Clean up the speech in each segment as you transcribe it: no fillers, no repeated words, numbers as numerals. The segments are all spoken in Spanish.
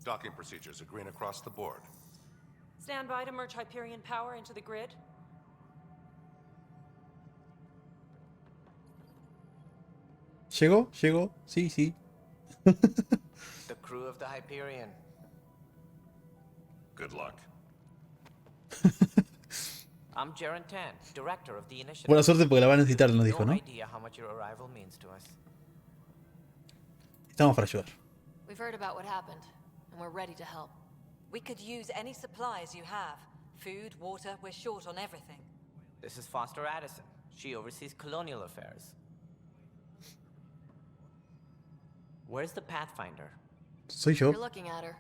Docking procedures are green across the board. Stand by to merge Hyperion power into the grid. ¿Llegó? ¿Llegó? Sí, sí. The crew of the Hyperion. Good luck. I'm Jaren Tan, director of the initiative. Buena suerte porque la va a necesitar, nos dijo, No ¿no? idea how much your arrival means to us. Estamos para ayudar. We've heard about what happened, and we're ready to help. We could use any supplies you have. Food, water, we're short on everything. This is Foster Addison. She oversees colonial affairs. Where's the Pathfinder? Soy yo. You're looking at her.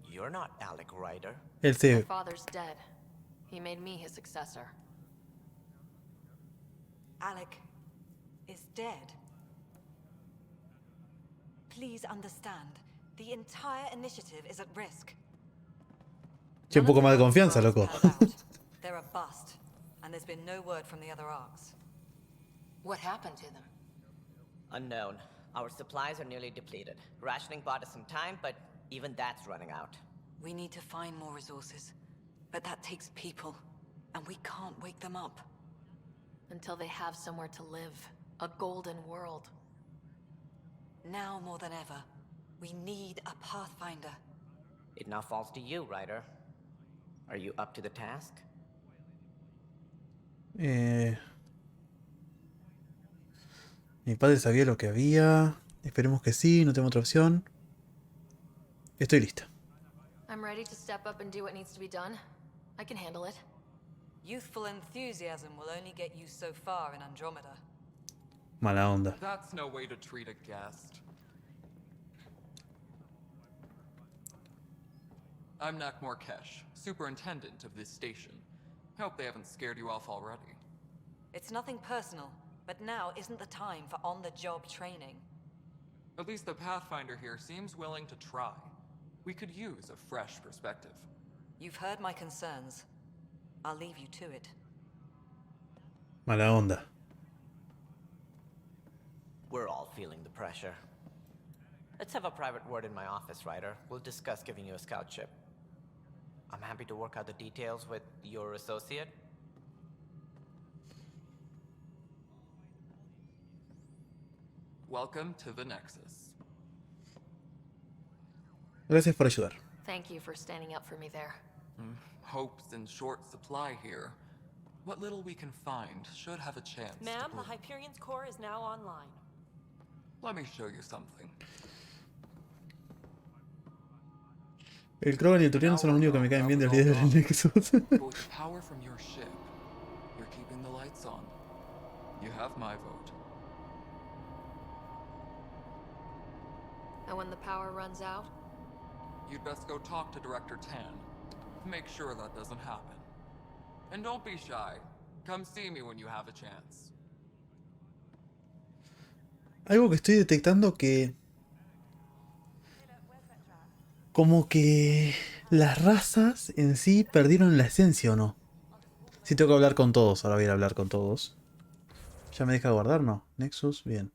You're not Alec Ryder. Él se... My father's dead. He made me his successor. Alec is dead. Please understand, the entire initiative is at risk. Che, un poco más de confianza, loco. They're a bust, and there's been no word from the other arcs. What happened to them? Unknown. Our supplies are nearly depleted. Rationing bought us some time, but even that's running out. We need to find more resources, but that takes people, and we can't wake them up. Until they have somewhere to live. A golden world. Now more than ever, we need a Pathfinder. It now falls to you, Ryder. Are you up to the task? Mi padre sabía lo que había. Esperemos que sí, no tengo otra opción. Estoy lista. I'm ready to step up and do what needs to be done. I can handle it. Youthful enthusiasm will only get you so far in Andromeda. Mala onda. That's no way to treat a guest. I'm Nak Morkesh, superintendent of this station. Hope they haven't scared you off already. It's nothing personal, but now isn't the time for on-the-job training. At least the Pathfinder here seems willing to try. We could use a fresh perspective. You've heard my concerns. I'll leave you to it. Mala onda. We're all feeling the pressure. Let's have a private word in my office, Ryder. We'll discuss giving you a scout ship. I'm happy to work out the details with your associate. Welcome to the Nexus. Gracias por ayudar. Thank you for standing up for me there. Hope's in short supply here. What little we can find should have a chance to Ma'am, the prove. Hyperion's core is now online. Let me show you something. El Krogan y el Turiano son los únicos que me caen bien del líder del Nexus. But with the power from your ship, you're keeping the lights on. You have my vote. And when the power runs out, You'd best go talk to Director Tan. Make sure that doesn't happen. And don't be shy. Come see me when you have a chance. Algo que estoy detectando que... Como que... Las razas en sí perdieron la esencia, ¿o no? Sí tengo que hablar con todos, ahora voy a ir a hablar con todos. ¿Ya me deja guardar? No. Nexus, bien.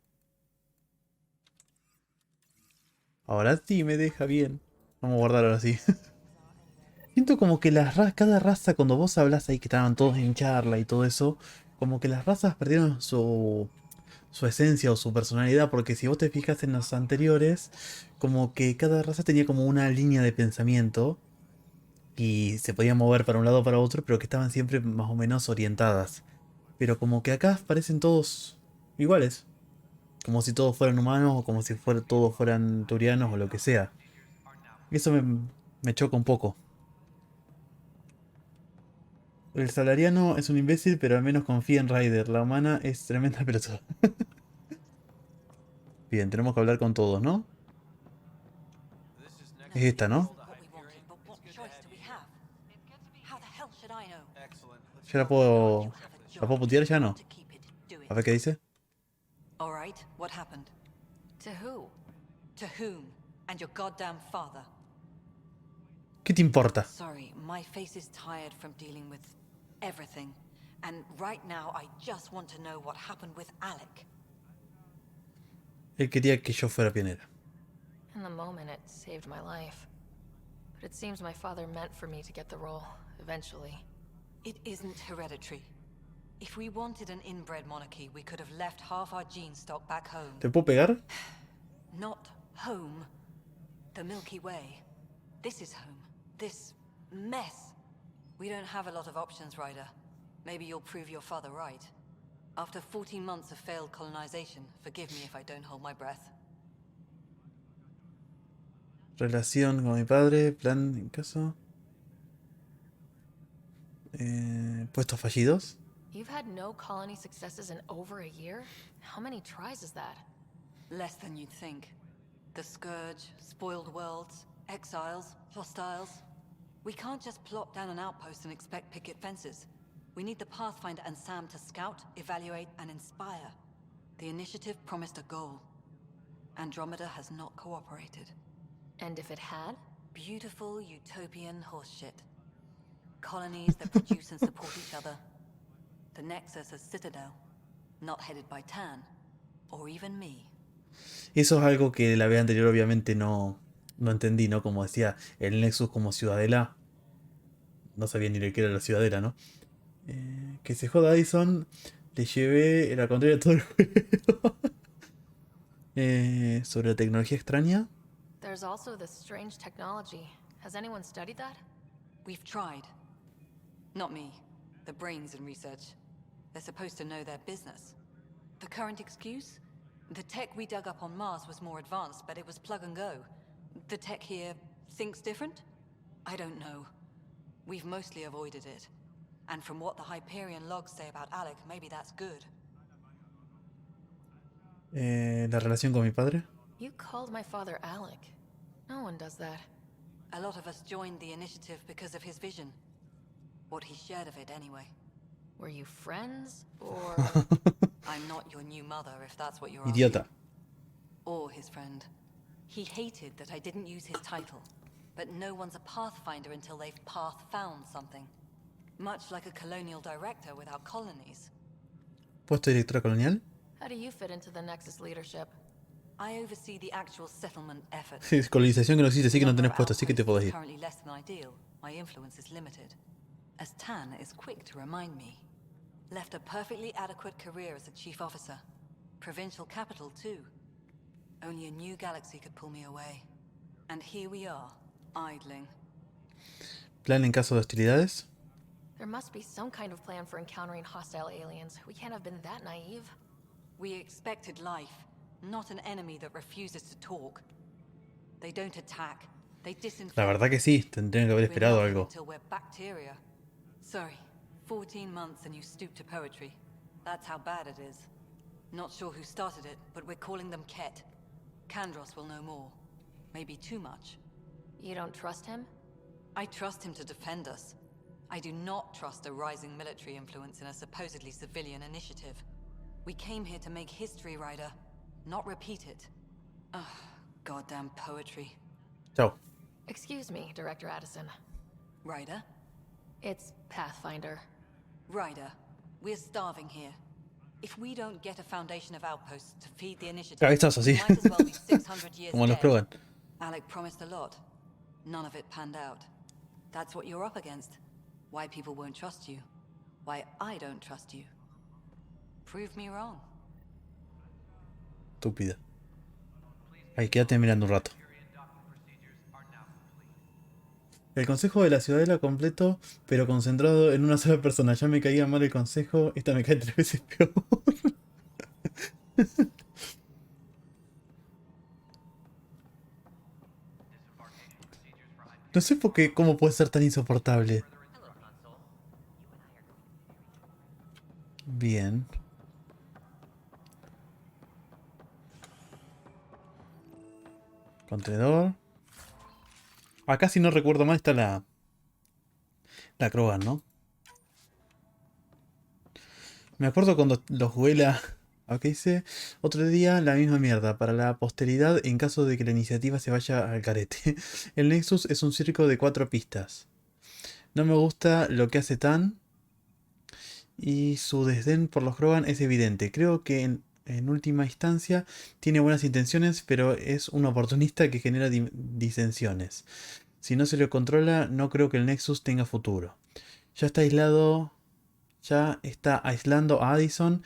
Ahora sí me deja bien. Vamos a guardar ahora sí. Siento como que cada raza, cuando vos hablas ahí que estaban todos en charla y todo eso, como que las razas perdieron su esencia o su personalidad, porque si vos te fijas en los anteriores, como que cada raza tenía como una línea de pensamiento y se podía mover para un lado o para otro, pero que estaban siempre más o menos orientadas. Pero como que acá parecen todos iguales, como si todos fueran humanos o como si todos fueran turianos o lo que sea. Eso me choca un poco. El salariano es un imbécil, pero al menos confía en Ryder. La humana es tremenda pelotuda. Bien, tenemos que hablar con todos, ¿no? Es esta, ¿no? ¿Ya la puedo putear? Ya no. A ver qué dice. All right, what happened? to who? To whom? And your goddamn father. ¿Qué te importa? Sorry, my face is tired from dealing with everything. And right now, I just want to know what happened with Alec. Él quería que yo fuera pionera. In the moment, it saved my life. But it seems my father meant for me to get the role, eventually. It isn't hereditary. If we wanted an inbred monarchy, we could have left half our gene stock back home. ¿Te puedo pegar? Not home. The Milky Way. This is home. This mess. We don't have a lot of options, Ryder. Maybe you'll prove your father right. After 14 months of failed colonization, forgive me if I don't hold my breath. Relación con mi padre, plan en caso. Puestos fallidos. You've had no colony successes in over a year? How many tries is that? Less than you'd think. The Scourge, spoiled worlds, exiles, hostiles. We can't just plop down an outpost and expect picket fences. We need the Pathfinder and Sam to scout, evaluate, and inspire. The initiative promised a goal. Andromeda has not cooperated. And if it had? Beautiful utopian horseshit. Colonies that produce and support each other. The Nexus as Citadel, not headed by Tan, or even me. Eso es algo que la vez anterior obviamente no entendí, ¿no? Como decía, el Nexus como ciudadela. No sabía ni lo que era la ciudadela, ¿no? Que se joda Addison. Le llevé la contraria a todo el juego. Sobre la tecnología extraña. There's also this strange technology. Has anyone studied that? We've tried. Not me. The brains in research. They're supposed to know their business. The current excuse? The tech we dug up on Mars was more advanced, but it was plug and go. The tech here thinks different? I don't know. We've mostly avoided it. And from what the Hyperion logs say about Alec, maybe that's good. La relación con mi padre. You called my father Alec. No one does that. A lot of us joined the initiative because of his vision. What he shared of it, anyway. Were you friends, or...? I'm not your new mother, if that's what you're Idiota. asking. Or his friend. He hated that I didn't use his title. But no one's a Pathfinder until they've path-found something. Much like a colonial director without colonies. Puesto de directora colonial. How do you fit into the Nexus leadership? I oversee the actual settlement effort. Colonización que no existe, así que no tenés Number of puesto, así que te outposts podés is ir. currently less than ideal. My influence is limited. As Tan is quick to remind me. Left a perfectly adequate career as a chief officer. Provincial capital, too. Only a new galaxy could pull me away. And here we are, idling. Plan en caso de hostilidades. There must be some kind of plan for encountering hostile aliens. We can't have been that naive. We expected life, not an enemy that refuses to talk. They don't attack. They disinfect. La verdad que sí, tendrían que haber We're esperado nothing algo. until we're bacteria. Sorry, 14 months and you stoop to poetry. That's how bad it is. Not sure who started it, but we're calling them Ket. Kandros will know more. Maybe too much. You don't trust him? I trust him to defend us. I do not trust a rising military influence in a supposedly civilian initiative. We came here to make history, Ryder, not repeat it. Ugh, goddamn poetry. Chao. Excuse me, Director Addison. Ryder? It's Pathfinder. Ryder, we're starving here. If we don't get a foundation of outposts to feed the initiative, Cabezazo, we sí. might as well be 600 years Como los dead. Krogan. Alec promised a lot. None of it panned out. That's what you're up against. Why people won't trust you. Why I don't trust you. Prove me wrong. Estúpida. Ay, quédate mirando un rato. El consejo de la ciudadela completo, pero concentrado en una sola persona. Ya me caía mal el consejo, esta me cae 3 veces peor. No sé por qué, cómo puede ser tan insoportable. Bien. Contenedor. Acá, si no recuerdo mal, está la Krogan, ¿no? Me acuerdo cuando lo jugué ¿qué dice? Otro día la misma mierda. Para la posteridad en caso de que la iniciativa se vaya al carete. El Nexus es un circo de 4 pistas. No me gusta lo que hace Tan. Y su desdén por los Krogan es evidente. Creo que en última instancia, tiene buenas intenciones, pero es un oportunista que genera disensiones. Si no se lo controla, no creo que el Nexus tenga futuro. Ya está aislado, ya está aislando a Addison,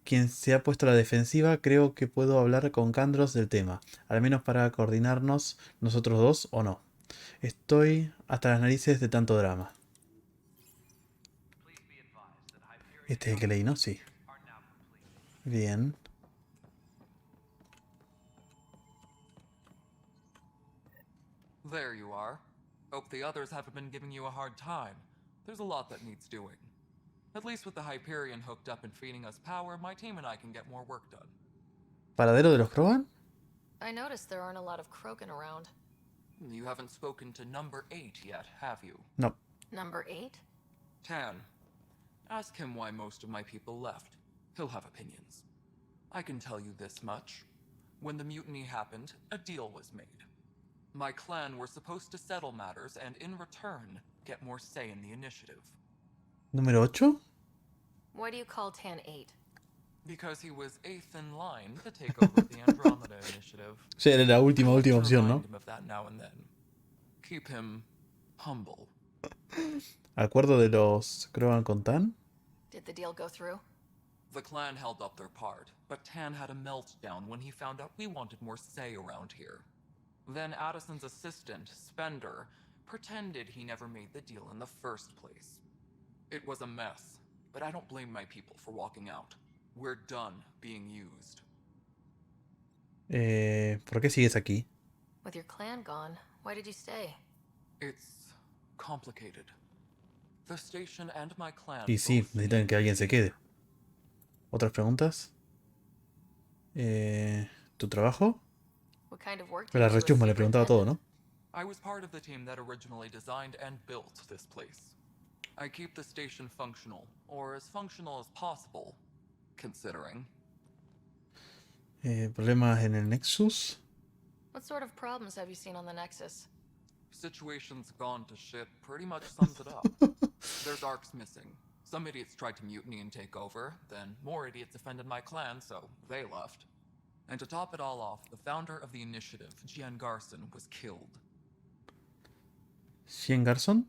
quien se ha puesto a la defensiva. Creo que puedo hablar con Candros del tema, al menos para coordinarnos nosotros dos o no. Estoy hasta las narices de tanto drama. Este es el que leí, ¿no? Sí. Bien. There you are. Hope the others haven't been giving you a hard time. There's a lot that needs doing. At least with the Hyperion hooked up and feeding us power, my team and I can get more work done. ¿Paradero de los Krogan? I noticed there aren't a lot of Krogan around. You haven't spoken to number 8 yet, have you? No. Number 8? Tan. Ask him why most of my people left. He'll have opinions. I can tell you this much. When the mutiny happened, a deal was made. My clan were supposed to settle matters and in return, get more say in the initiative. ¿Número 8? Why do you call Tan 8? Because he was 8th in line to take over the Andromeda initiative. Ya era la última I like to opción, ¿no? remind him of that now and then. Keep him humble. ¿Acuerdo de los Krogan con Tan? Did the deal go through? The clan held up their part, but Tan had a meltdown when he found out we wanted more say around here. Then Addison's assistant, Spender, pretended he never made the deal in the first place. It was a mess, but I don't blame my people for walking out. We're done being used. ¿Por qué sigues aquí? With your clan gone, why did you stay? It's complicated. The station and my clan. Y sí, both necesitan need que alguien se me. quede. ¿Otras preguntas? ¿Tu trabajo? What kind of work Pero la did you do as rechusma le preguntaba todo, ¿no? I was part of the team that originally designed and built this place. I keep the station functional, or as functional as possible, considering. ¿Problemas en el Nexus? What sort of problems have you seen on the Nexus? Situation's gone to shit pretty much sums it up. There's arcs missing. Some idiots tried to mutiny and take over, then more idiots offended my clan, so they left. And to top it all off, the founder of the initiative, Gian Garson, was killed. ¿Cien Garson?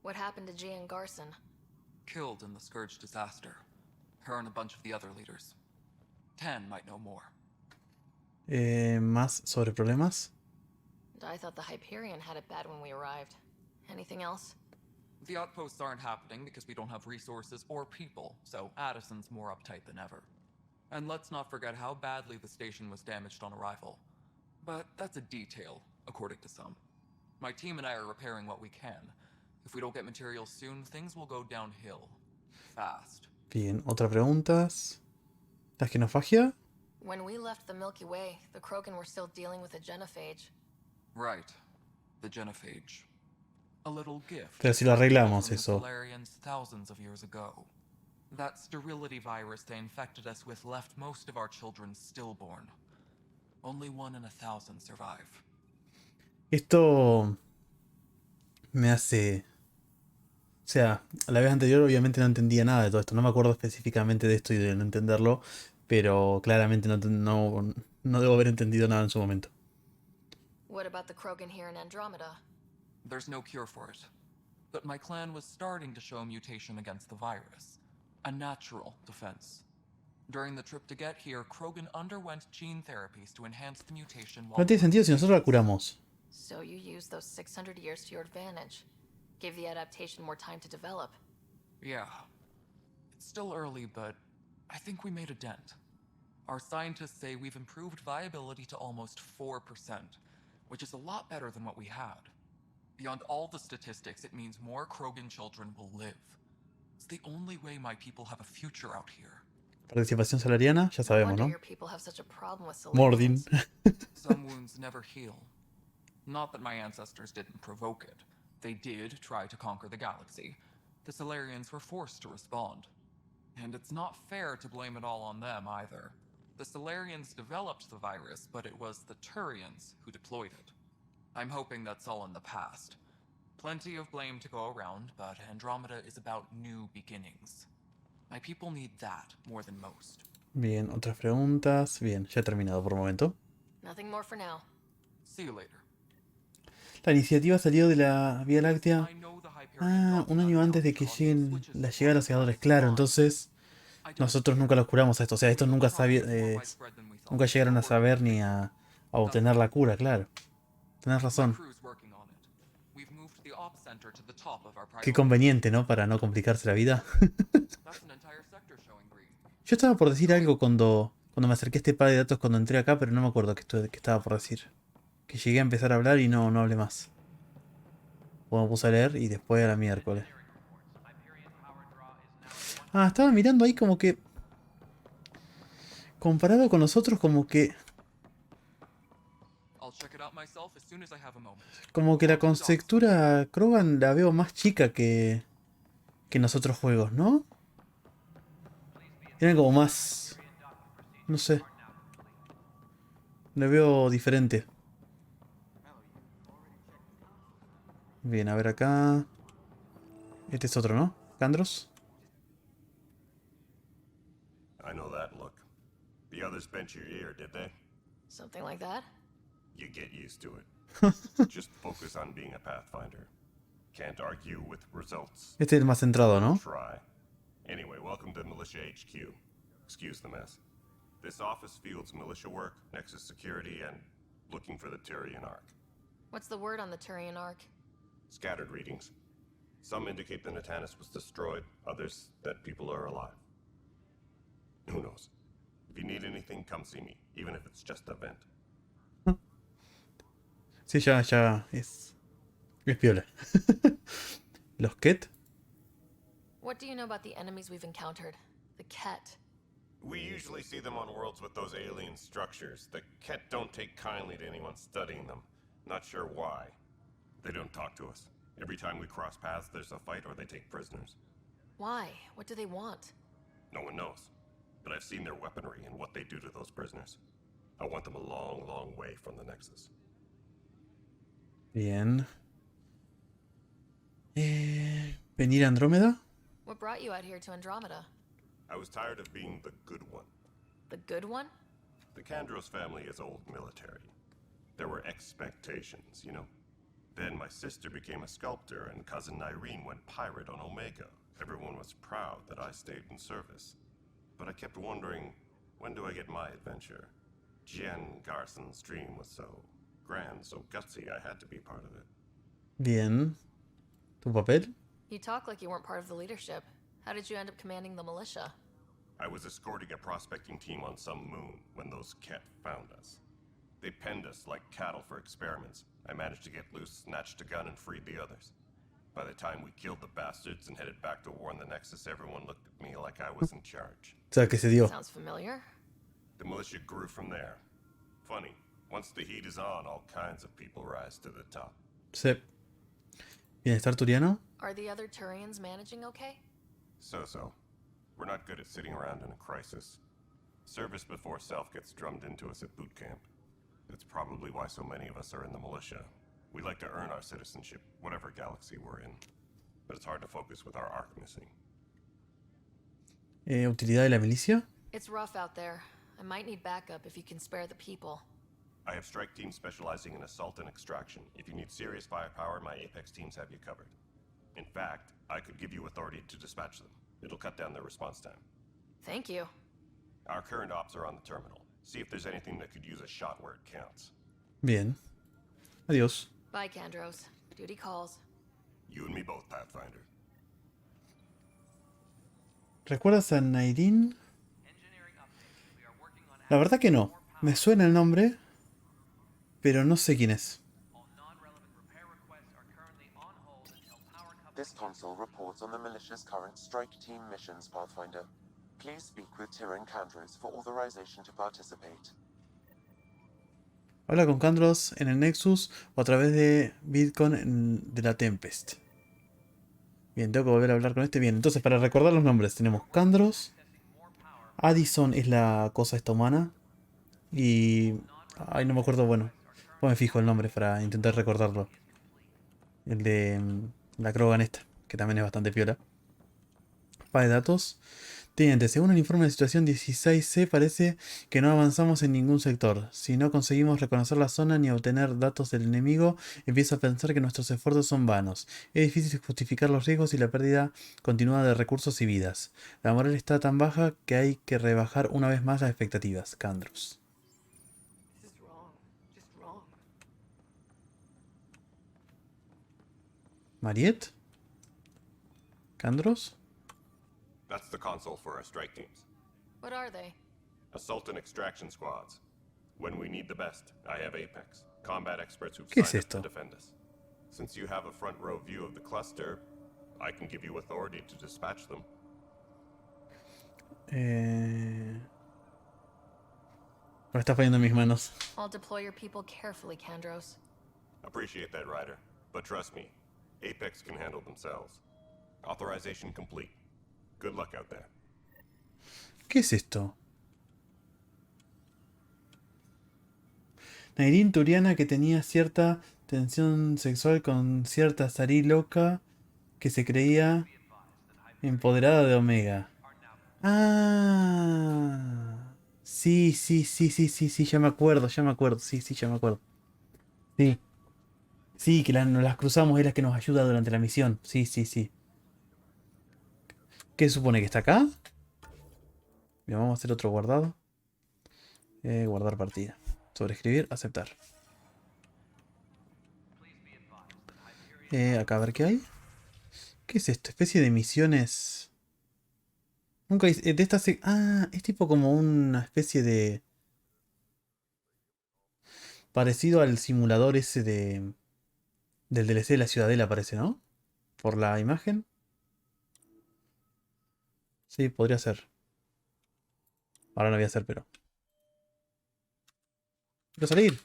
What happened to Gian Garson? Killed in the Scourge disaster. Her and a bunch of the other leaders. Tan might know more. ¿Más sobre problemas? I thought the Hyperion had it bad when we arrived. Anything else? The outposts aren't happening because we don't have resources or people, so Addison's more uptight than ever. And let's not forget how badly the station was damaged on arrival. But that's a detail, according to some. My team and I are repairing what we can. If we don't get materials soon, things will go downhill. Fast. Bien, ¿otras preguntas? ¿La genofagia? When we left the Milky Way, the Krogan were still dealing with a genophage. Right. The genophage. A little gift. Pero si lo arreglamos from the eso. Solarians thousands of years ago. That sterility virus they infected us with left most of our children stillborn. Only 1 in 1,000 survive. Esto me hace... O sea, la vez anterior obviamente no entendía nada de todo esto. No me acuerdo específicamente de esto y de no entenderlo, pero claramente no debo haber entendido nada en su momento. What about the Krogan here in Andromeda? There's no cure for it. But my clan was starting to show a mutation against the virus. A natural defense. During the trip to get here, Krogan underwent gene therapies to enhance the mutation while... No tiene sentido si nosotros la curamos. So you used those 600 years to your advantage. Gave the adaptation more time to develop. Yeah. It's still early, but I think we made a dent. Our scientists say we've improved viability to almost 4%, which is a lot better than what we had. Beyond all the statistics, it means more Krogan children will live. It's the only way my people have a future out here. Participación salariana, ya sabemos, Wonder ¿no? your people have such a problem with Mordin. Solarians. Some wounds never heal. Not that my ancestors didn't provoke it. They did try to conquer the galaxy. The Solarians were forced to respond. And it's not fair to blame it all on them either. The Solarians developed the virus, but it was the Turians who deployed it. I'm hoping that's all in the past. Plenty of blame to go around, but Andromeda is about new beginnings. My people need that more than most. Bien, otras preguntas. Bien, ya he terminado por el momento. Nothing more for now. See you later. La iniciativa salió de la Vía Láctea. I know the Hyperion Ah, Dogma un año antes de que caused lleguen switches la to llegada de los segadores. Claro, entonces I don't nosotros care. nunca los curamos a esto. O sea, estos nunca Probably sabían, more widespread than we thought. nunca llegaron a We're working saber on ni it. a obtener la cura, claro. Tenés My razón. crew's working on it. We've moved the op center to the top of our Qué priority. conveniente, ¿no? Para no complicarse la vida. That's an entire sector showing green. Yo estaba por decir algo cuando me acerqué a este par de datos cuando entré acá, pero no me acuerdo qué estaba por decir. Que llegué a empezar a hablar y no hablé más. O me puse a leer y después a la miércoles. Ah, estaba mirando ahí como que... Comparado con los otros, como que... I'll check it out myself as soon as I have a moment. Como que la conceptura Krogan la veo más chica que en los otros juegos, ¿no? Eran como más... No sé. La veo diferente. Bien, a ver acá. Este es otro, ¿no? Candros. I know that look. The others bent your ear, did they? Something like that? You get used to it. Just focus on being a Pathfinder. Can't argue with results. Este es el más centrado, ¿no? Try. Anyway, welcome to Militia HQ. Excuse the mess. This office fields militia work, Nexus security, and looking for the Tyrian Ark. What's the word on the Turian Ark? Scattered readings. Some indicate the Natanus was destroyed, others that people are alive. Who knows? If you need anything, come see me, even if it's just a vent. Sí, ya es... Es piola. Los Ket. What do you know about the enemies we've encountered? The Ket. We usually see them on worlds with those alien structures. The Ket don't take kindly to anyone studying them. Not sure why. They don't talk to us. Every time we cross paths, there's a fight or they take prisoners. Why? What do they want? No one knows. But I've seen their weaponry and what they do to those prisoners. I want them a long, long way from the Nexus. Bien. ¿Venir a Andrómeda? What brought you out here to Andromeda? I was tired of being the good one. The good one? The Kandros family is old military. There were expectations, you know? Then my sister became a sculptor and cousin Irene went pirate on Omega. Everyone was proud that I stayed in service. But I kept wondering, when do I get my adventure? Jen Garson's dream was so grand, so gutsy, I had to be part of it. Bien. ¿Tu papel? You talk like you weren't part of the leadership. How did you end up commanding the militia? I was escorting a prospecting team on some moon when those Ket found us. They penned us like cattle for experiments. I managed to get loose, snatched a gun, and freed the others. By the time we killed the bastards and headed back to war in the Nexus, everyone looked at me like I was in charge. O sea, que se dio. Sounds familiar. The militia grew from there. Funny, once the heat is on, all kinds of people rise to the top. Sí. ¿Bienestar turiano? Are the other Turians managing okay? So. We're not good at sitting around in a crisis. Service before self gets drummed into us at boot camp. That's probably why so many of us are in the militia. We like to earn our citizenship, whatever galaxy we're in. But it's hard to focus with our arc missing. ¿Utilidad de la milicia? It's rough out there. I might need backup if you can spare the people. I have strike teams specializing in assault and extraction. If you need serious firepower, my Apex teams have you covered. In fact, I could give you authority to dispatch them. It'll cut down their response time. Thank you. Our current ops are on the terminal. See if there's anything that could use a shot where it counts. Bien. Adiós. Bye, Kandros. Duty calls. You and me both, Pathfinder. ¿Recuerdas a Nairin? La verdad que no. Me suena el nombre, pero no sé quién es. This console reports on the militia's current strike team missions, Pathfinder. Please speak with Tyrion Kandros for authorization to participate. Habla con Candros en el Nexus o a través de Bitcoin de la Tempest. Bien, tengo que volver a hablar con este. Bien, entonces para recordar los nombres tenemos Candros. Addison es la cosa esta humana. Y... ay, no me acuerdo, bueno. Pues me fijo el nombre para intentar recordarlo. El de la Krogan esta, que también es bastante piola. mapa de datos. Teniente, según el informe de situación 16C, parece que no avanzamos en ningún sector. Si no conseguimos reconocer la zona ni obtener datos del enemigo, empiezo a pensar que nuestros esfuerzos son vanos. Es difícil justificar los riesgos y la pérdida continua de recursos y vidas. La moral está tan baja que hay que rebajar una vez más las expectativas. Candrus. This is wrong. Just wrong. ¿Mariette? ¿Candros? That's the console for our strike teams. What are they? Assault and extraction squads. When we need the best, I have Apex, combat experts who've ¿Qué es signed up esto? to defend us. Since you have a front row view of the cluster, I can give you authority to dispatch them. Lo estás poniendo en mis manos. I'll deploy your people carefully, Kandros. Appreciate that, Ryder. But trust me, Apex can handle themselves. Authorization complete. Good luck out there. ¿Qué es esto? Nairin Turiana que tenía cierta tensión sexual con cierta Sari loca que se creía empoderada de Omega. Ah, sí, ya me acuerdo, sí, ya me acuerdo. Sí, sí, que nos las cruzamos, es la que nos ayuda durante la misión. Sí. ¿Qué se supone que está acá? Bien, vamos a hacer otro guardado. Guardar partida. Sobreescribir, aceptar. Acá a ver qué hay. ¿Qué es esto? Especie de misiones. Nunca hice. De estas. Ah, es tipo como una especie de. Parecido al simulador ese de. Del DLC de la Ciudadela, parece, ¿no? Por la imagen. Sí, podría ser. Ahora no voy a hacer, pero. Quiero salir.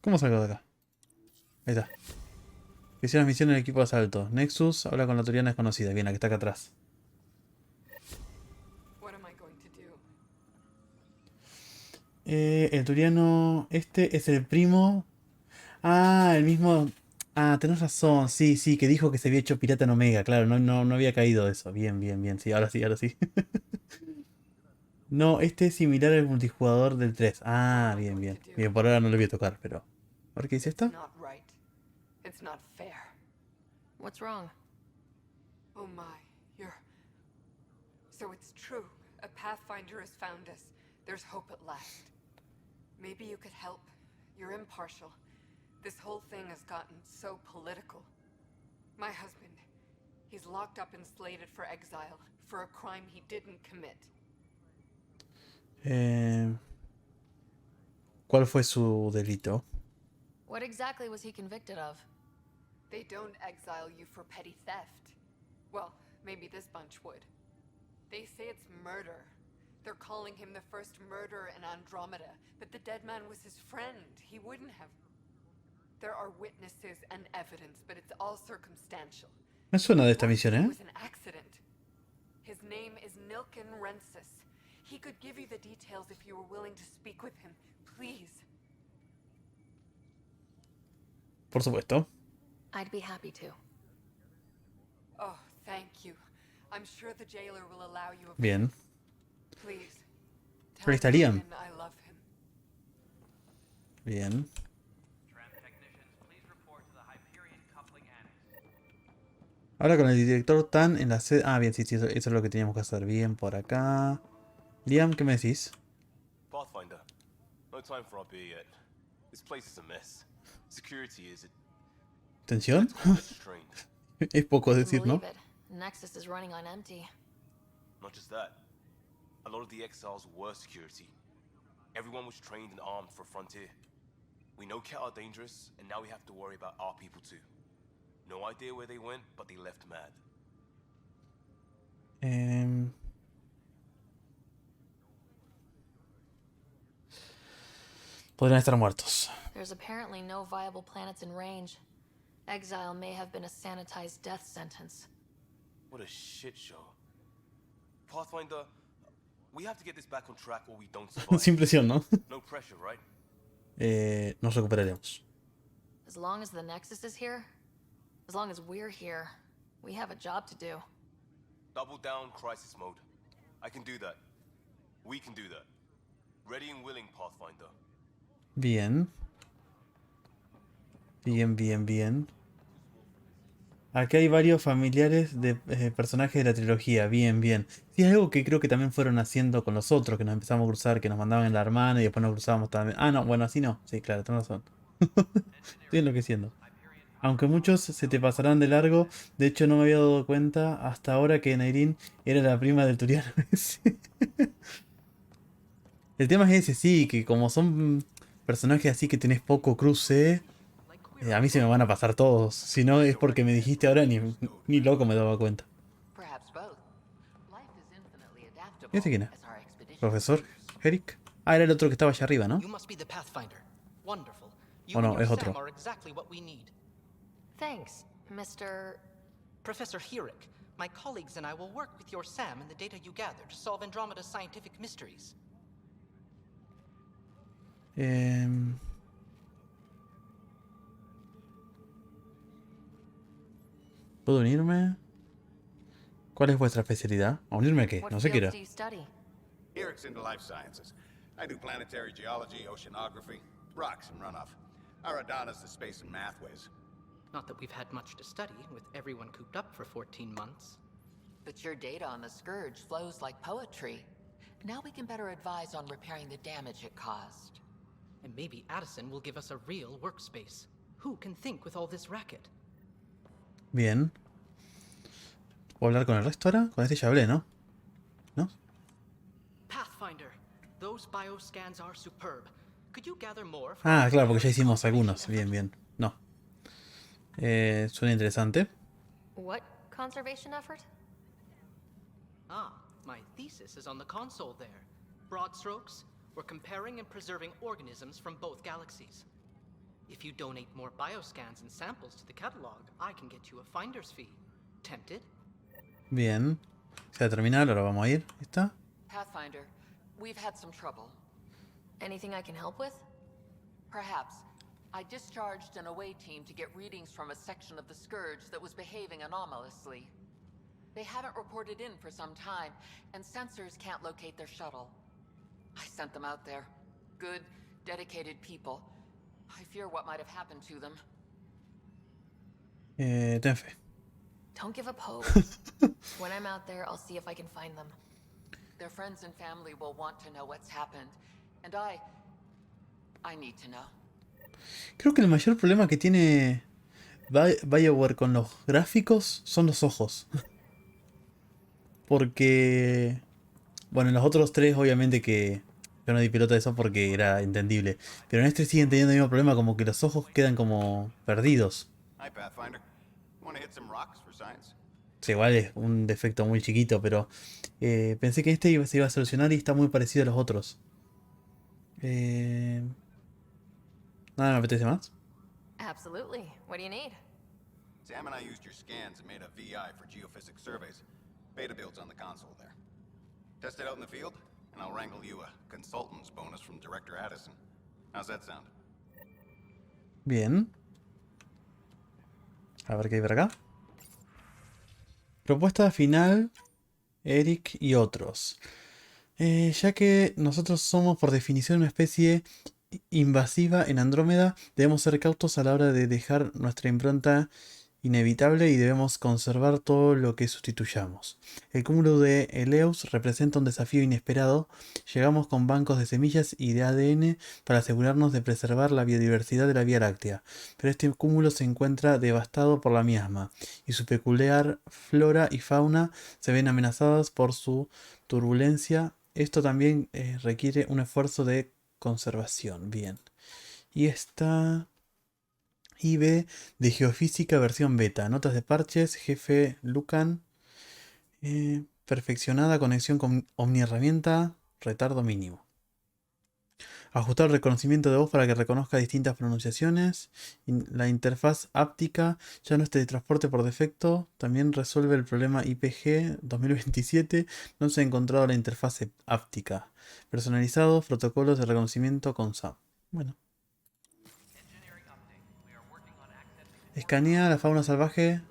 ¿Cómo salgo de acá? Ahí está. Hicieron misión en el equipo de asalto. Nexus habla con la turiana desconocida. Bien, la que está acá atrás. What am I going to do? El turiano este es el primo. Ah, el mismo. Ah, tenés razón. Sí, que dijo que se había hecho pirata en Omega. Claro, no había caído eso. Bien. Sí, ahora sí. No, este es similar al multijugador del 3. Ah, bien. Bien, por ahora no lo voy a tocar, pero. A ver qué dice esta. Not right. It's not fair. What's wrong? Oh my, you're... So it's true. A Pathfinder has found us. There's hope at last. Maybe you could help. You're impartial. This whole thing has gotten so political. My husband, he's locked up and slated for exile for a crime he didn't commit. ¿Cuál fue su delito? What exactly was he convicted of? They don't exile you for petty theft. Well, maybe this bunch would. They say it's murder. They're calling him the first murderer in Andromeda, but the dead man was his friend. He wouldn't have. There are witnesses and evidence, but it's all circumstantial. Me suena de esta misión, It ¿eh? was an accident. His name is Nilken Rensis. He could give you the details if you were willing to speak with him. Please. Por supuesto. I'd be happy to. Oh, thank you. I'm sure the jailer will allow you a Bien. Please. Ahí está Liam. Nilken I love him. Bien. Habla con el director Tan en la sede. Ah, bien, sí, eso es lo que teníamos que hacer. Bien, por acá. Liam, ¿qué me decís? Pathfinder, no time for our beer yet. This place is a mess. Security is ¿Tensión? strained. Es poco decir, ¿no? Believe it. Nexus is running on empty. Not just that. A lot of the exiles were security. Everyone was trained and armed for Frontier. We know Ket are dangerous, and now we have to worry about our people too. No idea where they went, but they left mad. Podrían estar muertos. There's apparently no viable planets in range. Exile may have been a sanitized death sentence. What a shit show. Pathfinder, we have to get this back on track or we don't survive. Sin presión, ¿no? No pressure, right? Nos recuperaremos. As long as the Nexus is here, as long as we're here, we have a job to do. Double down crisis mode. I can do that. We can do that. Ready and willing, Pathfinder. Bien. Bien, bien, bien. Acá hay varios familiares de personajes de la trilogía. Bien, bien. Sí, es algo que creo que también fueron haciendo con los otros, que nos empezamos a cruzar, que nos mandaban en la hermana y después nos cruzábamos también. Ah, no, bueno, así no. Sí, claro, tenés razón. Estoy enloqueciendo. Aunque muchos se te pasarán de largo, de hecho no me había dado cuenta hasta ahora que Nairin era la prima del Turiano ese. El tema es ese, sí, que como son personajes así que tenés poco cruce, a mí se me van a pasar todos. Si no es porque me dijiste ahora, ni loco me daba cuenta. ¿Y este quién es? ¿Profesor? ¿Eric? Ah, era el otro que estaba allá arriba, ¿no? ¿O no? Es otro. Thanks, Mr. Professor Herrick, my colleagues and I will work with your Sam and the data you gather to solve Andromeda's scientific mysteries. ¿Puedo unirme? ¿Cuál es vuestra especialidad? ¿A unirme a qué? No sé qué era. Eric's into life sciences. I do planetary geology, oceanography, rocks and runoff. Aradana's the space and math whiz. Not that we've had much to study, with everyone cooped up for 14 months. But your data on the Scourge flows like poetry. Now we can better advise on repairing the damage it caused. And maybe Addison will give us a real workspace. Who can think with all this racket? Bien. ¿Puedo hablar con el resto ahora? Con este ya hablé, ¿no? ¿No? Pathfinder, those bioscans are superb. Could you gather more? Ah, claro, porque ya hicimos algunos. Bien, bien. No. Suena interesante. What conservation effort? Ah, my thesis is on the console there. Broad strokes, we're comparing and preserving organisms from both galaxies. If you donate more bioscans and samples to the catalog, I can get you a finder's fee. Tempted? Bien. Se va a terminar, ahora vamos a ir. ¿Está? Pathfinder, we've had some trouble. Anything I can help with? Perhaps. I discharged an away team to get readings from a section of the Scourge that was behaving anomalously. They haven't reported in for some time, and sensors can't locate their shuttle. I sent them out there. Good, dedicated people. I fear what might have happened to them. Ten fe. Don't give up hope. When I'm out there, I'll see if I can find them. Their friends and family will want to know what's happened, and I need to know. Creo que el mayor problema que tiene BioWare con los gráficos son los ojos. Porque... Bueno, en los otros tres obviamente que yo no di pelota de eso porque era entendible. Pero en este siguen teniendo el mismo problema, como que los ojos quedan como perdidos. Hi, Pathfinder. Want to hit some rocks for science? Sí, igual es un defecto muy chiquito, pero pensé que este se iba a solucionar y está muy parecido a los otros. ¿Nada me apetece más? Absolutely. What do you need? Sam and I used your scans and made a VI for geophysics surveys. Beta builds on the console there. Test it out in the field, and I'll wrangle you a consultant's bonus from Director Addison. How's that sound? Bien. A ver qué hay por acá. Propuesta final, Eric y otros. Ya que nosotros somos por definición una especie invasiva en Andrómeda, debemos ser cautos a la hora de dejar nuestra impronta inevitable y debemos conservar todo lo que sustituyamos. El cúmulo de Eleus representa un desafío inesperado. Llegamos con bancos de semillas y de ADN para asegurarnos de preservar la biodiversidad de la Vía Láctea, pero este cúmulo se encuentra devastado por la miasma y su peculiar flora y fauna se ven amenazadas por su turbulencia. Esto también requiere un esfuerzo de conservación. Bien. Y esta... IB de Geofísica versión beta. Notas de parches, jefe Lucan. Perfeccionada, conexión con omniherramienta, retardo mínimo. Ajustar el reconocimiento de voz para que reconozca distintas pronunciaciones. La interfaz áptica ya no es de transporte por defecto. También resuelve el problema IPG 2027. No se ha encontrado la interfaz áptica. Personalizado, protocolos de reconocimiento con SAP. Bueno. Escanea la fauna salvaje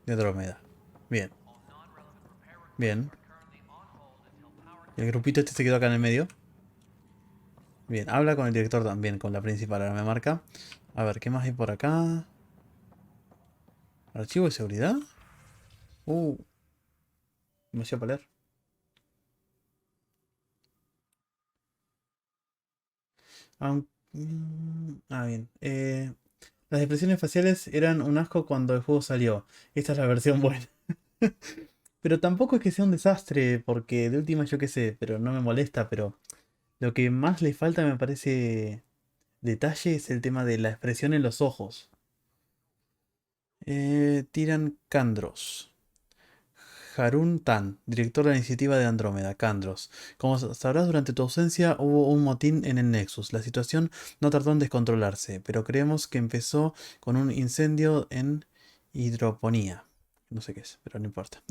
de Andromeda. Bien. Bien. El grupito este se quedó acá en el medio. Bien, habla con el director también, con la principal, ahora me marca. A ver, ¿qué más hay por acá? ¿Archivo de seguridad? Me hacía para leer. Bien. Las expresiones faciales eran un asco cuando el juego salió. Esta es la versión buena. Pero tampoco es que sea un desastre, porque de última yo qué sé, pero no me molesta, pero lo que más le falta me parece detalle es el tema de la expresión en los ojos. Tiran Candros. Harun Tan, director de la iniciativa de Andrómeda, Candros. Como sabrás, durante tu ausencia hubo un motín en el Nexus. La situación no tardó en descontrolarse, pero creemos que empezó con un incendio en hidroponía. No sé qué es, pero no importa.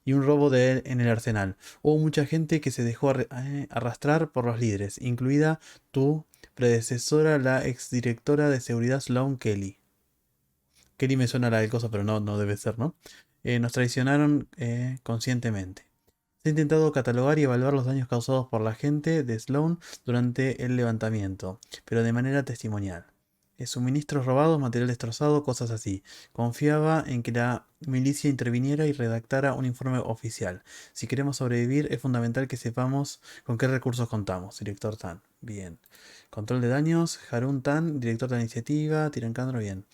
Y un robo de él en el arsenal. Hubo mucha gente que se dejó arrastrar por los líderes, incluida tu predecesora, la exdirectora de seguridad Sloan Kelly. Kelly me suena la del coso, pero no debe ser, ¿no? Nos traicionaron conscientemente. Se ha intentado catalogar y evaluar los daños causados por la gente de Sloan durante el levantamiento, pero de manera testimonial. Suministros robados, material destrozado, cosas así. Confiaba en que la milicia interviniera y redactara un informe oficial. Si queremos sobrevivir, es fundamental que sepamos con qué recursos contamos. Director Tan. Bien. Control de daños. Harun Tan, director de la iniciativa. Tirancandro, bien.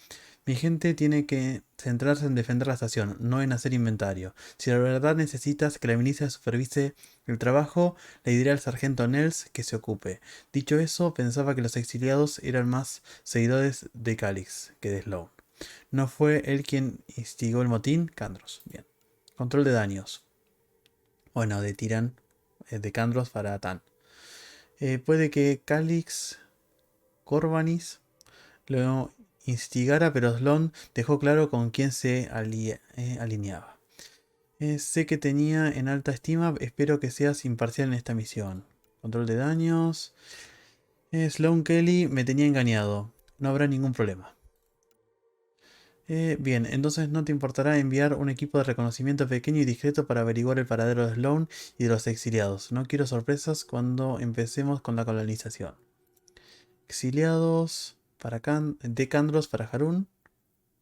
Mi gente tiene que centrarse en defender la estación, no en hacer inventario. Si de verdad necesitas que la milicia supervise el trabajo, le diré al sargento Nels que se ocupe. Dicho eso, pensaba que los exiliados eran más seguidores de Calix que de Sloan. ¿No fue él quien instigó el motín? Candros. Bien. Control de daños. Bueno, de Tiran, de Candros para Tan. Puede que Calix Corvanis lo instigara, pero Sloan dejó claro con quién se alineaba. Sé que tenía en alta estima, espero que seas imparcial en esta misión. Control de daños. Sloan Kelly me tenía engañado. No habrá ningún problema. Bien, entonces no te importará enviar un equipo de reconocimiento pequeño y discreto para averiguar el paradero de Sloan y de los exiliados. No quiero sorpresas cuando empecemos con la colonización. Exiliados para de Candros para Harun.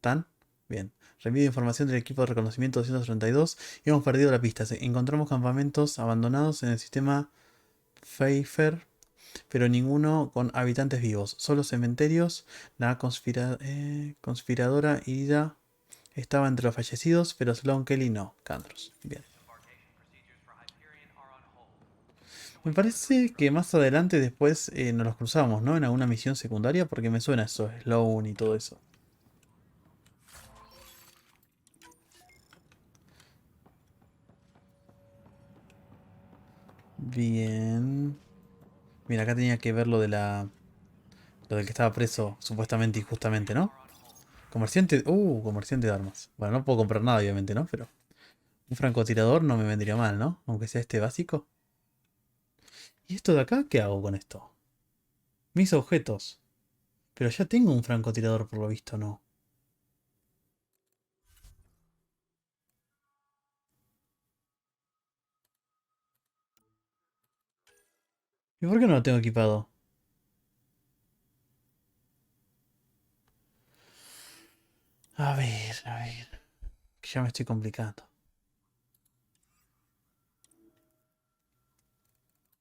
Tan. Bien. Reenvío información del equipo de reconocimiento 232 y hemos perdido la pista. Encontramos campamentos abandonados en el sistema Pfeiffer, pero ninguno con habitantes vivos. Solo cementerios. La conspiradora Ida estaba entre los fallecidos, pero Sloan Kelly no. Candros. Bien. Me parece que más adelante después nos los cruzamos, ¿no? En alguna misión secundaria, porque me suena eso, Sloan y todo eso. Bien. Mira, acá tenía que ver lo de lo del que estaba preso supuestamente injustamente, ¿no? Comerciante. Comerciante de armas. Bueno, no puedo comprar nada, obviamente, ¿no? Pero un francotirador no me vendría mal, ¿no? Aunque sea este básico. ¿Y esto de acá? ¿Qué hago con esto? Mis objetos. Pero ya tengo un francotirador por lo visto, ¿no? ¿Y por qué no lo tengo equipado? A ver, a ver. Que ya me estoy complicando.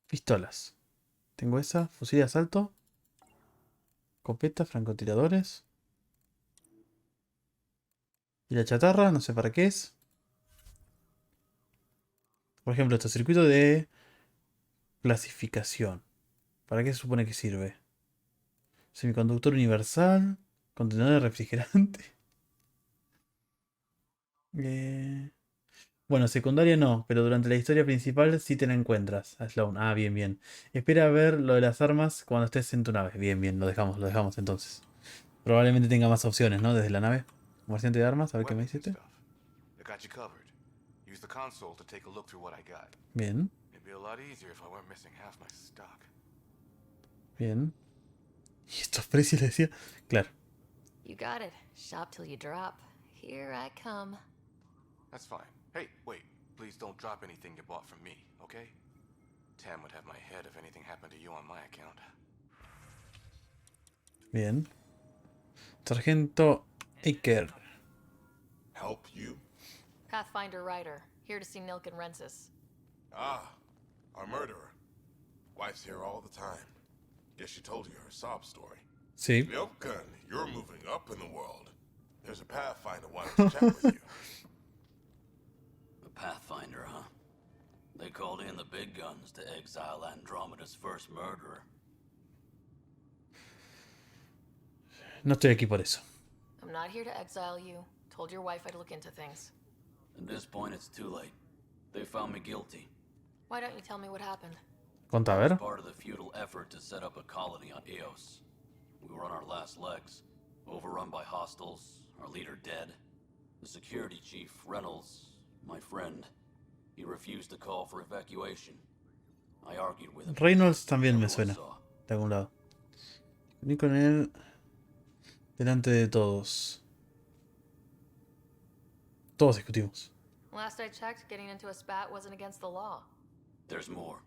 Pistolas. Tengo esa, fusil de asalto. Escopeta, francotiradores. Y la chatarra, no sé para qué es. Por ejemplo, este circuito de clasificación. ¿Para qué se supone que sirve? Semiconductor universal. Contenedor de refrigerante. Eh, Bueno, secundaria no, pero durante la historia principal sí te la encuentras a Sloan. Ah, bien, bien. Espera a ver lo de las armas cuando estés en tu nave. Bien, bien, lo dejamos entonces. Probablemente tenga más opciones, ¿no? Desde la nave. Comerciante de armas, a ver qué me dice este. Bien. Bien. ¿Y estos precios le decía? Claro. You got it. Shop till you drop. Here I come. That's fine. Hey, wait. Please don't drop anything you bought from me, okay? Tam would have my head if anything happened to you on my account. Bien. Sargento Iker. Help you? Pathfinder Ryder, here to see Nilken Rensis. Ah, our murderer. Wife's here all the time. Guess she told you her sob story. Sí. Nilken, you're moving up in the world. There's a Pathfinder wanting to chat with you. A Pathfinder, huh? They called in the big guns to exile Andromeda's first murderer. No estoy aquí por eso. I'm not here to exile you. Told your wife I'd look into things. At this point, it's too late. They found me guilty. Why don't you tell me what happened? Conta, a ver. Part of the futile effort to set up a colony on Eos. We were on our last legs, overrun by hostiles, our leader dead. The security chief, Reynolds, my friend, he refused to call for evacuation. I argued with him. Reynolds también me suena, de algún lado. Vení con él delante de todos. Todos discutimos. Last I checked, getting into a spat wasn't against the law. There's more.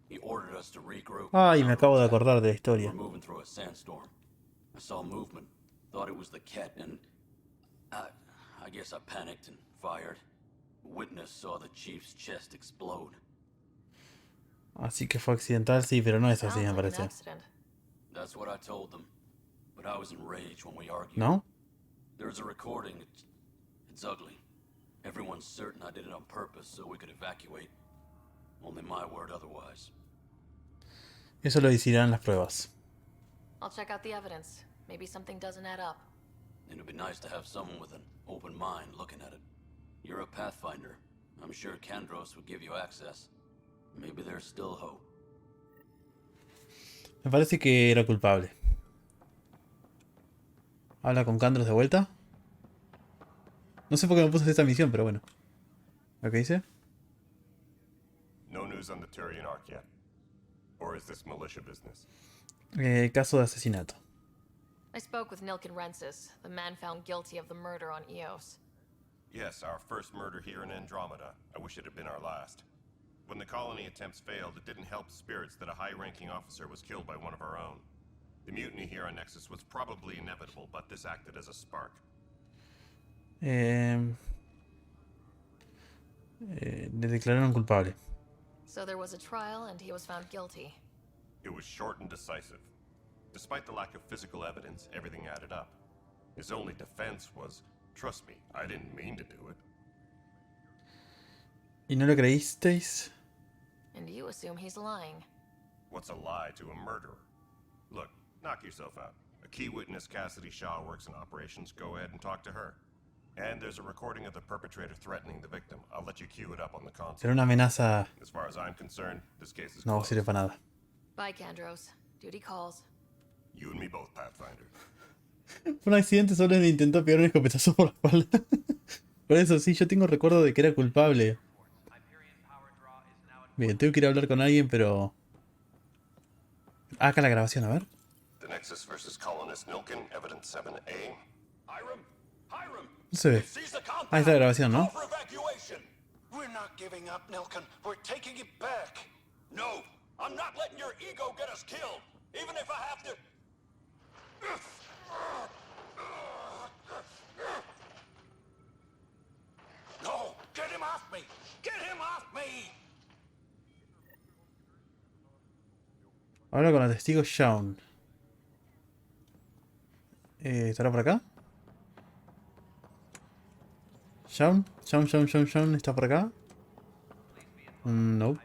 He ordered us to regroup. Ay, me acabo de acordar de la historia. We're moving through a sandstorm. I saw movement. Thought it was the cat, and I guess I panicked and fired. Witness saw the chief's chest explode. Así que fue accidental, sí, pero no es así, me parece. That's what I told them. But I was enraged when we argued. ¿No? There's a recording. It's ugly. Everyone's certain I did it on purpose so we could evacuate. Only my word otherwise. Eso lo decidirán las pruebas. I'll check out the evidence. Maybe something doesn't add up. It'd be nice to have someone with an open mind looking at it. You're a Pathfinder. I'm sure Kandros would give you access. Maybe there's still hope. Me parece que era culpable. Habla con Kandros de vuelta. No sé por qué me puse a hacer esta misión, pero bueno. ¿Lo que dice? No news on the Turian Ark yet? Or is this militia business? Caso de asesinato. I spoke with Nilken Rensis, the man found guilty of the murder on Eos. Yes, our first murder here in Andromeda. I wish it had been our last. When the colony attempts failed, it didn't help spirits that a high-ranking officer was killed by one of our own. The mutiny here on Nexus was probably inevitable, but this acted as a spark. Le declararon culpable. So there was a trial and he was found guilty. It was short and decisive. Despite the lack of physical evidence, everything added up. His only defense was, trust me, I didn't mean to do it. ¿Y no lo creísteis? And you assume he's lying. What's a lie to a murderer? Look, knock yourself out. A key witness, Cassidy Shaw, works in operations. Go ahead and talk to her. And there's a recording of the perpetrator threatening the victim. I'll let you cue it up on the console. Era una amenaza. As far as I'm concerned, this case is No closed. sirve para nada. Bye, Kandros. Duty calls. You and me both, Pathfinder. Fue un accidente, solo le intentó pegar un escopetazo por la espalda. Por eso sí, yo tengo recuerdo de que era culpable. Bien, tengo que ir a hablar con alguien, pero... Acá la grabación, a ver. The Nexus versus colonist Nilken, evidence 7A. No se ve. Ahí está la grabación, ¿no? We're not giving up, Nilken. We're taking it back. No! I'm not letting your ego get us killed! Even if I have to... No! Get him off me! Get him off me! Habla con el testigo Shaun. ¿Estará por acá? ¿Shaun? ¿Shaun está por acá? No.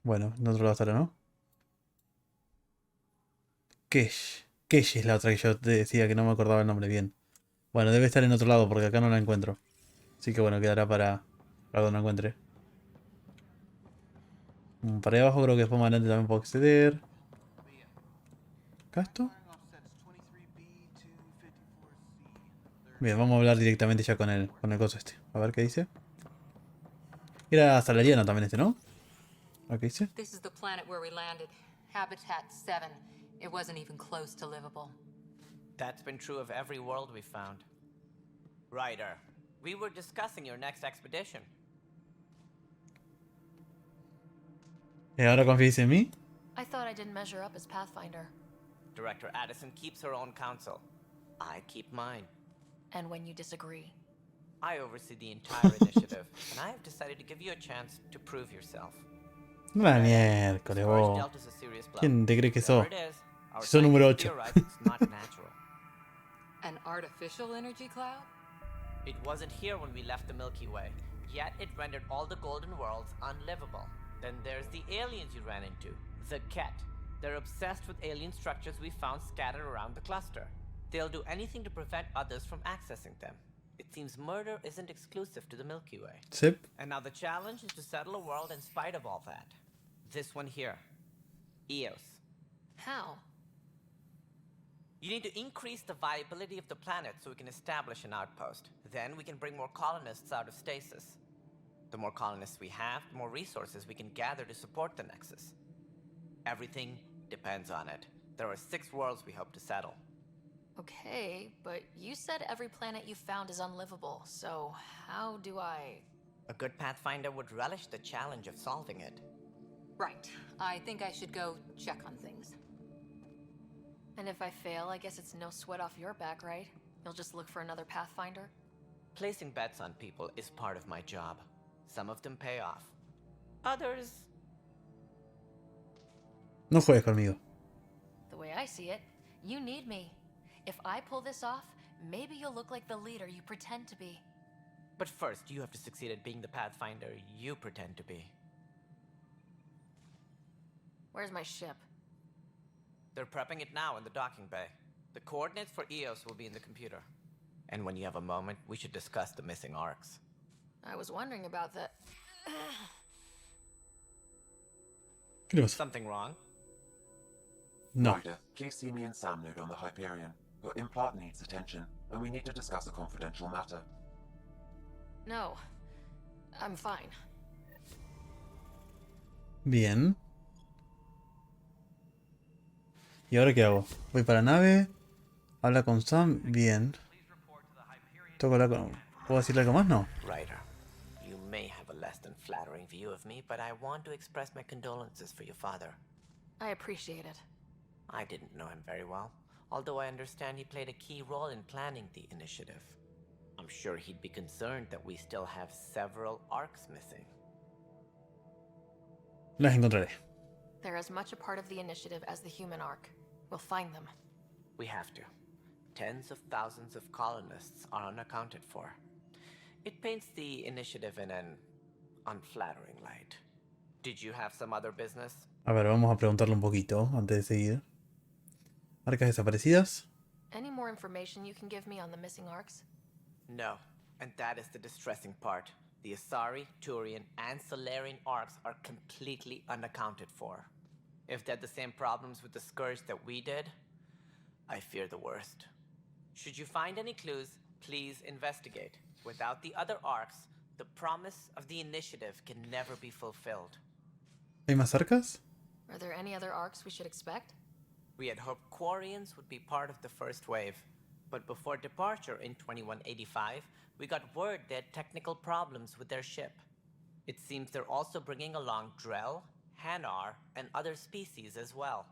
Bueno, en otro lado estará, ¿no? Kesh es la otra que yo te decía que no me acordaba el nombre bien. Bueno, debe estar en otro lado porque acá no la encuentro. Así que bueno, quedará para donde la encuentre. Para ahí abajo creo que después más adelante también puedo acceder. ¿Acá esto? Bien, vamos a hablar directamente ya con el coso este. A ver qué dice. Era salariano también este, ¿no? ¿A qué dice? This is the planet where we landed. Habitat 7. It wasn't even close to livable. That's been true of every world we found. Ryder, we were discussing your next expedition. ¿Y ahora confías en mí? I thought I didn't measure up as Pathfinder. Director Addison keeps her own counsel. I keep mine. And when you disagree? I oversee the entire initiative, and I have decided to give you a chance to prove yourself. La miércoles, vos. Dealt us a serious blow. ¿Quién te cree que sos? Whatever it is, our Si sos número scientists 8. theorize it's not natural. An artificial energy cloud? It wasn't here when we left the Milky Way, yet it rendered all the golden worlds unlivable. Then there's the aliens you ran into, the Ket. They're obsessed with alien structures we found scattered around the cluster. They'll do anything to prevent others from accessing them. It seems murder isn't exclusive to the Milky Way. Sip. And now the challenge is to settle a world in spite of all that. This one here. Eos. How? You need to increase the viability of the planet so we can establish an outpost. Then we can bring more colonists out of stasis. The more colonists we have, the more resources we can gather to support the Nexus. Everything depends on it. There are 6 worlds we hope to settle. Okay, but you said every planet you found is unlivable, so how do I... A good Pathfinder would relish the challenge of solving it. Right. I think I should go check on things. And if I fail, I guess it's no sweat off your back, right? You'll just look for another Pathfinder? Placing bets on people is part of my job. Some of them pay off. Others... No juegues conmigo. The way I see it, you need me. If I pull this off, maybe you'll look like the leader you pretend to be. But first, you have to succeed at being the Pathfinder you pretend to be. Where's my ship? They're prepping it now in the docking bay. The coordinates for Eos will be in the computer. And when you have a moment, we should discuss the missing arcs. I was wondering about that. ¿Qué le pasa? Something wrong? No. Ryder, please see me and Sam node on the Hyperion. Your implant needs attention, and we need to discuss a confidential matter. No. I'm fine. Bien. ¿Y ahora qué hago? Voy para la nave. Habla con Sam. Bien. Tengo que hablar con... ¿Puedo decirle algo más? No. Ryder, you may have a less than flattering view of me, but I want to express my condolences for your father. I appreciate it. I didn't know him very well, although I understand he played a key role in planning the initiative. I'm sure he'd be concerned that we still have several arcs missing. Las encontraré. They're as much a part of the initiative as the human arc. We'll find them. We have to. Tens of thousands of colonists are unaccounted for. It paints the initiative in an unflattering light. Did you have some other business? A ver, vamos a preguntarle un poquito antes de seguir. Arcas desaparecidas. Any more information you can give me on the missing arcs? No, and that is the distressing part. The Asari, Turian, and Solarian arcs are completely unaccounted for. If they had the same problems with the Scourge that we did, I fear the worst. Should you find any clues, please investigate. Without the other arcs, the promise of the initiative can never be fulfilled. ¿Hay más arcas? Are there any other arcs we should expect? We had hoped Quarians would be part of the first wave, but before departure in 2185, we got word they had technical problems with their ship. It seems they're also bringing along Drell, Hanar, and other species as well.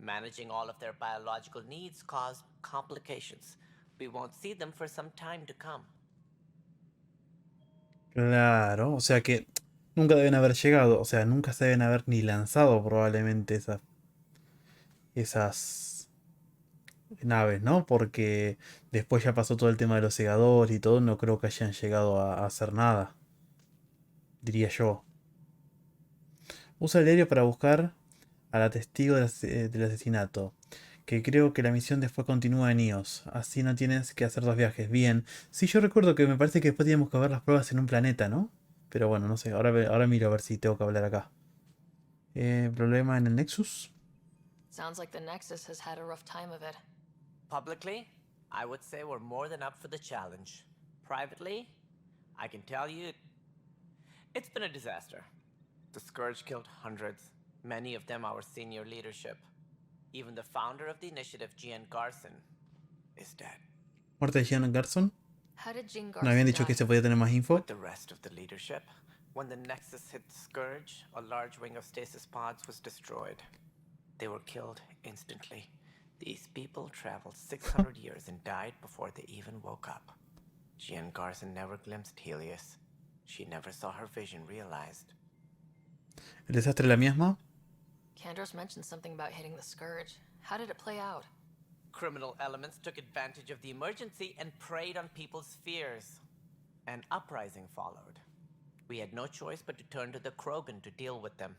Managing all of their biological needs caused complications. We won't see them for some time to come. Claro, o sea que nunca deben haber llegado, o sea, nunca se deben haber ni lanzado probablemente esas naves, ¿no? Porque después ya pasó todo el tema de los segadores y todo, no creo que hayan llegado a hacer nada, diría yo. Usa el diario para buscar a la testigo del asesinato, que creo que la misión después continúa en Eos, así no tienes que hacer 2 viajes. Bien, sí, yo recuerdo que me parece que después teníamos que ver las pruebas en un planeta, ¿no? Pero bueno, no sé, ahora miro a ver si tengo que hablar acá. ¿Problema en el Nexus? Sounds like the Nexus has had a rough time of it. Publicly, I would say we're more than up for the challenge. Privately, I can tell you, it's been a disaster. The Scourge killed hundreds. Many of them our senior leadership. Even the founder of the initiative, Gian Garson, is dead. Muerte de Gian Garson. How did Jean ¿No habían dicho que se podía tener más info? With the rest of the leadership, when the Nexus hit Scourge, a large wing of stasis pods was destroyed. They were killed instantly. These people traveled 600 years and died before they even woke up. Jean Garson never glimpsed Helios. She never saw her vision realized. ¿El desastre de la miasma? Kandros mentioned something about hitting the Scourge. How did it play out? Criminal elements took advantage of the emergency and preyed on people's fears. An uprising followed. We had no choice but to turn to the Krogan to deal with them.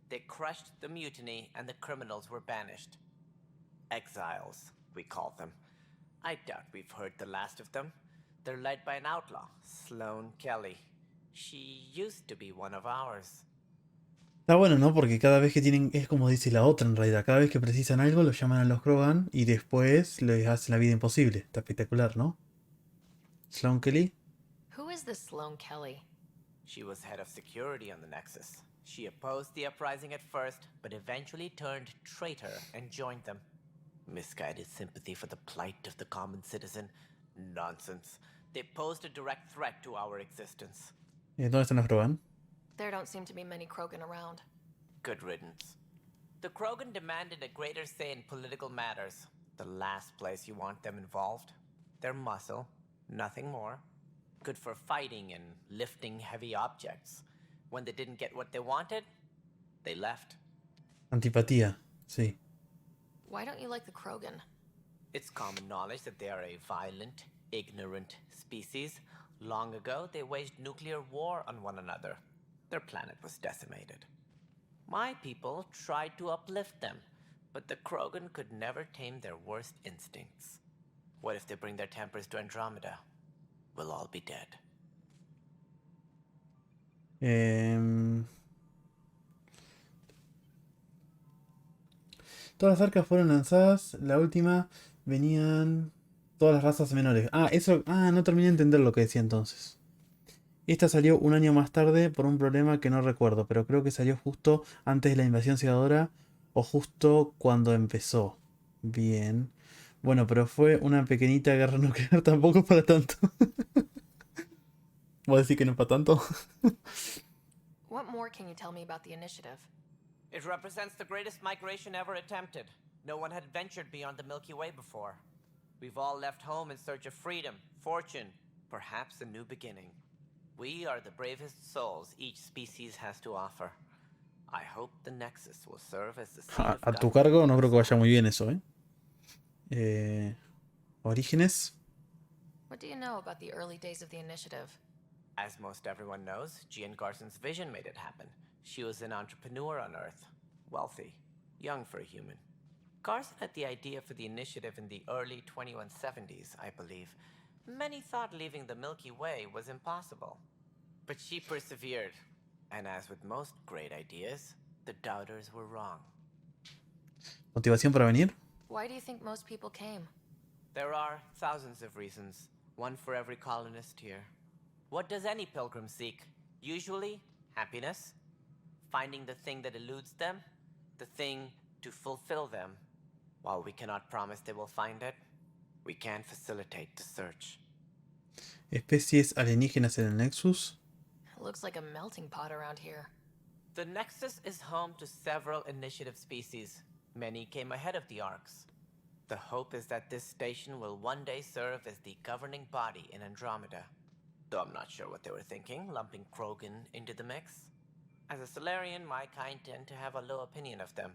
They crushed the mutiny and the criminals were banished. Exiles, we call them. I doubt we've heard the last of them. They're led by an outlaw, Sloane Kelly. She used to be one of ours. Está bueno, ¿no? Porque cada vez que tienen, es como dice la otra en realidad, cada vez que precisan algo lo llaman a los Krogan y después les hacen la vida imposible. Está espectacular, ¿no? Sloane Kelly. Who is this Sloane Kelly? She was head of security on the Nexus. She opposed the uprising at first, but eventually turned traitor and joined them. Misguided sympathy for the plight of the common citizen? Nonsense. They posed a direct threat to our existence. ¿Dónde están los Krogan? There don't seem to be many Krogan around. Good riddance. The Krogan demanded a greater say in political matters. The last place you want them involved. Their muscle, nothing more. Good for fighting and lifting heavy objects. When they didn't get what they wanted, they left. Antipatía, sí. Why don't you like the Krogan? It's common knowledge that they are a violent, ignorant species. Long ago, they waged nuclear war on one another. Their planet was decimated. My people tried to uplift them, but the Krogan could never tame their worst instincts. What if they bring their tempers to Andromeda? We'll all be dead. Todas las arcas fueron lanzadas. La última venían todas las razas menores. No terminé de entender lo que decía entonces. Esta salió un año más tarde por un problema que no recuerdo, pero creo que salió justo antes de la invasión segadora o justo cuando empezó. Bien. Bueno, pero fue una pequeñita guerra nuclear, tampoco es para tanto. ¿Voy a decir que no es para tanto? What more can you tell me about the initiative? It represents the greatest migration ever attempted. No one had ventured beyond the Milky Way before. We've all left home in search of freedom, fortune, perhaps a new beginning. We are the bravest souls each species has to offer. I hope the Nexus will serve as the seat of A tu cargo no creo que vaya muy bien eso, Orígenes. What do you know about the early days of the initiative? As most everyone knows, Gian Garson's vision made it happen. She was an entrepreneur on Earth. Wealthy. Young for a human. Garson had the idea for the initiative in the early 2170s, I believe. Many thought leaving the Milky Way was impossible. But she persevered. And as with most great ideas, the doubters were wrong. ¿Motivación para venir? Why do you think most people came? There are thousands of reasons, one for every colonist here. What does any pilgrim seek? Usually, happiness. Finding the thing that eludes them, the thing to fulfill them. While we cannot promise they will find it, we can facilitate the search. Especies alienígenas en el Nexus. It looks like a melting pot around here. The Nexus is home to several initiative species. Many came ahead of the Arcs. The hope is that this station will one day serve as the governing body in Andromeda. Though I'm not sure what they were thinking, lumping Krogan into the mix. As a Solarian, my kind tend to have a low opinion of them.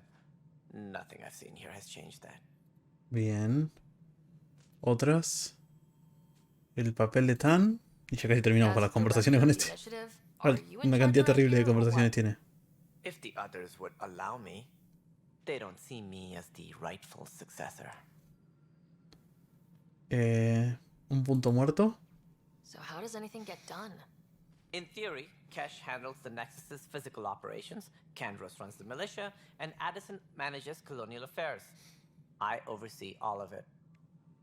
Nothing I've seen here has changed that. Bien. Otras. El papel de Tan. Y ya casi terminamos con las conversaciones con este. Una cantidad terrible de conversaciones tiene. If the others would allow me, they don't see me as the rightful successor. Un punto muerto. So how does anything get done? In theory, Kesh handles the Nexus's physical operations, Kandros runs the militia, and Addison manages colonial affairs. I oversee all of it.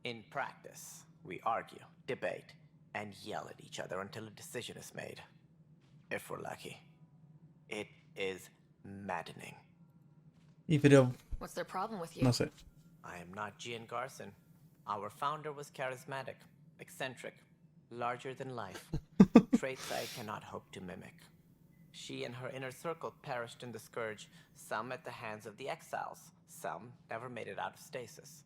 In practice, we argue, debate, and yell at each other until a decision is made. If we're lucky. It is maddening. Y pero, What's their problem with you? no sé. I am not Gian Garson. Our founder was charismatic, eccentric, larger than life. Traits I cannot hope to mimic. She and her inner circle perished in the Scourge, some at the hands of the Exiles, some never made it out of stasis.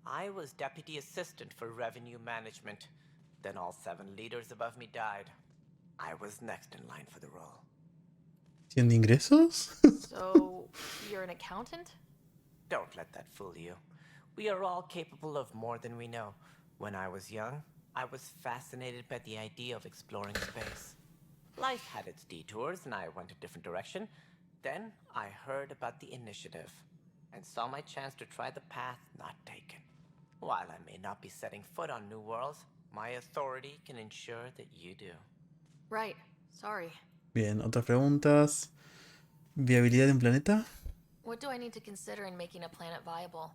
I was deputy assistant for revenue management. Then all 7 leaders above me died. I was next in line for the role. ¿100 ingresos? So, you're an accountant? Don't let that fool you. We are all capable of more than we know. When I was young, I was fascinated by the idea of exploring space. Life had its detours, and I went a different direction. Then I heard about the initiative, and saw my chance to try the path not taken. While I may not be setting foot on new worlds, my authority can ensure that you do. Right. Sorry. Bien, otras preguntas. ¿Viabilidad de un planeta? What do I need to consider in making a planet viable?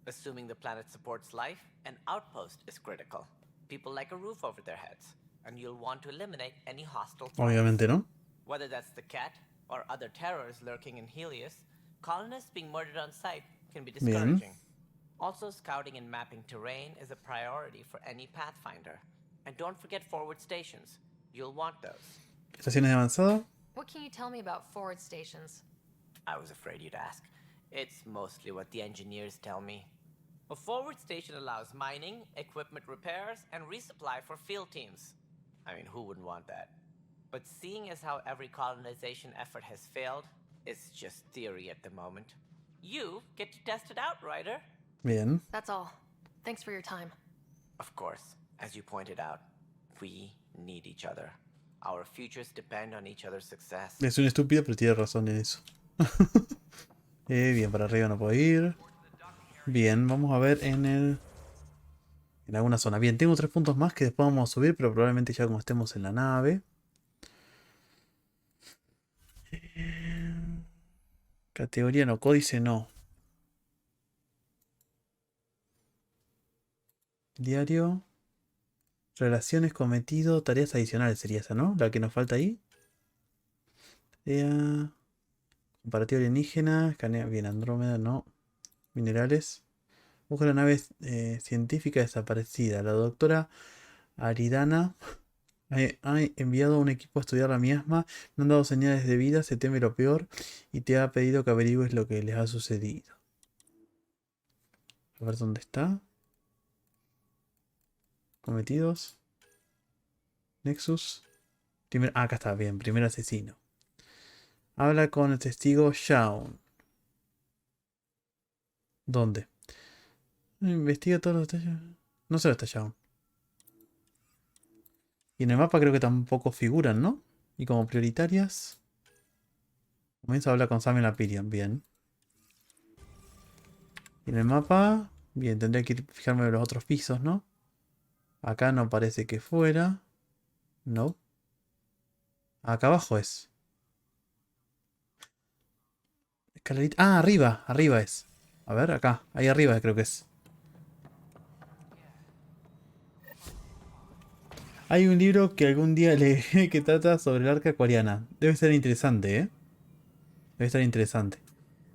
Assuming the planet supports life, an outpost is critical. People like a roof over their heads, and you'll want to eliminate any hostile threats. Obviamente, ¿no? Whether that's the cat or other terrors lurking in Helios, colonists being murdered on sight can be discouraging. Bien. Also, scouting and mapping terrain is a priority for any Pathfinder. And don't forget forward stations. You'll want those. ¿Estaciones de avanzada? What can you tell me about forward stations? I was afraid you'd ask. It's mostly what the engineers tell me. A forward station allows mining, equipment repairs, and resupply for field teams. I mean, who wouldn't want that? But seeing as how every colonization effort has failed, it's just theory at the moment. You get to test it out, Ryder. Bien. That's all. Thanks for your time. Of course, as you pointed out, we need each other. Our futures depend on each other's success. Es un estúpido, pero tiene razón en eso. Bien, para arriba no puedo ir. Bien, vamos a ver en alguna zona. Bien, tengo 3 puntos más que después vamos a subir, pero probablemente ya como estemos en la nave. Categoría no, códice no. Diario. Relaciones, cometido, tareas adicionales sería esa, ¿no? La que nos falta ahí. Tarea. Comparativo alienígena. Escanea. Bien, Andrómeda, no. Minerales. Busca la nave científica desaparecida. La doctora Aridana ha enviado un equipo a estudiar la miasma. No han dado señales de vida. Se teme lo peor. Y te ha pedido que averigües lo que les ha sucedido. A ver dónde está. Cometidos. Nexus. Acá está, bien. Primer asesino. Habla con el testigo Shaun. ¿Dónde? Investiga todos los detalles. No se lo está Shaun. Y en el mapa creo que tampoco figuran, ¿no? Y como prioritarias. Comienza a hablar con Sam en la Pirion. Bien. Y en el mapa. Bien, tendría que fijarme en los otros pisos, ¿no? Acá no parece que fuera. No. Acá abajo es. Escalerita. Ah, arriba. Arriba es. A ver, acá. Ahí arriba creo que es. Hay un libro que algún día leí que trata sobre el arca acuariana. Debe ser interesante, ¿eh? Debe estar interesante.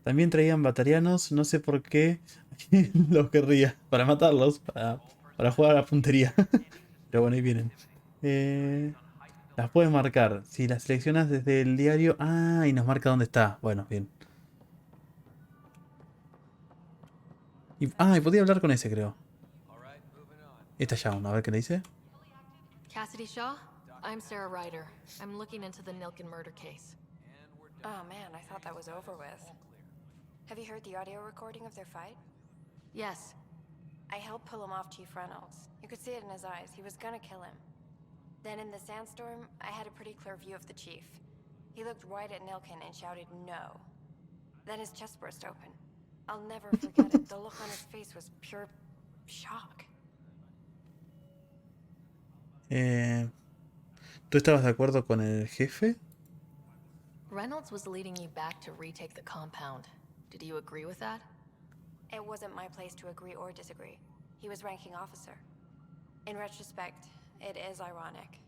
También traían batarianos. No sé por qué los querría. Para matarlos. Para jugar a la puntería. Pero bueno, ahí vienen. Las puedes marcar. Si las seleccionas desde el diario. Ah, y nos marca dónde está. Bueno, bien. Y podía hablar con ese, creo. Esta ya, a ver qué le dice. Cassidy Shaw? I'm Sarah Ryder. I'm looking into the Nilken murder case. Oh man, I thought that was over with. Have you heard the audio recording of their fight? Yes. I helped pull him off Chief Reynolds. You could see it in his eyes. He was gonna kill him. Then in the sandstorm, I had a pretty clear view of the chief. He looked right at Nilken and shouted no. Then his chest burst open. I'll never forget it. The look on his face was pure shock. ¿Tú estabas de acuerdo con el jefe? Reynolds was leading you back to retake the compound. Did you agree with that? It wasn't my place to agree or disagree. He was ranking officer. In retrospect, it is ironic.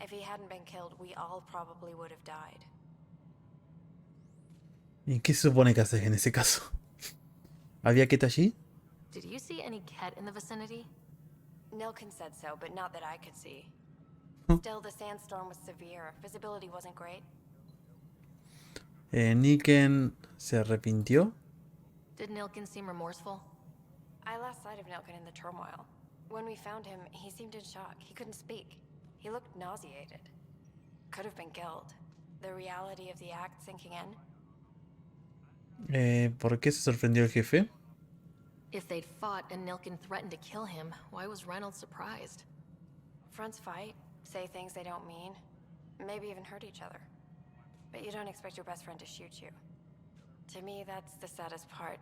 If he hadn't been killed, we all probably would have died. ¿Y qué se supone que haces en ese caso? ¿Había Ket allí? Did you see any Ket in the vicinity? Nilkin said so, but not that I could see. Still, the sandstorm was severe. Visibility wasn't great. Niken se arrepintió. Did Nilkin seem remorseful? I lost sight of Nilkin in the turmoil. When we found him, he seemed in shock. He couldn't speak. He looked nauseated. Could have been killed. The reality of the act sinking in. ¿Por qué se sorprendió el jefe? If they'd fought and Nilkin threatened to kill him, why was Reynolds surprised? Fronts fight, say things they don't mean, maybe even hurt each other. But you don't expect your best friend to shoot you. To me, that's the saddest part.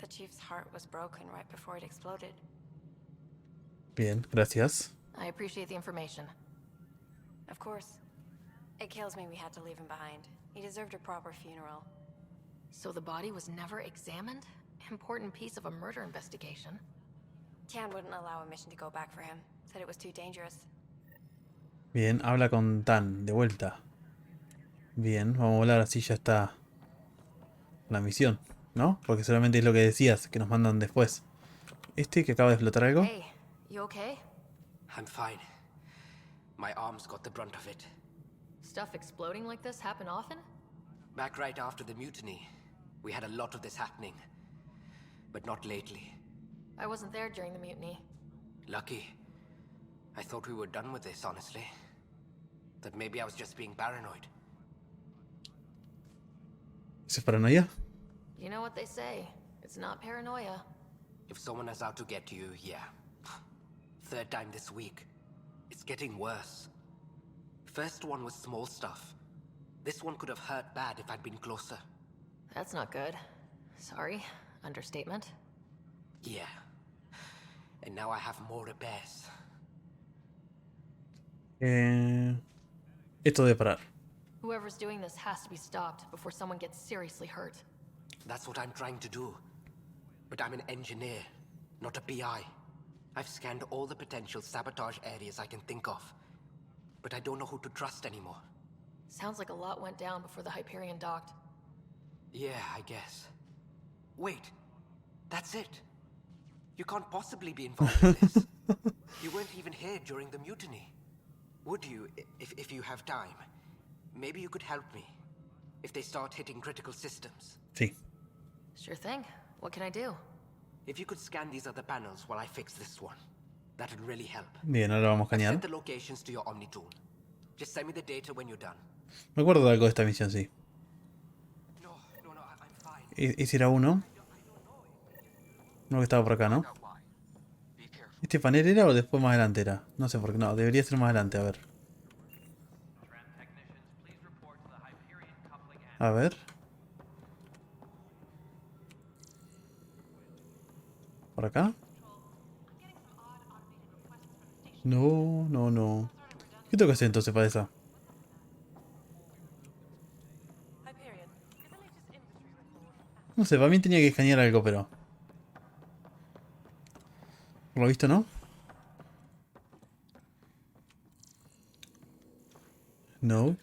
The chief's heart was broken right before it exploded. Bien, gracias. I appreciate the information. Of course. It kills me we had to leave him behind. He deserved a proper funeral. So the body was never examined? Important piece of a murder investigation. Tian wouldn't allow a mission to go back for him. Said it was too dangerous. Bien, habla con Tan, de vuelta. Bien, vamos a volar, así ya está la misión, ¿no? Porque solamente es lo que decías, que nos mandan después. Este que acaba de explotar algo. Hey, you okay? I'm fine. My arms got the brunt of it. Stuff exploding like this happen often? Back right after the mutiny, we had a lot of this happening. But not lately. I wasn't there during the mutiny. Lucky. I thought we were done with this, honestly. That maybe I was just being paranoid. ¿Eso es paranoia? You know what they say. It's not paranoia. If someone is out to get you, yeah. Third time this week. It's getting worse. First one was small stuff. This one could have hurt bad if I'd been closer. That's not good. Sorry. Understatement. Yeah. And now I have more repairs. Esto debe parar. Whoever's doing this has to be stopped before someone gets seriously hurt. That's what I'm trying to do. But I'm an engineer, not a PI. I've scanned all the potential sabotage areas I can think of. But I don't know who to trust anymore. Sounds like a lot went down before the Hyperion docked. Yeah, I guess. Wait, that's it. You can't possibly be involved in this. You weren't even here during the mutiny. Would you, if you have time? Maybe you could help me. If they start hitting critical systems. Sí. Sure thing. What can I do? If you could scan these other panels while I fix this one, that'd really help. Bien, ahora vamos a I've escanear. sent the locations to your Omni tool. Just send me the data when you're done. Me acuerdo de algo de esta misión, sí. Ese era uno. Uno que estaba por acá, ¿no? ¿Este panel era o después más adelante era? No sé por qué. No, debería ser más adelante, a ver. A ver. ¿Por acá? No, no, no. ¿Qué tengo que hacer entonces para esa? No sé, para mí tenía que escanear algo, pero... Por lo visto, ¿no? No.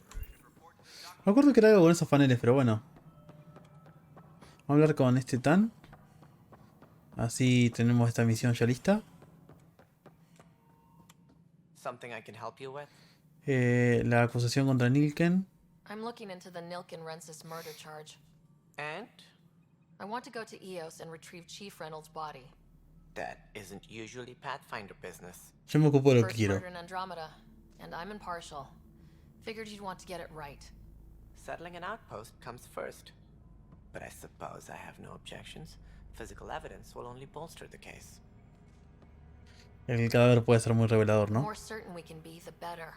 Me acuerdo que era algo con esos paneles, pero bueno. Vamos a hablar con este Tan. Así tenemos esta misión ya lista. Something I can help you with? La acusación contra Nilken. I'm looking into the Nilken-Rensis murder charge. And? I want to go to EOS and retrieve Chief Reynolds' body. That isn't usually Pathfinder business. Yo me ocupo de lo que First quiero. murder in Andromeda, and I'm impartial. Figured you'd want to get it right. Settling an outpost comes first. But I suppose I have no objections. Physical evidence will only bolster the case. El cadáver puede ser muy revelador, The ¿no? more certain we can be, the better.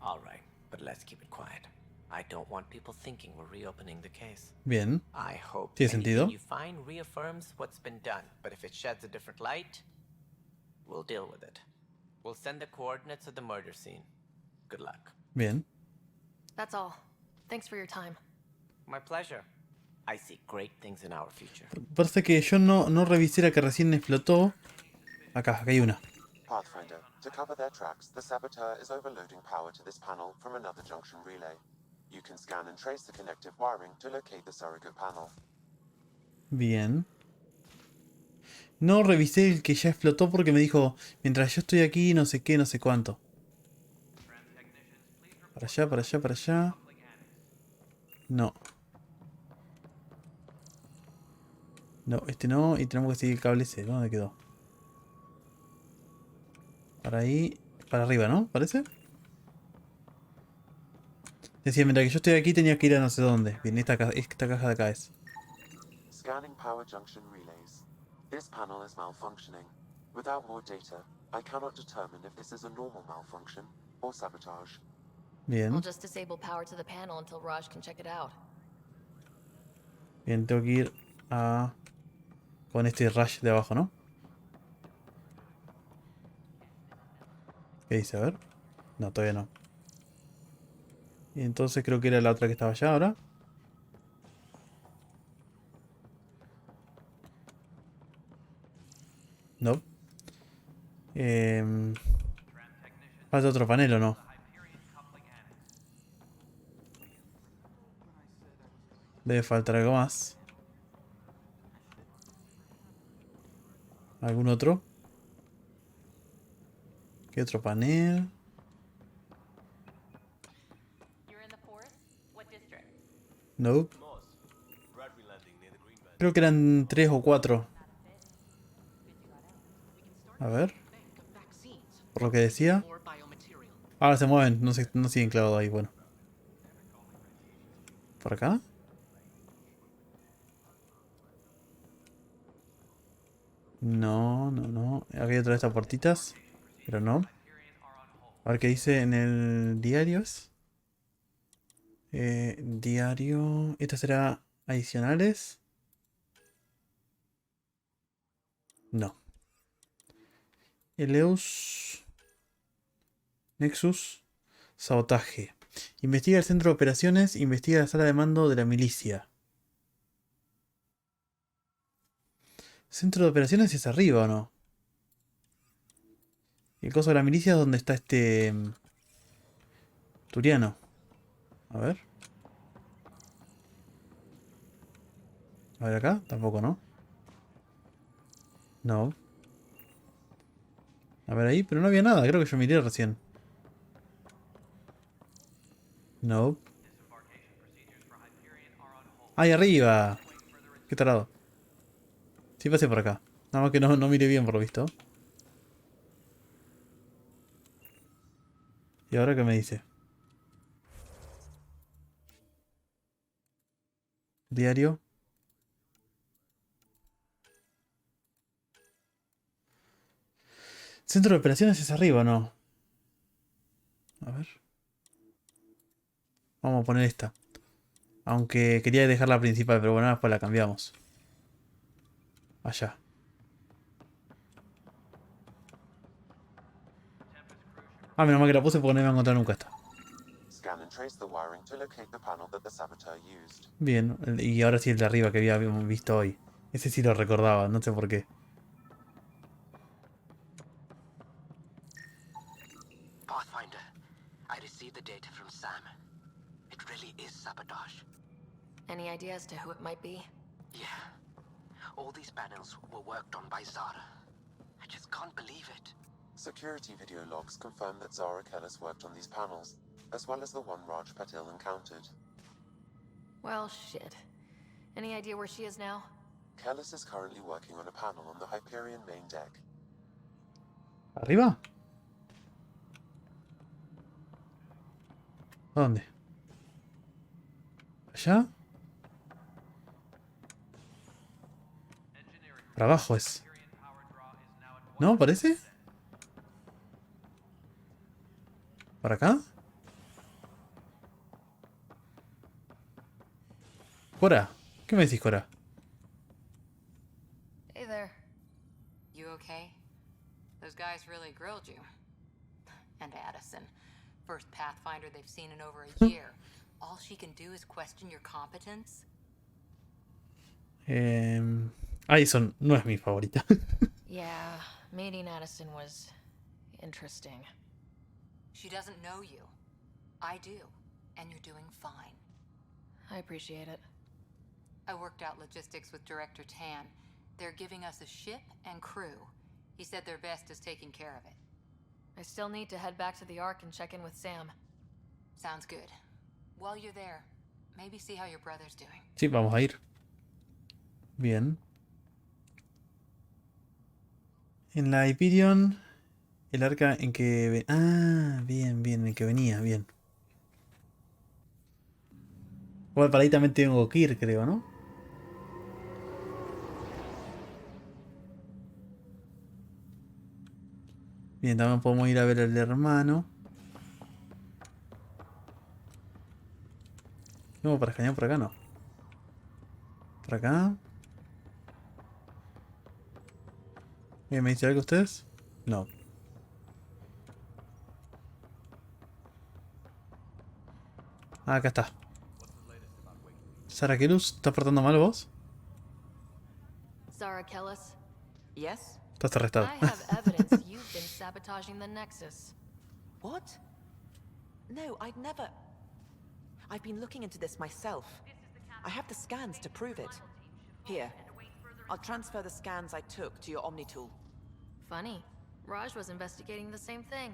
All right, but let's keep it quiet. I don't want people thinking we're reopening the case. Bien. I hope ¿Tiene sentido? anything you find reaffirms what's been done, but if it sheds a different light, we'll deal with it. We'll send the coordinates of the murder scene. Good luck. Bien. That's all. Thanks for your time. My pleasure. I see great things in our future. Parece que yo no revisé la que recién explotó. Acá hay una. Pathfinder, to cover their tracks, the saboteur is overloading power to this panel from another junction relay. You can scan and trace the connective wiring to locate the surrogate panel. Bien. No revisé el que ya explotó porque me dijo, mientras yo estoy aquí, no sé qué, no sé cuánto. Para allá, para allá, para allá. No. No, este no. Y tenemos que seguir el cable ese. ¿Dónde quedó? Para ahí. Para arriba, ¿no? ¿Parece? Decía, mientras que yo estoy aquí tenía que ir a no sé dónde. Bien, esta caja de acá es. Scanning power junction relays. This panel is malfunctioning. Without more data, I cannot determine if this is a normal malfunction or sabotage. Bien. I'll just disable power to the panel until Raj can check it out. Bien, tengo que ir a... con este rush de abajo, ¿no? ¿Qué dice? A ver. No, todavía no. Y entonces creo que era la otra que estaba allá ahora. No. Falta otro panel, ¿o no? Debe faltar algo más. ¿Algún otro? ¿Qué otro panel? Nope. Creo que eran 3 o 4. A ver. Por lo que decía. Ahora se mueven, no siguen clavados ahí, bueno. ¿Por acá? No, no, no. Aquí hay otra de estas puertitas. Pero no. A ver qué dice en el diario. Diario. ¿Esta será adicionales? No. Eleus. Nexus. Sabotaje. Investiga el centro de operaciones. Investiga la sala de mando de la milicia. ¿Centro de operaciones es arriba o no? Y el coso de la milicia es donde está este... Turiano. A ver. A ver acá. Tampoco, ¿no? No. A ver ahí, pero no había nada. Creo que yo miré recién. No. ¡Ahí arriba! ¡Qué tarado! Sí, pasé por acá. Nada más que no miré bien por lo visto. ¿Y ahora qué me dice? Diario. Centro de operaciones es arriba, ¿o no? A ver. Vamos a poner esta. Aunque quería dejar la principal, pero bueno, después la cambiamos. Allá. Ah, menos mal que la puse porque no iba a encontrar nunca esta. Bien, y ahora sí el de arriba que habíamos visto hoy. Ese sí lo recordaba, no sé por qué. Pathfinder, I received the data from Sam. It really is sabotage. Any idea as to who it might be? Yeah. All these panels were worked on by Zara. I just can't believe it. Security video logs confirm that Zara Kellis worked on these panels, as well as the one Raj Patil encountered. Well, shit. Any idea where she is now? Kellis is currently working on a panel on the Hyperion main deck. ¿Arriba? ¿Dónde? ¿Allá? Para abajo es. ¿No? ¿Parece? ¿Para acá? Cora, ¿qué me decís, Cora? Hey there. You okay? Those guys really grilled you. And Addison. First Pathfinder they've seen in over a year. All she can do is question your competence? Addison no es mi favorita. Yeah, meeting Addison was interesting. She doesn't know you. I do. And you're doing fine. I appreciate it. I worked out logistics with Director Tan. They're giving us a ship and crew. He said their best is taking care of it. I still need to head back to the Ark and check in with Sam. Sounds good. While you're there, maybe see how your brother's doing. Sí, vamos a ir. Bien. En la Hyperion, el arca en que... Ah, bien, bien, en que venía, bien. Igual para ahí también tengo que ir, creo, ¿no? Bien, también podemos ir a ver al hermano. No, para escanear por acá no. Por acá. ¿Me dice algo ustedes? No. Ah, acá está. Sara Kelus, ¿estás portando mal vos? Zara Kellis? Yes? Estás arrestado. I have evidence you've been sabotaging the Nexus. What? No, I'd never... I've been looking into this myself. I have the scans to prove it. Here. I'll transfer the scans I took to your Omni tool. Funny. Raj was investigating the same thing,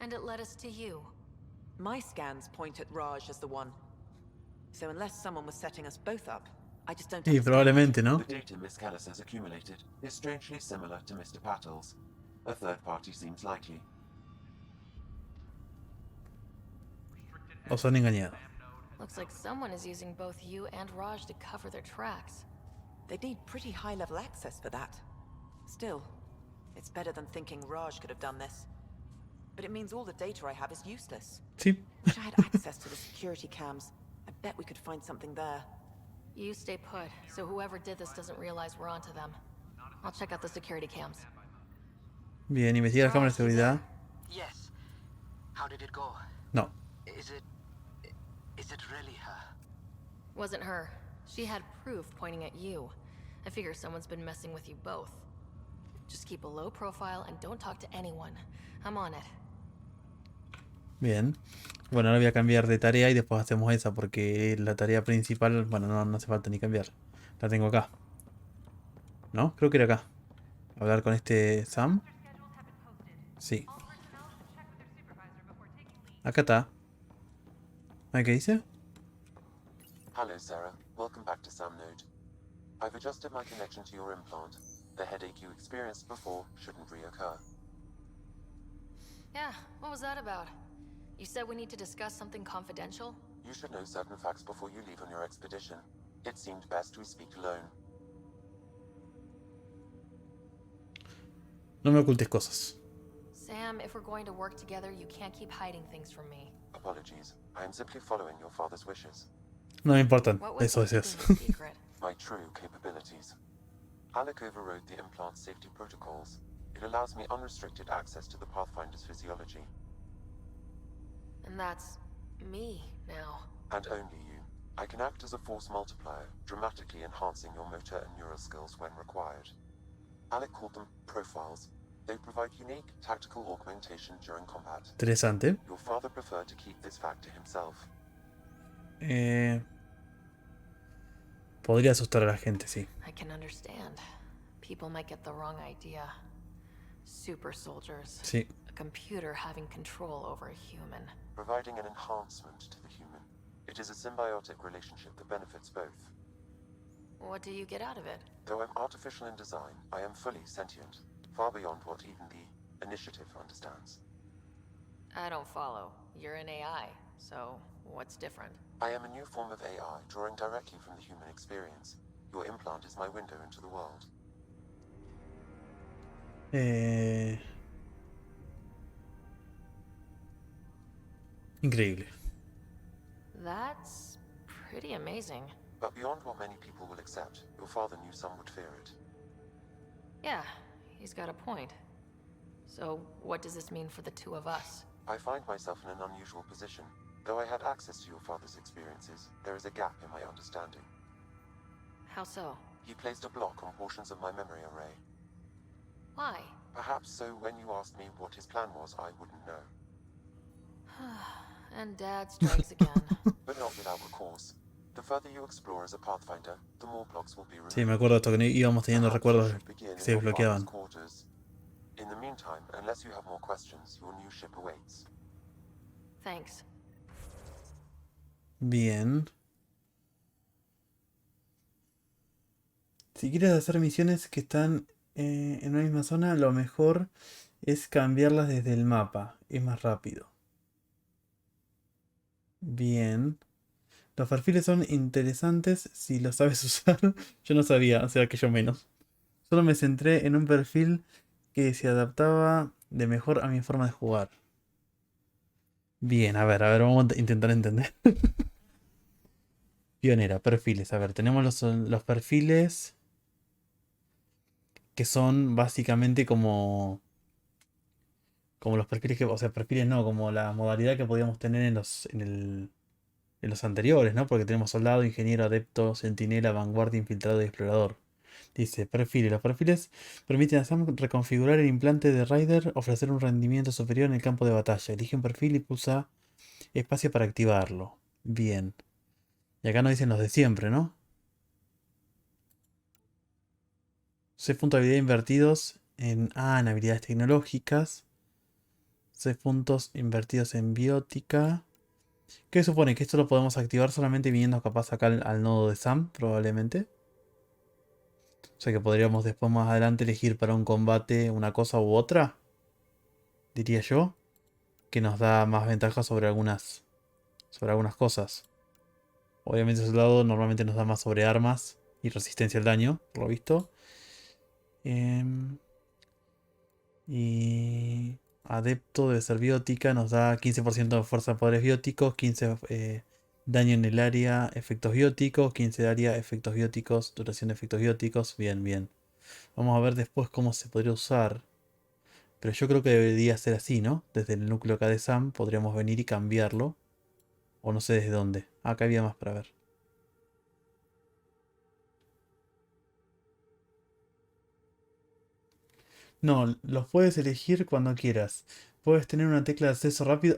and it led us to you. My scans point at Raj as the one. So unless someone was setting us both up, I just don't Sí, probablemente, ¿no? The data Miss Callis has accumulated is strangely similar to Mr. Patel's. A third party seems likely. O son engañados. Looks like someone is using both you and Raj to cover their tracks. They'd need pretty high-level access for that. Still, it's better than thinking Raj could have done this. But it means all the data I have is useless. Sí. Wish I had access to the security cams. I bet we could find something there. You stay put, so whoever did this doesn't realize we're onto them. I'll check out the security cams. Bien, investiga las cámaras de seguridad. Yes. How did it go? No. Is it really her? Wasn't her. She had proof pointing at you. I figure someone's been messing with you both. Just keep a low profile and don't talk to anyone. I'm on it. Bien. Bueno, ahora voy a cambiar de tarea y después hacemos esa porque la tarea principal, bueno, no hace falta ni cambiar. La tengo acá. ¿No? Creo que era acá. Hablar con este Sam. Sí. Acá está. ¿Ah, qué dice? Hello, Sarah. Welcome back to Sam Node. I've adjusted my connection to your implant. The headache you experienced before shouldn't reoccur. Yeah, what was that about? You said we need to discuss something confidential? You should know certain facts before you leave on your expedition. It seemed best we speak alone. No me ocultes cosas. Sam, if we're going to work together, you can't keep hiding things from me. Apologies. I am simply following your father's wishes. No me importan What was esos the deseos. secret? My true capabilities. Alec overrode the implant's safety protocols. It allows me unrestricted access to the Pathfinder's physiology. And that's me now. And only you. I can act as a force multiplier, dramatically enhancing your motor and neural skills when required. Alec called them profiles. They provide unique tactical augmentation during combat. Interesante. Your father preferred to keep this fact to himself. Podría asustar a la gente, sí. I can understand. People might get the wrong idea. Super soldiers. Sí. A computer having control over a human. Providing an enhancement to the human. It is a symbiotic relationship that benefits both. What do you get out of it? Though I'm artificial in design, I am fully sentient, far beyond what even the Initiative understands. I don't follow. You're an AI, so what's different? I am a new form of AI, drawing directly from the human experience. Your implant is my window into the world. Increíble. That's pretty amazing. But beyond what many people will accept, your father knew some would fear it. Yeah, he's got a point. So, what does this mean for the two of us? I find myself in an unusual position. Though I had access to your father's experiences, there is a gap in my understanding. How so? He placed a block on portions of my memory array. Why? Perhaps so when you asked me what his plan was, I wouldn't know. And Dad strikes again. But not without recourse. The further you explore as a Pathfinder, the more blocks will be removed. Sí, me acuerdo de esto, que íbamos teniendo Perhaps you recuerdos should begin que in se your father's desbloqueaban. quarters. In the meantime, unless you have more questions, your new ship awaits. Thanks. Bien. Si quieres hacer misiones que están en una misma zona, lo mejor es cambiarlas desde el mapa. Es más rápido. Bien. Los perfiles son interesantes si los sabes usar. Yo no sabía, o sea que yo menos. Solo me centré en un perfil que se adaptaba de mejor a mi forma de jugar. Bien, a ver, vamos a intentar entender. Pionera, perfiles. A ver, tenemos los perfiles que son básicamente como los perfiles que, o sea, perfiles no, como la modalidad que podíamos tener en los anteriores, ¿no? Porque tenemos soldado, ingeniero, adepto, centinela, vanguardia, infiltrado y explorador. Dice, perfiles. Los perfiles permiten a Sam reconfigurar el implante de Rider, ofrecer un rendimiento superior en el campo de batalla. Elige un perfil y pulsa espacio para activarlo. Bien. Y acá nos dicen los de siempre, ¿no? 6 puntos de habilidad invertidos en habilidades tecnológicas. 6 puntos invertidos en biótica. ¿Qué supone? Que esto lo podemos activar solamente viniendo capaz acá al nodo de Sam, probablemente. O sea que podríamos después más adelante elegir para un combate una cosa u otra. Diría yo. Que nos da más ventaja sobre algunas cosas. Obviamente ese lado normalmente nos da más sobre armas y resistencia al daño, por lo visto. Y adepto de ser biótica nos da 15% de fuerza de poderes bióticos, 15 daño en el área, efectos bióticos, 15 de área, efectos bióticos, duración de efectos bióticos. Bien, bien. Vamos a ver después cómo se podría usar. Pero yo creo que debería ser así, ¿no? Desde el núcleo acá de Sam podríamos venir y cambiarlo. O no sé desde dónde. Acá había más para ver. No, los puedes elegir cuando quieras. Puedes tener una tecla de acceso rápido.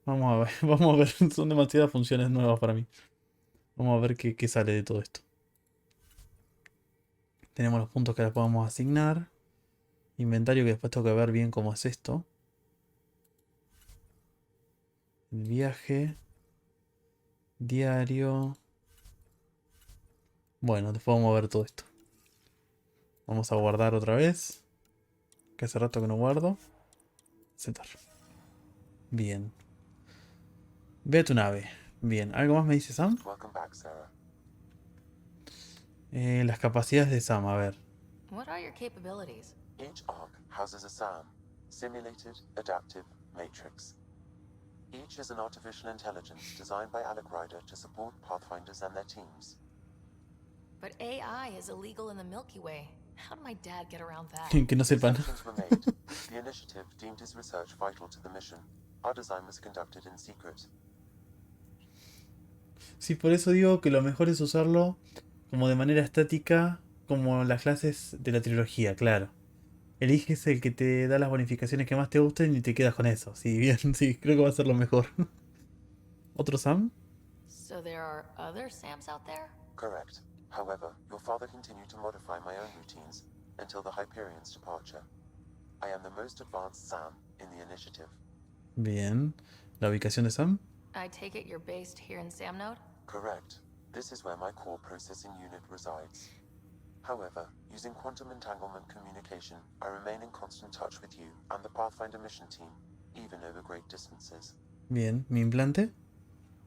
Vamos a ver, vamos a ver. Son demasiadas funciones nuevas para mí. Vamos a ver qué sale de todo esto. Tenemos los puntos que le podemos asignar. Inventario, que después tengo que ver bien cómo es esto. El viaje. Diario. Bueno, después vamos a ver todo esto. Vamos a guardar otra vez. Que hace rato que no guardo. Aceptar. Bien. Ve a tu nave. Bien. ¿Algo más me dice Sam? Welcome back, Sarah. Las capacidades de Sam, a ver. What are your capabilities? Each arc houses a SAM, Simulated Adaptive Matrix. Each is an artificial intelligence designed by Alec Ryder to support Pathfinders and their teams. But AI is illegal in the Milky Way. How did my dad get around that? Que no sepan. Exceptions were made. The initiative deemed his research vital to the mission. Our design was conducted in secret. Sí, por eso digo que lo mejor es usarlo como de manera estática, como las clases de la trilogía, claro. Eliges el que te da las bonificaciones que más te gusten y te quedas con eso. Sí, bien, sí, creo que va a ser lo mejor. ¿Otro Sam? So there are other Sams out there? Correct. However, your father continued to modify my own routines until the Hyperion's departure. I am the most advanced Sam in the initiative. Bien. ¿La ubicación de Sam? I take it you're based here in Samnode? Correct. This is where my core processing unit resides. However, using quantum entanglement communication, I remain in constant touch with you and the Pathfinder mission team, even over great distances. Bien. ¿Mi implante?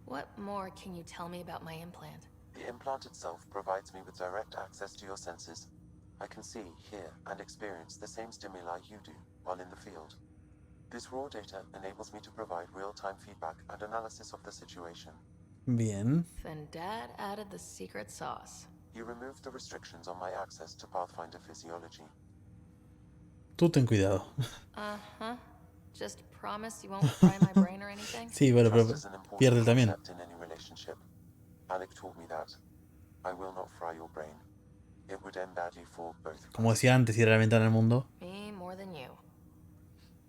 What more can you tell me about my implant? The implant itself provides me with direct access to your senses. I can see, hear, and experience the same stimuli you do while in the field. This raw data enables me to provide real-time feedback and analysis of the situation. Bien. Then Dad added the secret sauce. You removed the restrictions on my access to Pathfinder physiology. Tú ten cuidado. Uh-huh. Just promise you won't fry my brain or anything? Sí, bueno, pero Trust is an important pierde también. concept in any relationship. Alec taught me that. I will not fry your brain. It would end badly for both. Como decía antes, ir a la ventana al mundo. Me more than you.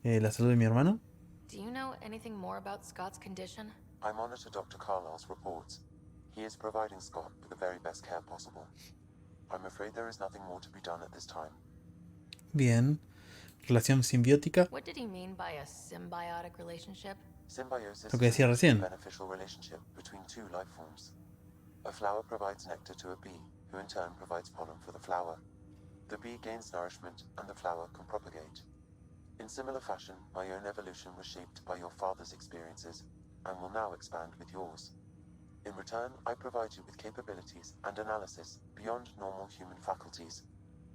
¿La salud de mi hermano? Do you know anything more about Scott's condition? I monitor Dr. Carlisle's reports. He is providing Scott with the very best care possible. I'm afraid there is nothing more to be done at this time. Bien. Relación simbiótica. What did he mean by a symbiotic relationship? Symbiosis Lo que decía is a recién. beneficial relationship between two life forms. A flower provides nectar to a bee, who in turn provides pollen for the flower. The bee gains nourishment, and the flower can propagate. In similar fashion, my own evolution was shaped by your father's experiences, and will now expand with yours. In return, I provide you with capabilities and analysis beyond normal human faculties.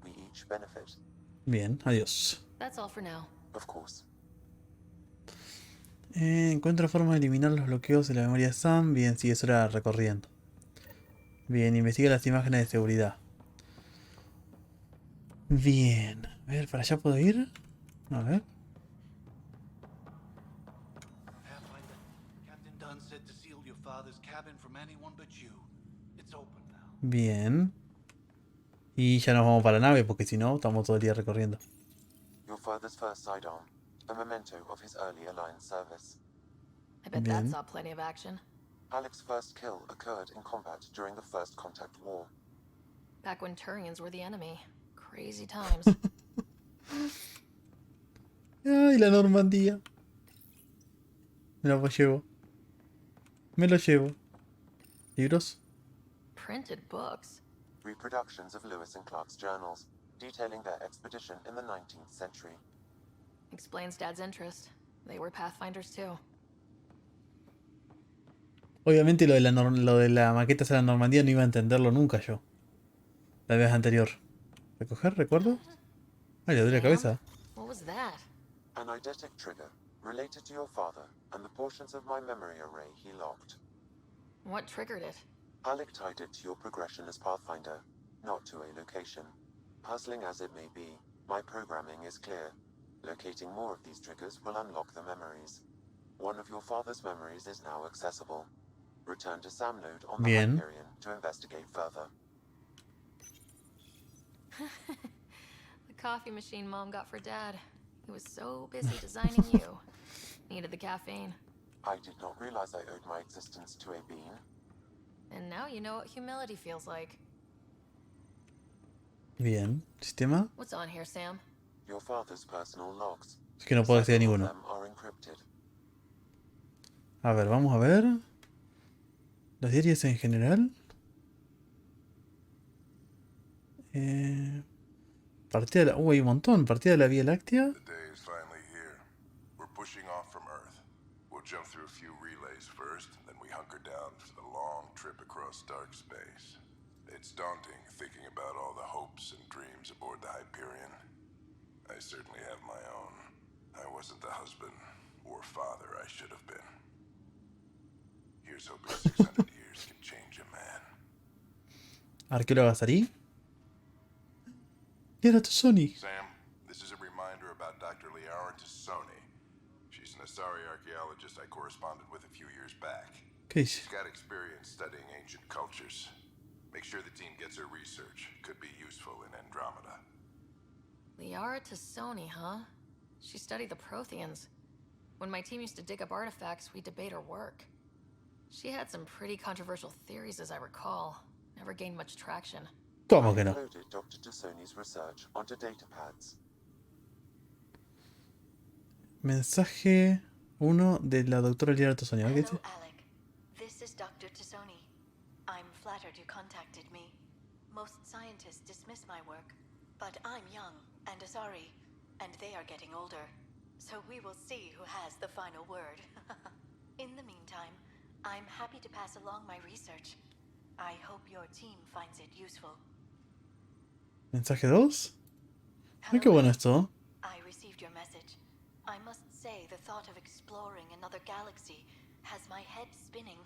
We each benefit. Bien, adiós. That's all for now. Of course. Encuentro forma de eliminar los bloqueos de la memoria SAM. Bien, sí, eso era recorriendo. Bien, investiga las imágenes de seguridad. Bien. A ver, ¿para allá puedo ir? A ver. Bien. Y ya nos vamos para la nave porque si no, estamos todo el día recorriendo. Your father's first sidearm, a memento of his early Alliance service. I bet that saw plenty of action. Alex's first kill occurred in combat during the First Contact War. Back when Turians were the enemy. Crazy times. Ay, la Normandía. Me lo llevo. Me lo llevo. ¿Libros? Printed books. Reproductions of Lewis and Clark's journals, detailing their expedition in the 19th century. Explains Dad's interest. They were Pathfinders too. Obviamente lo de la maqueta de la Normandía no iba a entenderlo nunca yo. La vez anterior. ¿Recoger, recuerdo? Ay, le doy la cabeza. What was that? An eidetic trigger, related to your father, and the portions of my memory array he locked. What triggered it? Alec tied it to your progression as Pathfinder, not to a location. Puzzling as it may be, my programming is clear. Locating more of these triggers will unlock the memories. One of your father's memories is now accessible. Return to Sam node on the Hyperion to investigate further. The coffee machine Mom got for Dad. He was so busy designing you. Needed the caffeine. I did not realize I owed my existence to a bean. And now you know what humility feels like. Bien. ¿Sistema? What's on here, Sam? Your father's personal logs. Es que no puedo acceder a ninguno. A ver, vamos a ver. Los diarios en general. Partida de la... hay un montón. Partida de la Vía Láctea. The day is finally here. We're pushing off from Earth. We'll jump through a few relays first, then we hunker down for the long trip across dark space. It's daunting thinking about all the hopes and dreams aboard the Hyperion. I certainly have my own. I wasn't the husband or father I should have been. Here's hoping 600 years can change a man. Arqueóloga Sari. Era Tosoni. Sam, this is a reminder about Dr. Liara Tosoni. She's an Asari archaeologist I corresponded with a few years back. She's got experience studying ancient cultures. Make sure the team gets her research. Could be useful in Andromeda. Liara Tosoni, huh? She studied the Protheans. When my team used to dig up artifacts, we debate her work. She had some pretty controversial theories, as I recall. Never gained much traction. ¿Cómo que no? Loaded Dr. Tosoni's research onto datapads. Mensaje 1 de la doctora Liara Tosoni. ¿Qué dice? Alec. This is Dr. Tosoni. I'm flattered you contacted me. Most scientists dismiss my work, but I'm young and Asari, and they are getting older. So we will see who has the final word. In the meantime, I'm happy to pass along my research. I hope your team finds it useful. Mensaje 2. Ay, qué bueno esto. I received your message. I must say the thought of exploring another galaxy has my head spinning.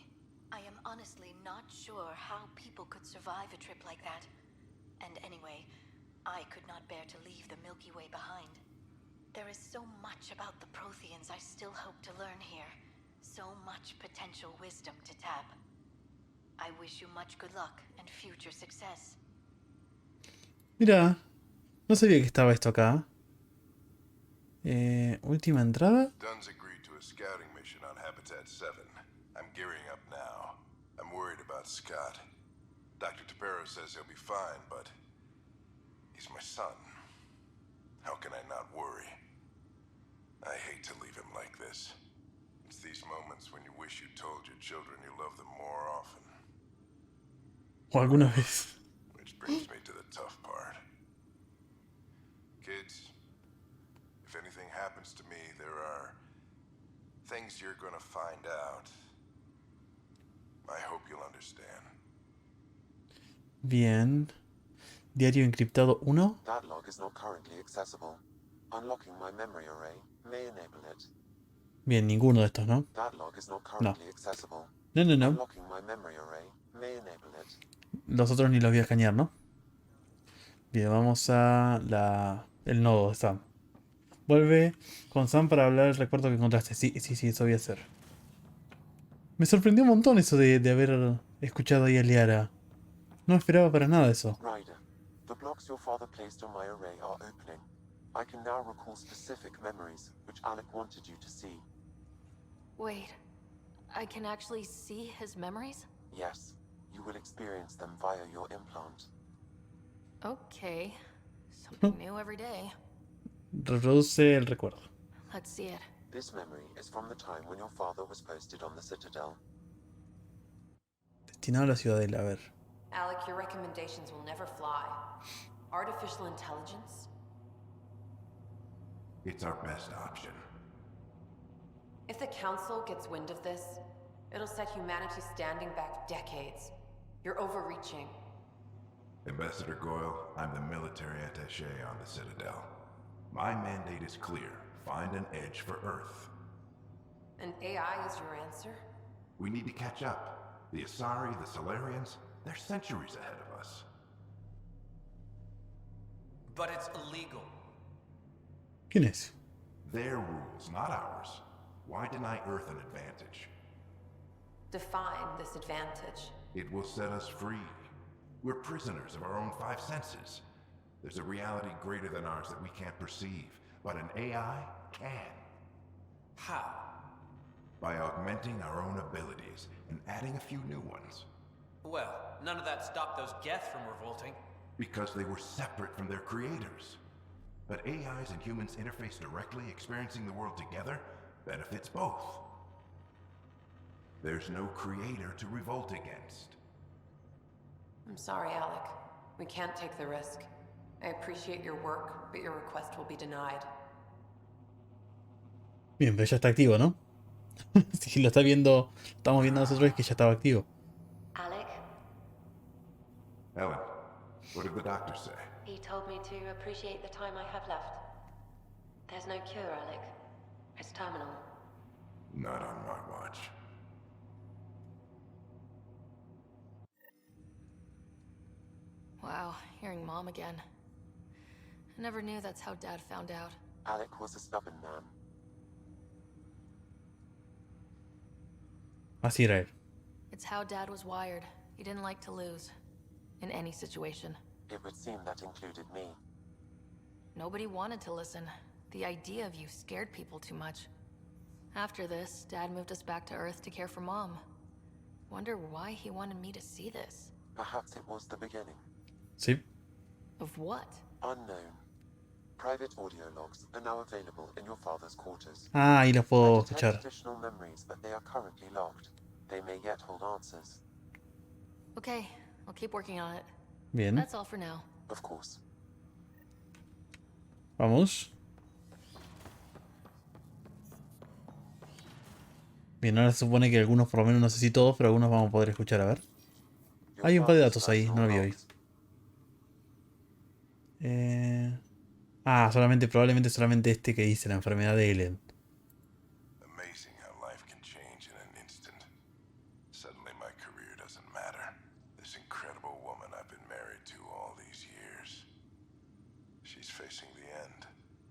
I am honestly not sure how people could survive a trip like that. And anyway, I could not bear to leave the Milky Way behind. There is so much about the Protheans I still hope to learn here. So much potential wisdom to tap. I wish you much good luck and future success. Mira, no sabía que estaba esto acá. Última entrada. Dunn's agreed to a scouting mission on Habitat 7. I I'm gearing up now. I'm worried about Scott. Dr. Tapero says he'll be fine, but he's my son. How can I not worry? I hate to leave him like this. It's these moments when you wish you told your children you love them more often. O alguna vez. Which brings me to the tough part. Kids, if anything happens to me, there are things you're gonna find out. I hope you'll understand. Bien. Diario encriptado 1. That log is not currently accessible. Unlocking my memory array may enable it. Bien, ninguno de estos, ¿no? That log is not currently accessible. No, no, no. Unlocking my memory array may enable it. Los otros ni los voy a escanear, ¿no? Bien, vamos a el nodo de Sam. Vuelve con Sam para hablar del recuerdo que encontraste. Sí, eso voy a hacer. Me sorprendió un montón eso de haber escuchado ahí a Liara. No esperaba para nada eso. Ryder, the blocks your father placed on my array are opening. I can now recall specific memories, which Alec wanted you to see. Wait, I can actually see his memories? Yes, you will experience them via your implant. Okay, something new every day. Reproduce el recuerdo. Let's see it. This memory is from the time when your father was posted on the Citadel. Destinado a la ciudadela, a ver. Alec, your recommendations will never fly. Artificial intelligence? It's our best option. If the Council gets wind of this, it'll set humanity standing back decades. You're overreaching. Ambassador Goyle, I'm the military attaché on the Citadel. My mandate is clear. Find an edge for Earth. And AI is your answer? We need to catch up. The Asari, the Solarians, they're centuries ahead of us. But it's illegal. ¿Quién es? Their rules, not ours. Why deny Earth an advantage? Define this advantage. It will set us free. We're prisoners of our own five senses. There's a reality greater than ours that we can't perceive, but an AI can. How? By augmenting our own abilities and adding a few new ones. Well, none of that stopped those Geth from revolting. Because they were separate from their creators. But AIs and humans interface directly, experiencing the world together, benefits both. There's no creator to revolt against. I'm sorry, Alec. We can't take the risk. I appreciate your work, but your request will be denied. Bien, pero ya está activo, ¿no? Si lo está viendo, estamos viendo nosotros, es que ya estaba activo. Alec? Ellen, what did the doctor say? He told me to appreciate the time I have left. There's no cure, Alec. It's terminal. Not on my watch. Wow, hearing Mom again. I never knew that's how Dad found out. Alec was a stubborn man. Así era él. It's how Dad was wired. He didn't like to lose. In any situation. It would seem that included me. Nobody wanted to listen. The idea of you scared people too much. After this, Dad moved us back to Earth to care for Mom. Wonder why he wanted me to see this. Perhaps it was the beginning. Sí. Of what? Unknown. Private audio logs are now available in your father's quarters. Ah, ahí los puedo I detect escuchar. additional memories, but they are currently logged. They may yet hold answers. Okay, I'll keep working on it. Bien. That's all for now. Of course. Vamos. Bien, ahora se supone que algunos, por lo menos no sé si todos, pero algunos vamos a poder escuchar, a ver. Hay un par de datos ahí, no lo vi hoy. Probablemente solamente este que dice la enfermedad de Ellen. Amazing how life can change in an instant. Suddenly my career doesn't matter. This incredible woman I've been married to all these years. She's facing the end.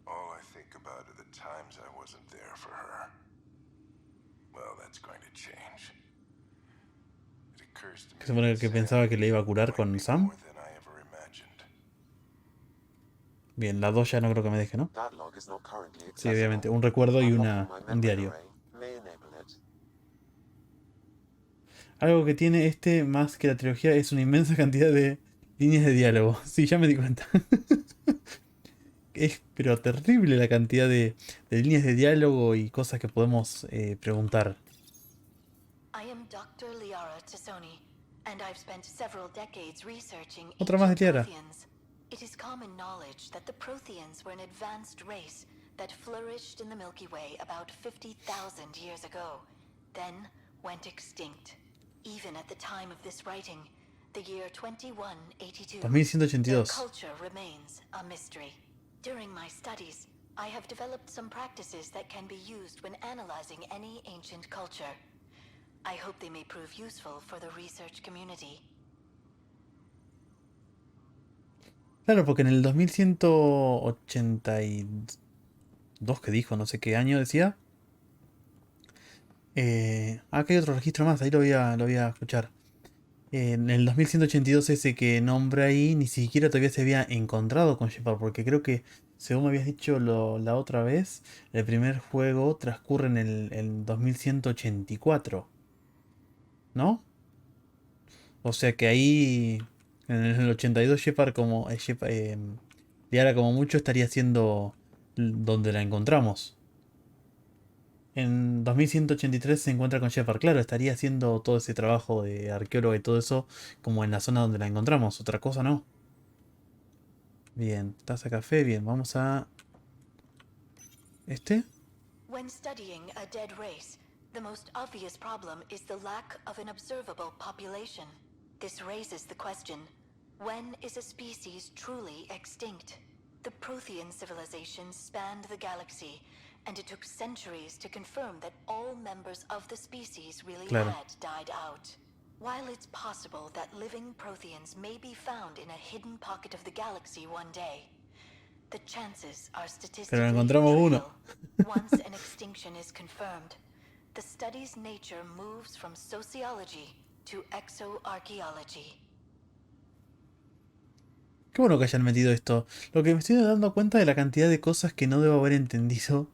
All I think about are the times I wasn't there for her. Well, that's going to change. It occurs to me. Se supone que pensaba que le iba a curar con Sam. Bien, la 2 ya no creo que me deje, ¿no? Sí, obviamente. Un recuerdo y un diario. Algo que tiene este más que la trilogía es una inmensa cantidad de líneas de diálogo. Sí, ya me di cuenta. Es pero terrible la cantidad de líneas de diálogo y cosas que podemos preguntar. I am Dr. Liara Tassoni, and I've spent several decades researching Otra más de ancient Liara. Protheans. It is common knowledge that the Protheans were an advanced race that flourished in the Milky Way about 50,000 years ago, then went extinct. Even at the time of this writing, the year 2182, 2182. their culture remains a mystery. During my studies, I have developed some practices that can be used when analyzing any ancient culture. I hope they may prove useful for the research community. Claro, porque en el 2182 que dijo, no sé qué año decía. Acá hay otro registro más, ahí lo voy a escuchar. En el 2182 ese que nombra ahí, ni siquiera todavía se había encontrado con Shepard, porque creo que, según me habías dicho la otra vez, el primer juego transcurre en el 2184. ¿No? O sea que ahí, en el 82 Shepard como... Liara como mucho estaría siendo donde la encontramos. En 2183 se encuentra con Shepard. Claro, estaría haciendo todo ese trabajo de arqueólogo y todo eso como en la zona donde la encontramos. Otra cosa no. Bien, taza de café. Bien, vamos a... ¿Este? When studying a dead race, the most obvious problem is the lack of an observable population. This raises the question, when is a species truly extinct? The Prothean civilization spanned the galaxy, and it took centuries to confirm that all members of the species really Claro. had died out. While it's possible that living Protheans may be found in a hidden pocket of the galaxy one day, the chances are Pero statistically encontramos uno. once an extinction is confirmed, the study's nature moves from sociology to exoarchaeology. Qué bueno que hayan metido esto. Lo que me estoy dando cuenta de la cantidad de cosas que no debo haber entendido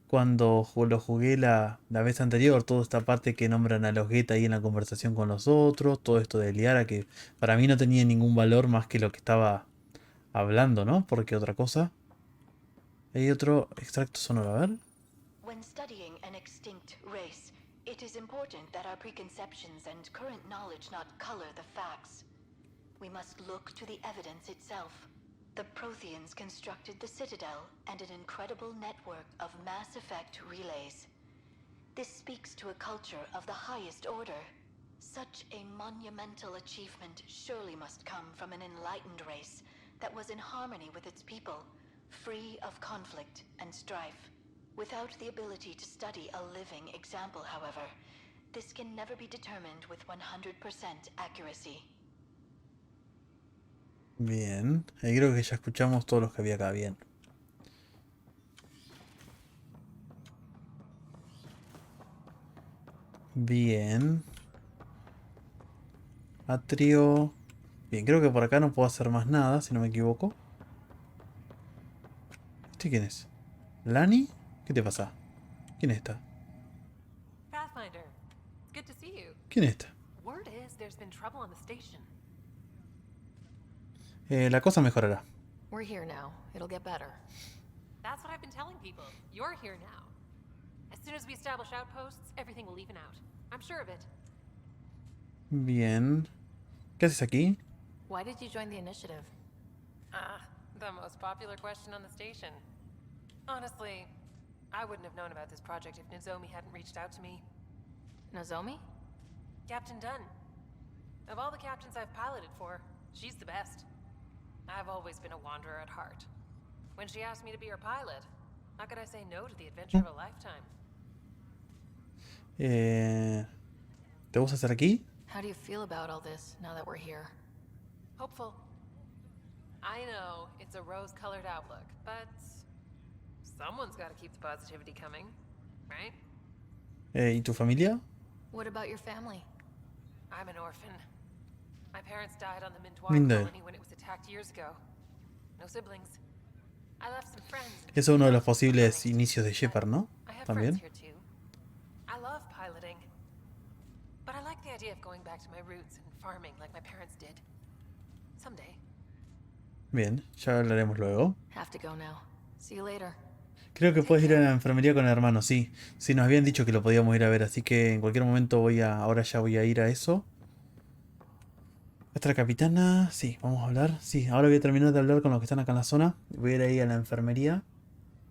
cuando lo jugué la vez anterior. Toda esta parte que nombran a los Geta ahí en la conversación con los otros. Todo esto de Liara que para mí no tenía ningún valor más que lo que estaba hablando, ¿no? Porque otra cosa. Hay otro extracto sonoro, a ver. When studying an extinct race, it is important that our preconceptions and current knowledge not color the facts. We must look to the evidence itself. The Protheans constructed the Citadel and an incredible network of mass effect relays. This speaks to a culture of the highest order. Such a monumental achievement surely must come from an enlightened race that was in harmony with its people, free of conflict and strife. Without the ability to study a living example, however, this can never be determined with 100% accuracy. Bien, ahí creo que ya escuchamos todos los que había acá, bien. Bien. Atrio. Bien, creo que por acá no puedo hacer más nada, si no me equivoco. ¿Este quién es? ¿Lani? ¿Qué te pasa? ¿Quién es esta? Pathfinder, it's good to see you. ¿Quién es esta? Word is there's been trouble on the station. La cosa mejorará. We're here now. It'll get better. That's what I've been telling people. You're here now. As soon as we establish outposts, everything will even out. I'm sure of it. Bien. ¿Qué haces aquí? Why did you join the initiative? The most popular question on the station. Honestly, I wouldn't have known about this project if Nozomi hadn't reached out to me. Nozomi? Captain Dunn. Of all the captains I've piloted for, she's the best. I've always been a wanderer at heart. When she asked me to be her pilot, how could I say no to the adventure of a lifetime? ¿Te gusta estar aquí? How do you feel about all this now that we're here? Hopeful. I know it's a rose-colored outlook, but someone's got to keep the positivity coming, right? ¿Y tu familia? What about your family? I'm an orphan. My parents died on the Mintoir Linda. colony when it was attacked years ago. No siblings. I left some friends. Es uno de los posibles inicios de Shepard, ¿no? I have También. friends here too. I love piloting. But I like the idea of going back to my roots and farming like my parents did. Someday. Bien, ya hablaremos luego. Have to go now. See you later. Creo que puedes ir a la enfermería con el hermano, sí. Sí, nos habían dicho que lo podíamos ir a ver, así que en cualquier momento ahora ya voy a ir a eso. Nuestra capitana, sí, vamos a hablar. Sí, ahora voy a terminar de hablar con los que están acá en la zona. Voy a ir ahí a la enfermería.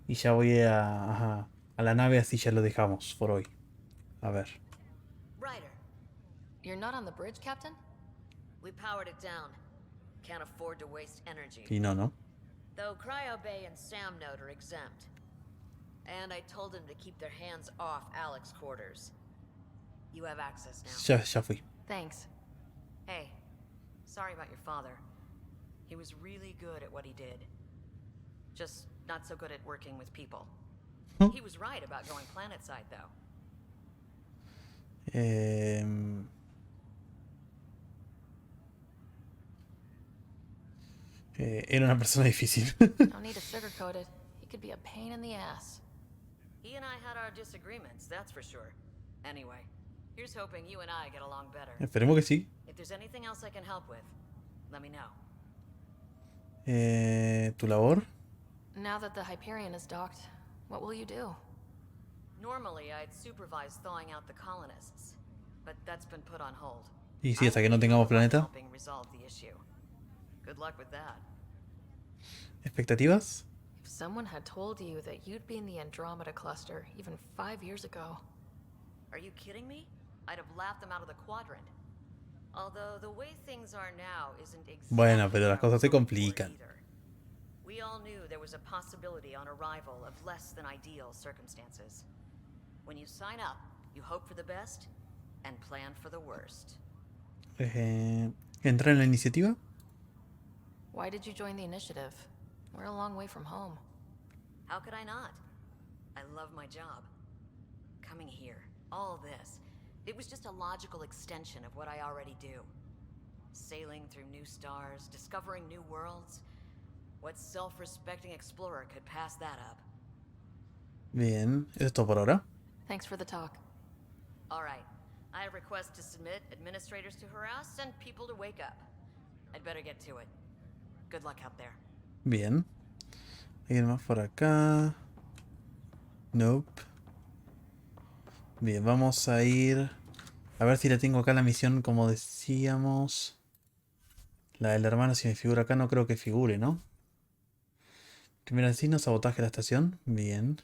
Y ya voy a la nave, así ya lo dejamos por hoy. A ver. Ryder. You're not on the bridge, Captain? We powered it down. Can't afford to waste energy. Y no. Though Cryo Bay and Sam Note are exempt. And I told them to keep their hands off Alec's quarters. You have access now. Ya fui. Thanks. Hey, sorry about your father. He was really good at what he did. Just not so good at working with people. He was right about going planetside, though. Era una persona difícil. No need to sugarcoat it. He could be a pain in the ass. He and I had our disagreements, that's for sure. Anyway, here's hoping you and I get along better. Esperemos que sí. If there's anything else I can help with, let me know. ¿Tu labor? Now that the Hyperion is docked, what will you do? Normally, I'd supervise thawing out the colonists, but that's been put on hold. Y sí, hasta que no tengamos planeta. Helping resolve the issue. Good luck with that. ¿Expectativas? If someone had told you that you'd be in the Andromeda cluster even 5 years ago. Are you kidding me? I'd have laughed them out of the quadrant. Although the way things are now isn't exactly. Bueno, pero las cosas se complican. We all knew there was a possibility on arrival of less than ideal circumstances. When you sign up, you hope for the best and plan for the worst. ¿Entrar en la iniciativa? Why did you join the initiative? We're a long way from home. How could I not? I love my job. Coming here, all this, it was just a logical extension of what I already do. Sailing through new stars, discovering new worlds. What self-respecting explorer could pass that up? Bien, ¿eso es todo por ahora? Thanks for the talk. All right. I have requests to submit, administrators to harass, and people to wake up. I'd better get to it. Good luck out there. Bien. ¿Alguien más por acá? Nope. Bien, vamos a ir... A ver si la tengo acá la misión, como decíamos. La del hermano, si me figura acá, no creo que figure, ¿no? Primer asesino, sabotaje de la estación. Bien.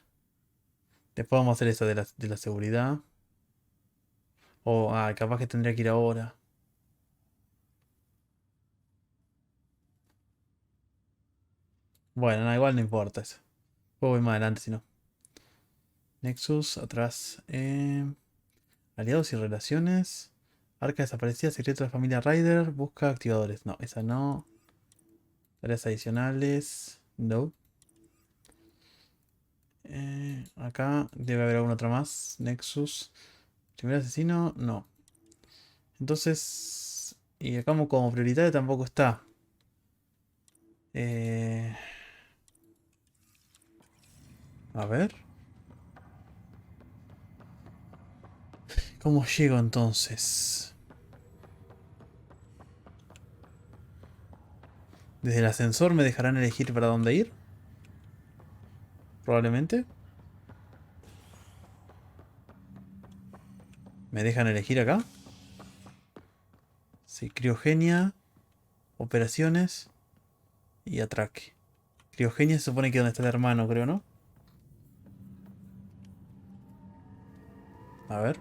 Después vamos a hacer esa de la seguridad. Capaz que tendría que ir ahora. Bueno, igual no importa eso. Luego voy más adelante si no. Nexus, atrás. Aliados y relaciones. Arca desaparecida, secreto de la familia Ryder. Busca activadores. No, esa no. Tareas adicionales. No. Acá debe haber alguna otra más. Nexus. Primer asesino, no. Entonces... Y acá como prioritaria tampoco está. A ver. ¿Cómo llego entonces? ¿Desde el ascensor me dejarán elegir para dónde ir? Probablemente. ¿Me dejan elegir acá? Sí, criogenia, operaciones y atraque. Criogenia se supone que es donde está el hermano, creo, ¿no? A ver.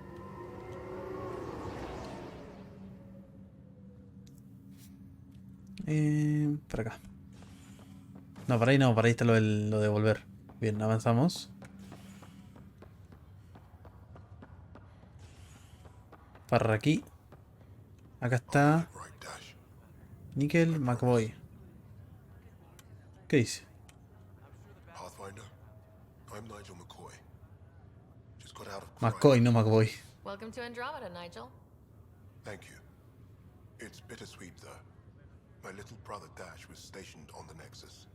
Para acá. No, para ahí no, para ahí está lo de volver. Bien, avanzamos. Para aquí. Acá está. Nickel McBoy. ¿Qué dice? McCoy, no McBoy. Welcome to Andromeda, Nigel. Thank you. It's bittersweet, though. My little brother Dash was stationed on the Nexus.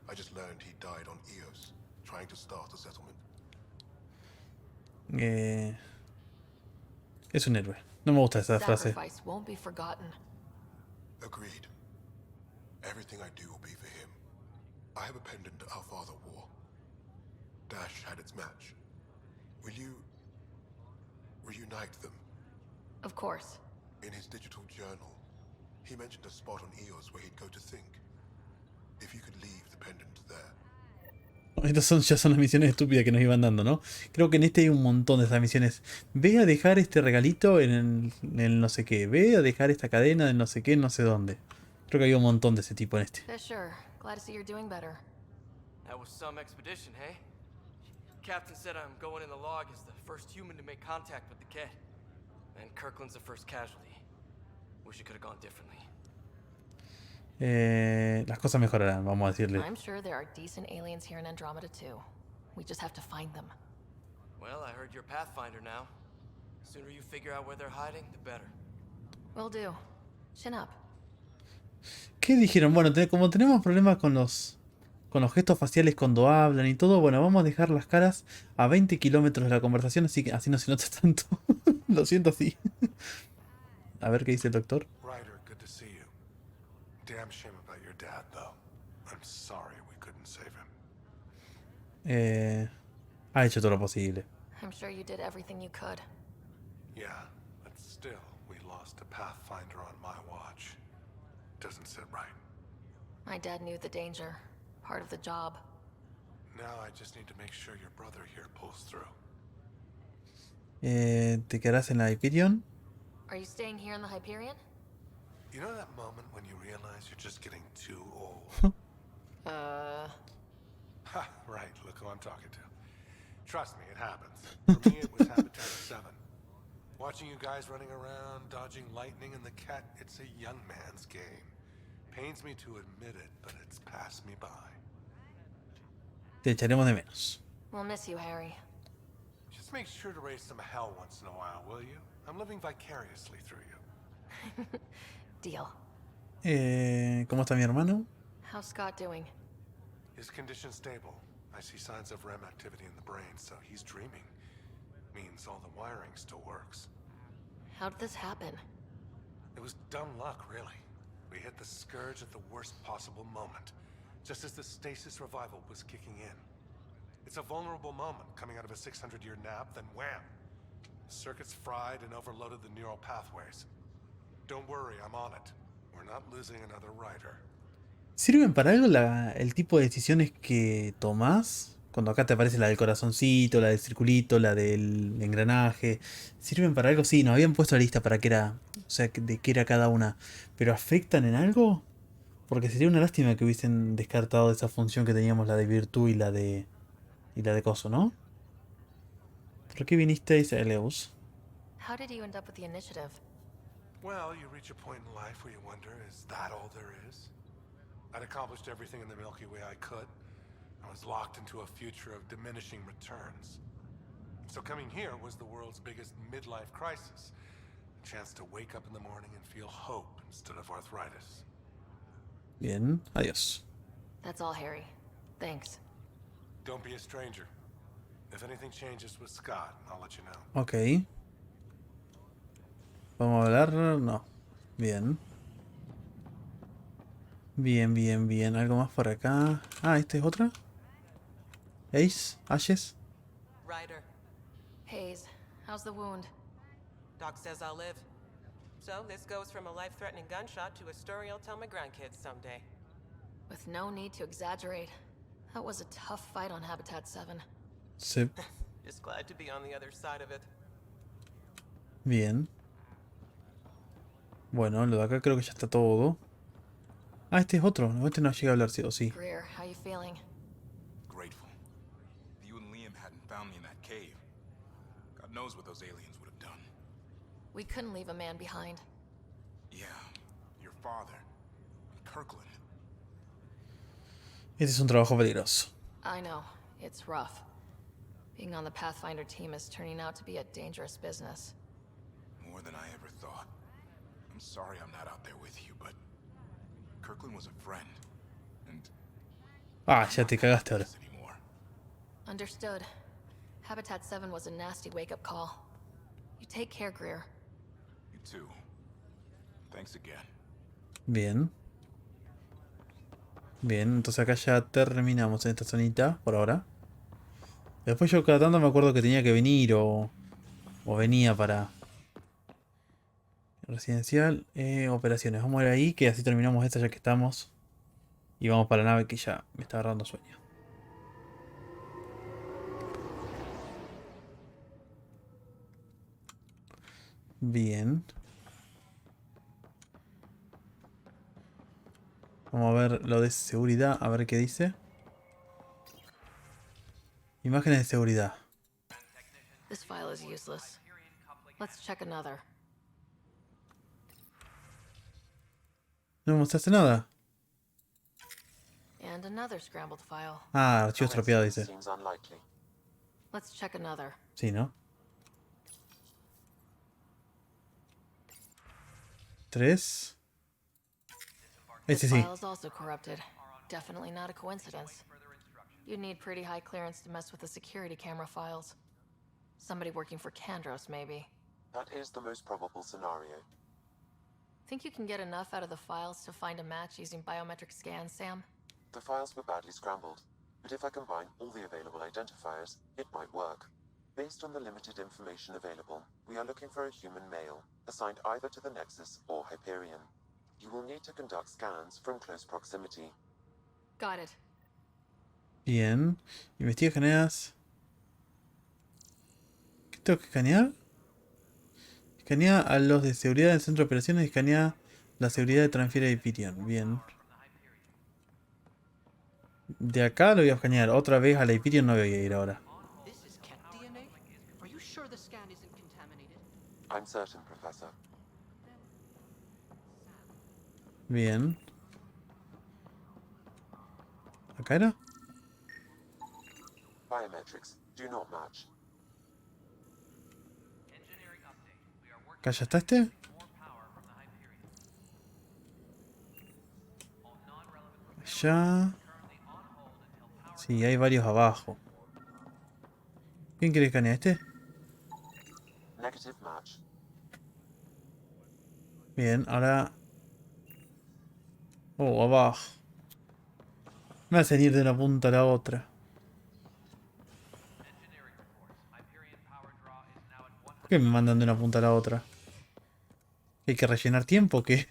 I just learned he died on Eos, trying to start a settlement. Es un héroe. No me gusta esa frase. Sacrifice won't be forgotten. Agreed. Everything I do will be for him. I have a pendant our father wore. Dash had its match. Will you reunite them? Of course. In his digital journal, he mentioned a spot on Eos where he'd go to think. If you could leave the pendant there. Estas ya son las misiones estúpidas que nos iban dando, ¿no? Creo que en este hay un montón de esas misiones. Ve a dejar este regalito en el no sé qué. Ve a dejar esta cadena de no sé qué, no sé dónde. Creo que hay un montón de ese tipo en este. Fisher, glad to see you're doing better. That was some expedition, hey? Captain said I'm going in the log as the first human to make contact with the Ket. And Kirkland's the first casualty. Wish it could have gone differently. Las cosas mejorarán, vamos a decirle. I'm sure there are decent aliens here in Andromeda too. We just have to find them. Well, I heard you're Pathfinder now. The sooner you figure out where they're hiding, the better. Will do. Chin up. ¿Qué dijeron? Bueno, como tenemos problemas con los gestos faciales cuando hablan y todo, bueno, vamos a dejar las caras a 20 kilómetros de la conversación, así que así no se nota tanto. Lo siento así. A ver qué dice el doctor. Ryder, good to see you. Damn shame about your dad, though. I'm sorry we couldn't save him. Ha hecho todo lo posible. I'm sure you did everything you could. Yeah, but still, we lost a Pathfinder on my watch. Doesn't sit right. My dad knew the danger. Part of the job. Now I just need to make sure your brother here pulls through. ¿Te quedarás en la Hyperion? Are you staying here in the Hyperion? You know that moment when you realize you're just getting too old? Ha, right, look who I'm talking to. Trust me, it happens. For me, it was Habitat 7. Watching you guys running around, dodging lightning and the cat, it's a young man's game. Pains me to admit it, but it's passed me by. Te echaremos de menos. We'll miss you, Harry. Just make sure to raise some hell once in a while, will you? I'm living vicariously through you. Deal. ¿Cómo está mi hermano? How's Scott doing? His condition's stable. I see signs of REM activity in the brain, so he's dreaming. Means all the wiring still works. How did this happen? It was dumb luck, really. We hit the Scourge at the worst possible moment, just as the stasis revival was kicking in. It's a vulnerable moment, coming out of a 600-year nap, then wham! Circuits fried and overloaded the neural pathways. Don't worry, I'm on it. We're not losing another rider. ¿Sirven para algo el tipo de decisiones que tomás? Cuando acá te aparece la del corazoncito, la del circulito, la del engranaje. ¿Sirven para algo? Sí, nos habían puesto la lista para qué era, o sea, de qué era cada una. ¿Pero afectan en algo? Porque sería una lástima que hubiesen descartado esa función que teníamos, la de virtud y la de coso, ¿no? ¿Por qué vinisteis a Eleus? How did you end up with the initiative? Well, you reach a point in life where you wonder, is that all there is? I'd accomplished everything in the Milky Way I could. I was locked into a future of diminishing returns. So coming here was the world's biggest midlife crisis. A chance to wake up in the morning and feel hope instead of arthritis. Bien, adiós. That's all, Harry. Thanks. Don't be a stranger. If anything changes with Scott, I'll let you know. Ok. ¿Vamos a hablar? No. Bien. Bien, bien, bien. ¿Algo más por acá? Ah, ¿esta es otra? Ace, Ashes. Ryder. Hayes, how's the wound? Doc says I'll live. So this goes from a life-threatening gunshot to a story I'll tell my grandkids someday. With no need to exaggerate. That was a tough fight on Habitat 7. Sí. Just glad to be on the other side of it. Bien. Bueno, lo de acá creo que ya está todo. Ah, este es otro. Este no llega a hablar, sí o sí. Greer, how you feeling? Grateful. If you and Liam hadn't found me in that cave, God knows what those aliens would have done. We couldn't leave a man behind. Yeah, your father, Kirkland. Este es un trabajo peligroso. I know. It's rough. Being on the Pathfinder team is turning out to be a dangerous business. More than I ever thought. I'm sorry I'm not out there with you, but Kirkland was a friend, and Ah, ya te cagaste ahora. Understood. Habitat 7 was a nasty wake-up call. You take care, Greer. too. Thanks again. Bien. Bien, entonces acá ya terminamos en esta zonita, por ahora. Después yo cada tanto me acuerdo que tenía que venir o venía para residencial. Operaciones, vamos a ir ahí, que así terminamos esta ya que estamos. Y vamos para la nave que ya me está agarrando sueño. Bien. Vamos a ver lo de seguridad, a ver qué dice. Imágenes de seguridad. This file is useless. Let's check another. No me mostraste nada. And another scrambled file. Ah, archivo estropeado dice. Seems unlikely. Let's check another. Sí, ¿no? 3. Este This sí. file is also corrupted. Definitely not a coincidence. You'd need pretty high clearance to mess with the security camera files. Somebody working for Kandros, maybe. That is the most probable scenario. Think you can get enough out of the files to find a match using biometric scans, Sam? The files were badly scrambled, but if I combine all the available identifiers, it might work. Based on the limited information available, we are looking for a human male, assigned either to the Nexus or Hyperion. You will need to conduct scans from close proximity. Got it. Bien. Investiga, escaneas. ¿Qué tengo que escanear? Escanea a los de seguridad del centro de operaciones y escanea la seguridad de transfiere de Hyperion. Bien. De acá lo voy a escanear. Otra vez a la Hyperion no voy a ir ahora. I'm certain, Professor. Bien. ¿Acá era? Biometrics do not match. ¿Acá ya está este? Allá. Sí, hay varios abajo. ¿Quién quiere escanear? ¿Este? Negative match. Bien, ahora... Oh, abajo. Me hacen ir de una punta a la otra. ¿Por qué me mandan de una punta a la otra? ¿Hay que rellenar tiempo o qué?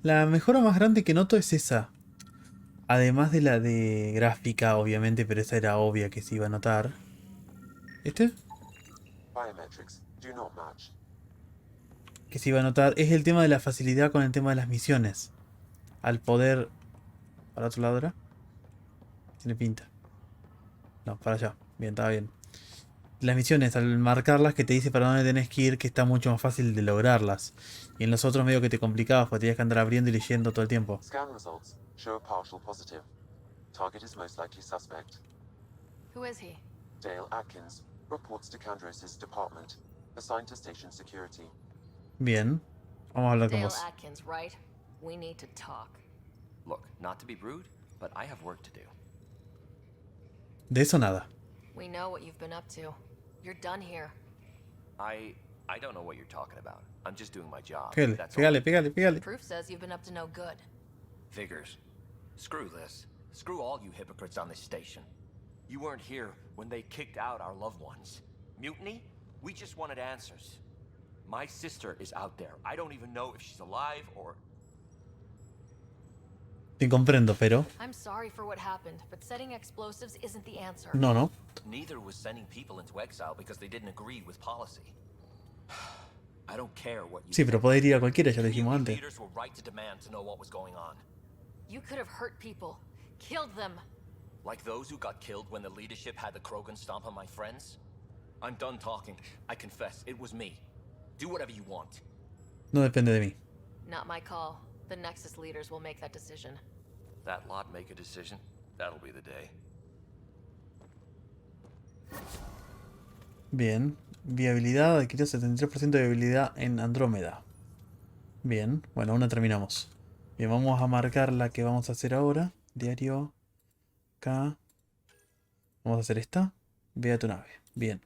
La mejora más grande que noto es esa. Además de la de gráfica, obviamente, pero esa era obvia que se iba a notar. ¿Este? Biometrics do not match. Que se iba a notar es el tema de la facilidad con el tema de las misiones. Al poder... ¿Para otro lado era? Tiene pinta. No, para allá. Bien, estaba bien. Las misiones, al marcarlas, que te dice para dónde tenés que ir, que está mucho más fácil de lograrlas. Y en los otros medio que te complicabas, porque tenías que andar abriendo y leyendo todo el tiempo. Scan results show a partial positive. Target is most likely suspect. Who is he? Dale Atkins reports to Kandros' department, assigned to station security. Bien. Vamos a hablar con Dale vos. Atkins, right? We need to talk. Look, not to be rude, but I have work to do. De eso nada. We know what you've been up to. You're done here. I don't know what you're talking about. I'm just doing my job. Pégale, That's all. pégale, pégale, pégale. Proof says you've been up to no good. Figures. Screw this. Screw all you hypocrites on this station. You weren't here when they kicked out our loved ones. Mutiny? We just wanted answers. My sister is out there. I don't even know if she's alive or... Te comprendo, pero... I'm sorry for what happened, but setting explosives isn't the answer. No, no. Neither was sending people into exile because they didn't agree with policy. I don't care what you Sí, pero poder ir a cualquiera, ya lo dijimos antes. leaders were right to demand to know what was going on. You could have hurt people. Killed them. Like those who got killed when the leadership had the Krogan stomp on my friends? I'm done talking. I confess, it was me. Do whatever you want. No depende de mí. Not my call. The Nexus leaders will make that decision. That lot make a decision? That'll be the day. Bien. Viabilidad, adquirió 73% de viabilidad en Andrómeda. Bien. Bueno, aún no terminamos. Bien, vamos a marcar la que vamos a hacer ahora. Diario. Acá. Vamos a hacer esta. Ve a tu nave. Bien.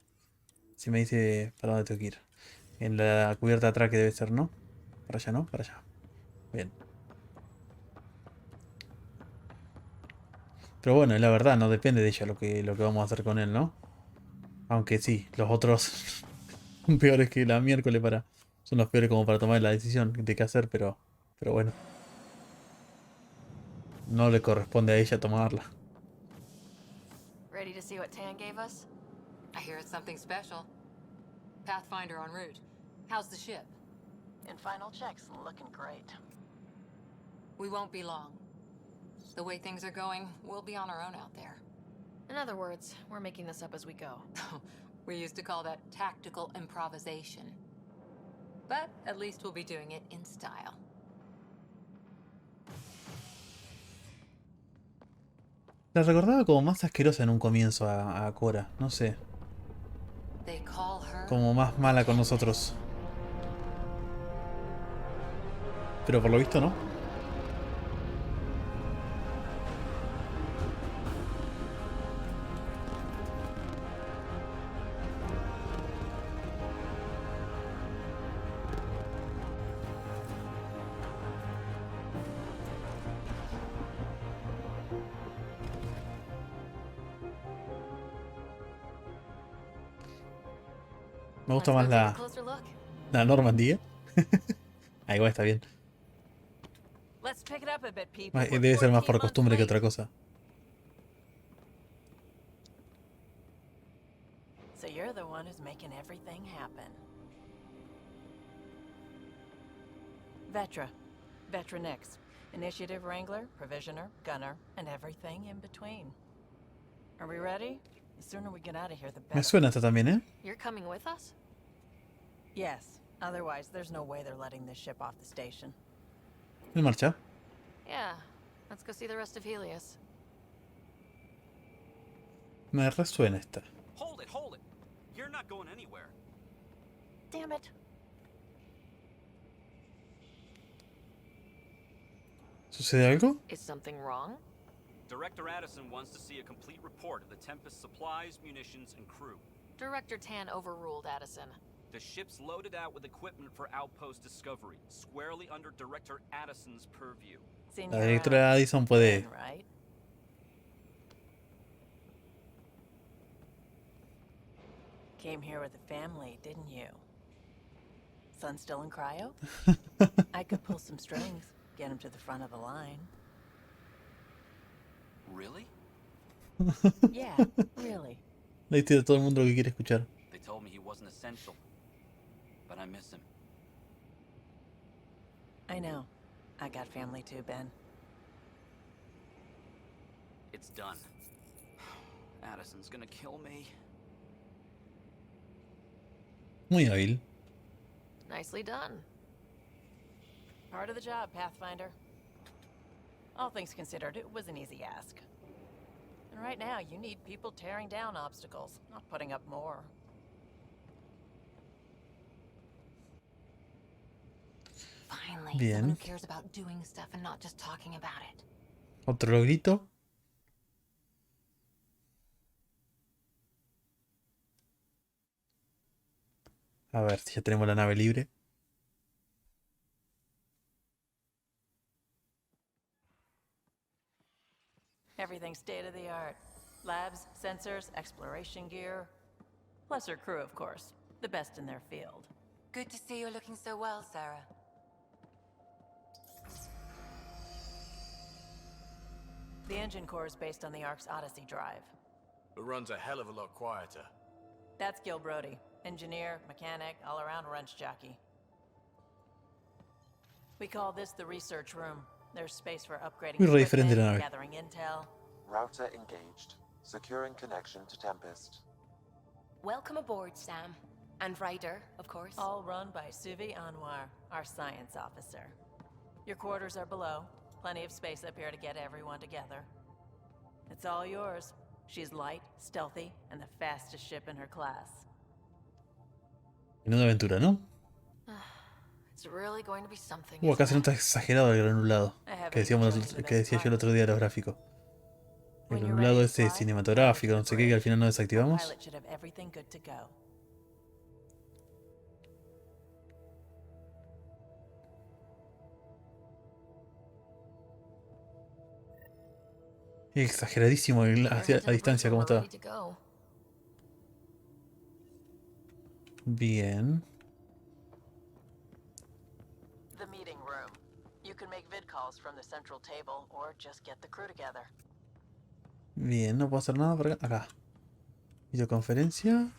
Si me dice para dónde tengo que ir. En la cubierta de atrás que debe ser, ¿no? Para allá, ¿no? Para allá. Bien. Pero bueno, la verdad, no depende de ella lo que vamos a hacer con él, ¿no? Aunque sí, los otros son peores que la miércoles para... Son los peores como para tomar la decisión de qué hacer, pero bueno. No le corresponde a ella tomarla. Ready to see what Tan gave us? I hear it's something special. Pathfinder en route. How's the ship? In final checks, looking great. We won't be long. The way things are going, we'll be on our own out there. In other words, we're making this up as we go. We used to call that tactical improvisation. But at least we'll be doing it in style. La recordaba como más asquerosa en un comienzo a Cora, no sé. Como más mala con nosotros. Pero por lo visto no. Me gusta más la Normandía. Ah, igual está bien. Debe ser más por costumbre que otra cosa. So you're the one who's making everything happen. Vetra next. Initiative Wrangler, Provisioner, Gunner, and everything in between. Are we ready? The sooner we get out of here, the better. Me suena esta también, ¿eh? You're coming with us? Yes. Otherwise, there's no way they're letting this ship off the station. En marcha. Yeah. Let's go see the rest of Helios. Me resuena esta. Hold it, hold it. You're not going anywhere. Damn it. ¿Sucede algo? Is something wrong? Director Addison wants to see a complete report of the Tempest's supplies, munitions, and crew. Director Tan overruled Addison. The ship's loaded out with equipment for outpost discovery, squarely under Director Addison's purview. La directora Addison puede... Right? Came here with a family, didn't you? Son still in cryo? I could pull some strings, get him to the front of the line. Really? Yeah, really. Le diste a todo el mundo lo que quiere escuchar. They told me he wasn't essential, but I miss him. I know. I got family too, Ben. It's done. Addison's gonna kill me. Muy hábil. Nicely done. Part of the job, Pathfinder. All things considered, it was an easy ask. And right now, you need people tearing down obstacles, not putting up more. Finally, Bien. someone who cares about doing stuff and not just talking about it. Otro logrito. A ver si ya tenemos la nave libre. Everything's state of the art. Labs, sensors, exploration gear. Plus her crew, of course. The best in their field. Good to see you're looking so well, Sarah. The engine core is based on the Ark's Odyssey drive. It runs a hell of a lot quieter. That's Gil Brody. Engineer, mechanic, all-around wrench jockey. We call this the research room. There's space for upgrading Muy re diferente la equipment, nave. gathering intel. Router engaged. Securing connection to Tempest. Welcome aboard, Sam. And Ryder, of course. All run by Suvi Anwar, our science officer. Your quarters are below. Plenty of space up here to get everyone together. It's all yours. She's light, stealthy, and the fastest ship in her class. Menuda aventura, ¿no? It's really going to be something. Acá se nota exagerado el granulado. Que decía yo el otro día de los gráficos. el lado ese cinematográfico, no sé qué, que al final no desactivamos. Pilot should have everything good to go. Exageradísimo a distancia como está. Bien. The meeting room. You can make vid calls from the central table or just get the crew together. Bien, no puedo hacer nada por acá. Acá. Videoconferencia.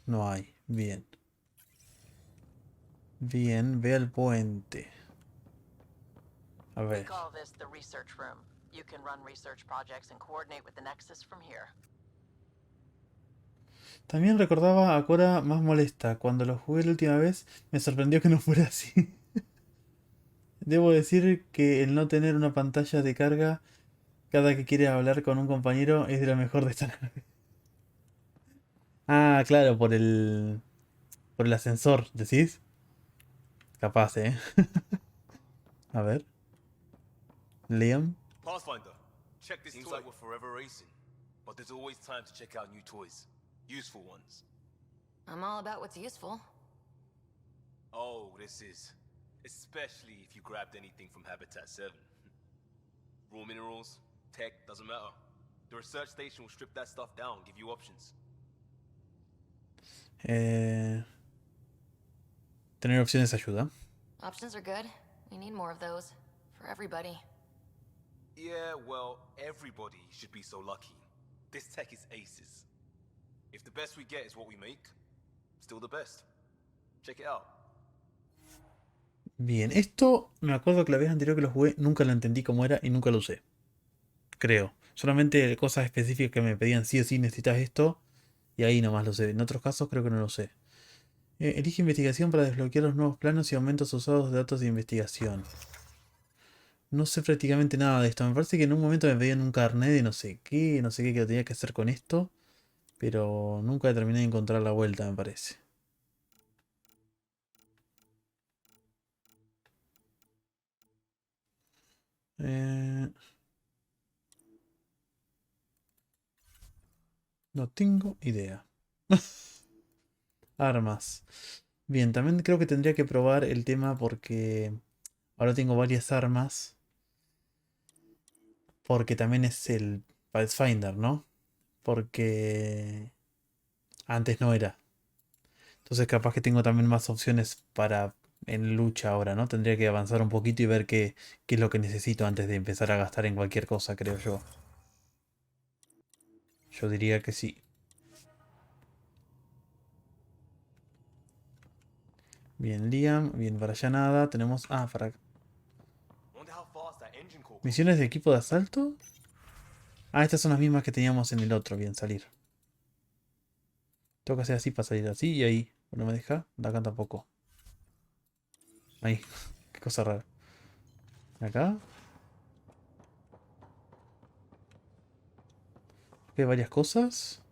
No hay. Bien. Bien, ve al puente. A We ver. call this the research room. You can run research projects and coordinate with the Nexus from here. También recordaba a Cora más molesta. Cuando lo jugué la última vez, me sorprendió que no fuera así. Debo decir que el no tener una pantalla de carga cada que quiere hablar con un compañero es de lo mejor de esta nave. Ah, claro, por el ascensor, ¿decís? Capaz, A ver. Liam. Pathfinder, check this. Seems like we're forever racing, but there's always time to check out new toys. Useful ones. I'm all about what's useful. Oh, this is. Especially if you grabbed anything from Habitat 7. Raw minerals, tech, doesn't matter. The research station will strip that stuff down, give you options. Tener opciones ayuda. Options are good. We need more of those. For everybody. Yeah, well, everybody should be so lucky. This tech is aces. If the best we get is what we make, still the best. Check it out. Bien, esto me acuerdo que la vez anterior que lo jugué nunca lo entendí cómo era y nunca lo usé. Creo. Solamente cosas específicas que me pedían sí o sí necesitas esto y ahí nomás lo sé. En otros casos creo que no lo sé. Elige investigación para desbloquear los nuevos planos y aumentos usados de datos de investigación. No sé prácticamente nada de esto. Me parece que en un momento me pedían un carnet de no sé qué que lo tenía que hacer con esto. Pero nunca terminé de encontrar la vuelta, me parece. No tengo idea. Armas. Bien, también creo que tendría que probar el tema porque ahora tengo varias armas. Porque también es el Pathfinder, ¿no? Porque antes no era. Entonces capaz que tengo también más opciones para en lucha ahora, ¿no? Tendría que avanzar un poquito y ver qué es lo que necesito antes de empezar a gastar en cualquier cosa, creo yo. Yo diría que sí. Bien, Liam. Bien, para allá nada. Tenemos... Ah, para acá. ¿Misiones de equipo de asalto? Ah, estas son las mismas que teníamos en el otro. Bien, salir. Tengo que hacer así para salir así y ahí. No me deja. De acá tampoco. Ahí. Qué cosa rara. Acá. Hay varias cosas.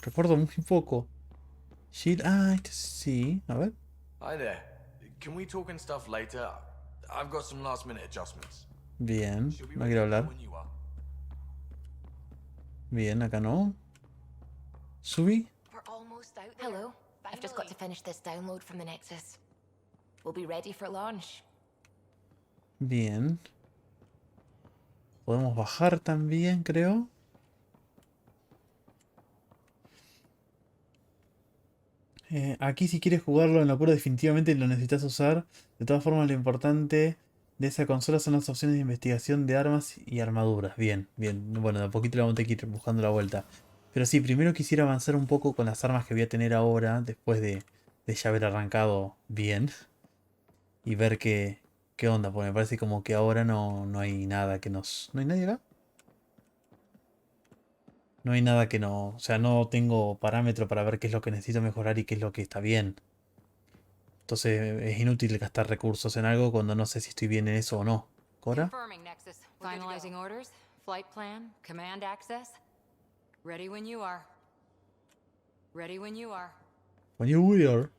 Recuerdo muy poco. Shield. Ah, este sí. A ver. Hi there. Can we talk and stuff later? I've got some last minute adjustments. Bien. No quiero hablar. Bien, acá no. Subí. Hello. I've just got to finish this download from the Nexus. We'll be ready for launch. Bien. Podemos bajar también, creo. Aquí si quieres jugarlo en locura definitivamente lo necesitas usar. De todas formas lo importante de esa consola son las opciones de investigación de armas y armaduras. Bien, bien. Bueno, de a poquito le vamos a tener que ir buscando la vuelta. Pero sí, primero quisiera avanzar un poco con las armas que voy a tener ahora. Después de ya haber arrancado bien. Y ver qué onda. Porque me parece como que ahora no hay nada que nos... ¿No hay nadie acá? No hay nada que no... O sea, no tengo parámetro para ver qué es lo que necesito mejorar y qué es lo que está bien. Entonces es inútil gastar recursos en algo cuando no sé si estoy bien en eso o no. ¿Cora? Confirming Nexus. Finalizing orders, flight plan, command access. Ready when you are. Ready when you are. When you are.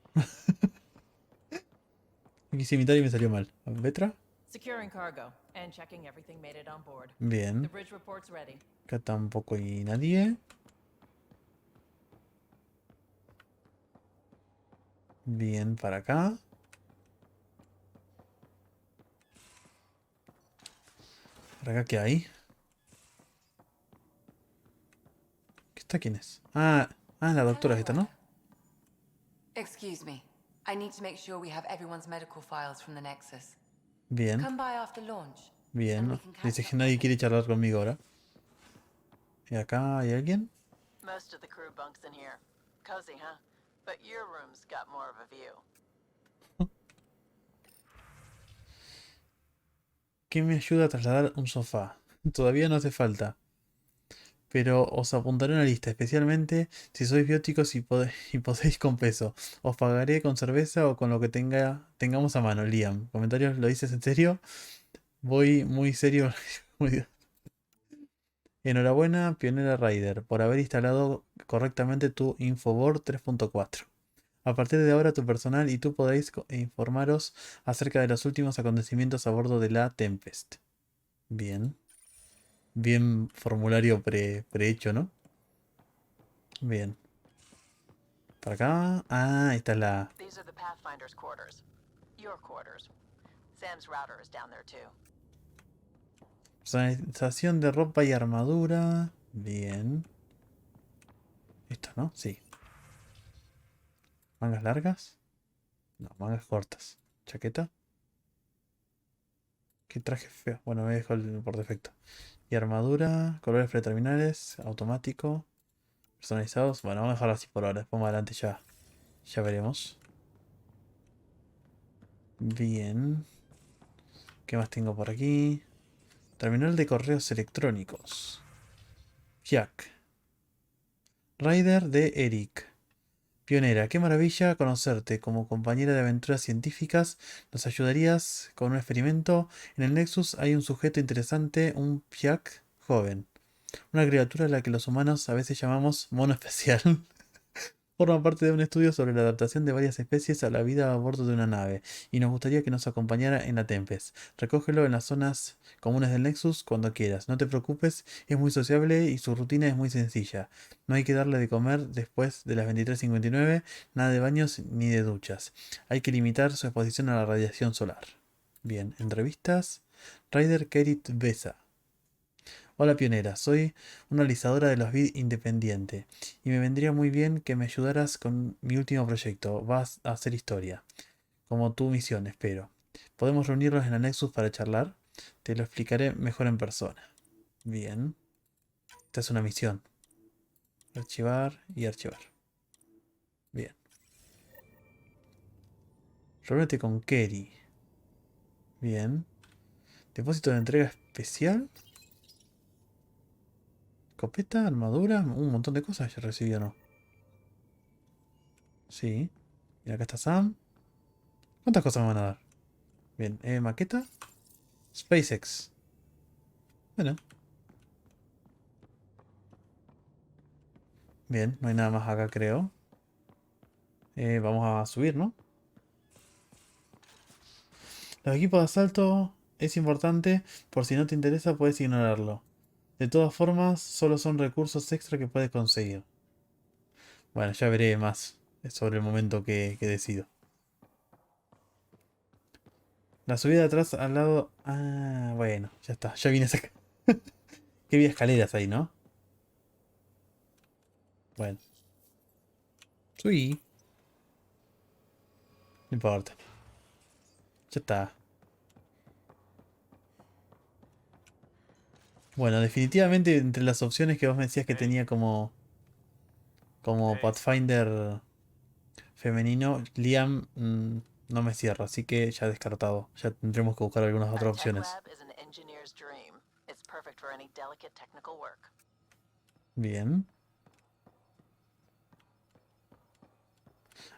Quise imitar y me salió mal. ¿Vetra? Securing cargo. And checking everything made it on board. Bien. The bridge report's ready. Acá tampoco hay nadie. Bien, para acá. ¿Para acá qué hay? ¿Esta quién es? Ah, la doctora esta, ¿no? Excuse me. I need to make sure we have everyone's medical files from the Nexus. Bien. Come by after launch. Bien. Dice que nadie quiere charlar conmigo ahora. ¿Y acá hay alguien? Most of the crew bunks in here. Cozy, huh? But your room's got more of a view. ¿Qué me ayuda a trasladar un sofá? Todavía no hace falta. Pero os apuntaré una lista, especialmente si sois bióticos y podéis con peso. Os pagaré con cerveza o con lo que tengamos a mano, Liam. ¿Comentarios? ¿Lo dices en serio? Voy muy serio. Enhorabuena, Pionera Rider, por haber instalado correctamente tu Infoboard 3.4. A partir de ahora, tu personal y tú podéis informaros acerca de los últimos acontecimientos a bordo de la Tempest. Bien. Bien formulario prehecho, ¿no? Bien. Para acá. Ah, esta es la... These are the Pathfinder's quarters. Your quarters. Sam's router is down there too. Personalización de ropa y armadura. Bien. Esto, ¿no? Sí. ¿Mangas largas? No, mangas cortas. ¿Chaqueta? Qué traje feo. Bueno, me dejo por defecto. Y armadura, colores predeterminados, automático, personalizados. Bueno, vamos a dejarlo así por ahora. Después más adelante ya veremos. Bien. ¿Qué más tengo por aquí? Terminal de correos electrónicos. Jack. Rider de Eric. Pionera, qué maravilla conocerte. Como compañera de aventuras científicas, ¿nos ayudarías con un experimento? En el Nexus hay un sujeto interesante, un Jack joven. Una criatura a la que los humanos a veces llamamos mono especial. Forma parte de un estudio sobre la adaptación de varias especies a la vida a bordo de una nave, y nos gustaría que nos acompañara en la Tempest. Recógelo en las zonas comunes del Nexus cuando quieras. No te preocupes, es muy sociable y su rutina es muy sencilla. No hay que darle de comer después de las 23:59, nada de baños ni de duchas. Hay que limitar su exposición a la radiación solar. Bien, entrevistas. Ryder Kerit Besa. Hola Pionera, soy una realizadora de los vid independiente y me vendría muy bien que me ayudaras con mi último proyecto. Vas a hacer historia, como tu misión, espero. ¿Podemos reunirnos en el Nexus para charlar? Te lo explicaré mejor en persona. Bien. Esta es una misión. Archivar y archivar. Bien. Reúnete con Kerry. Bien. Depósito de entrega especial. Escopeta, armadura, un montón de cosas ya recibió, ¿no? Sí. Y acá está Sam. ¿Cuántas cosas me van a dar? Bien, maqueta. SpaceX. Bueno. Bien, no hay nada más acá, creo. Vamos a subir, ¿no? Los equipos de asalto es importante. Por si no te interesa, puedes ignorarlo. De todas formas, solo son recursos extra que puedes conseguir. Bueno, ya veré más sobre el momento que decido. La subida de atrás al lado... Ah, bueno, ya está. Ya vine a sacar. Que había escaleras ahí, ¿no? Bueno. Subí. No importa. Ya está. Bueno, definitivamente entre las opciones que vos me decías que tenía como Pathfinder femenino, Liam no me cierra, así que ya descartado. Ya tendremos que buscar algunas otras opciones. Bien.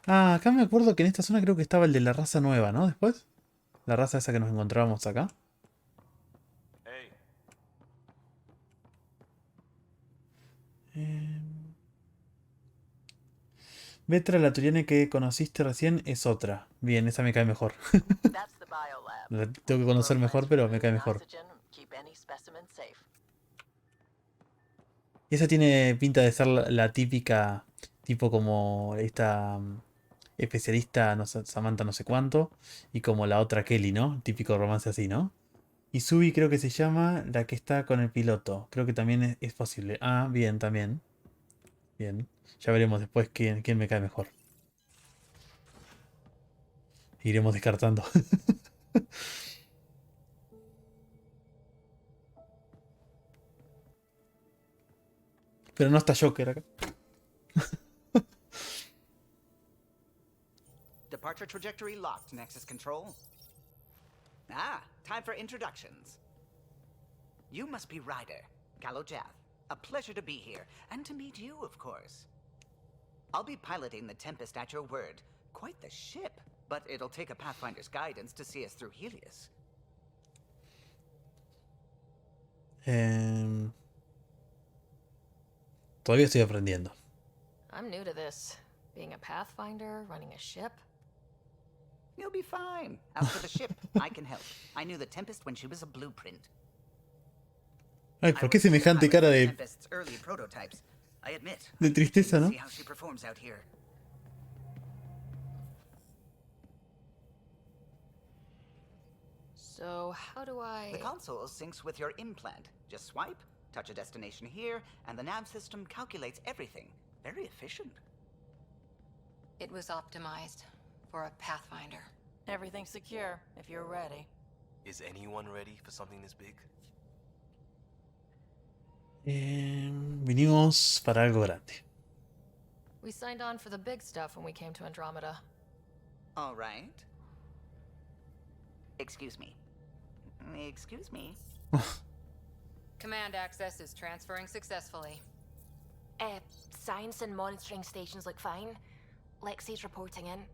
Ah, acá me acuerdo que en esta zona creo que estaba el de la raza nueva, ¿no? Después. La raza esa que nos encontrábamos acá. Vetra, la Turiane que conociste recién, es otra. Bien, esa me cae mejor. La tengo que conocer mejor, pero me cae mejor. Y esa tiene pinta de ser la típica, tipo como esta especialista, no sé, Samantha no sé cuánto, y como la otra Kelly, ¿no? Típico romance así, ¿no? Y Subi creo que se llama la que está con el piloto. Creo que también es posible. Ah, bien, también. Bien. Ya veremos después quién me cae mejor. Iremos descartando. Pero no está Joker acá. Departure trajectory locked, Nexus Control. Ah, time for introductions. You must be Ryder, Kalojath. A pleasure to be here, and to meet you, of course. I'll be piloting the Tempest at your word. Quite the ship, but it'll take a Pathfinder's guidance to see us through Helios. Todavía estoy aprendiendo. I'm new to this. Being a Pathfinder, running a ship. You'll be fine. As for the ship, I can help. I knew the Tempest when she was a blueprint. Ay, ¿por qué semejante cara de Tempest's early prototypes. I admit. de tristeza, no? See how she performs out here. So, how do I... The console syncs with your implant. Just swipe, touch a destination here, and the nav system calculates everything. Very efficient. It was optimized for a Pathfinder. Everything's secure, if you're ready. Is anyone ready for something this big? Vinimos para algo grande. We signed on for the big stuff when we came to Andromeda. All right. Excuse me. Excuse me. Command access is transferring successfully. Science and monitoring stations look fine. Lexi's reporting in.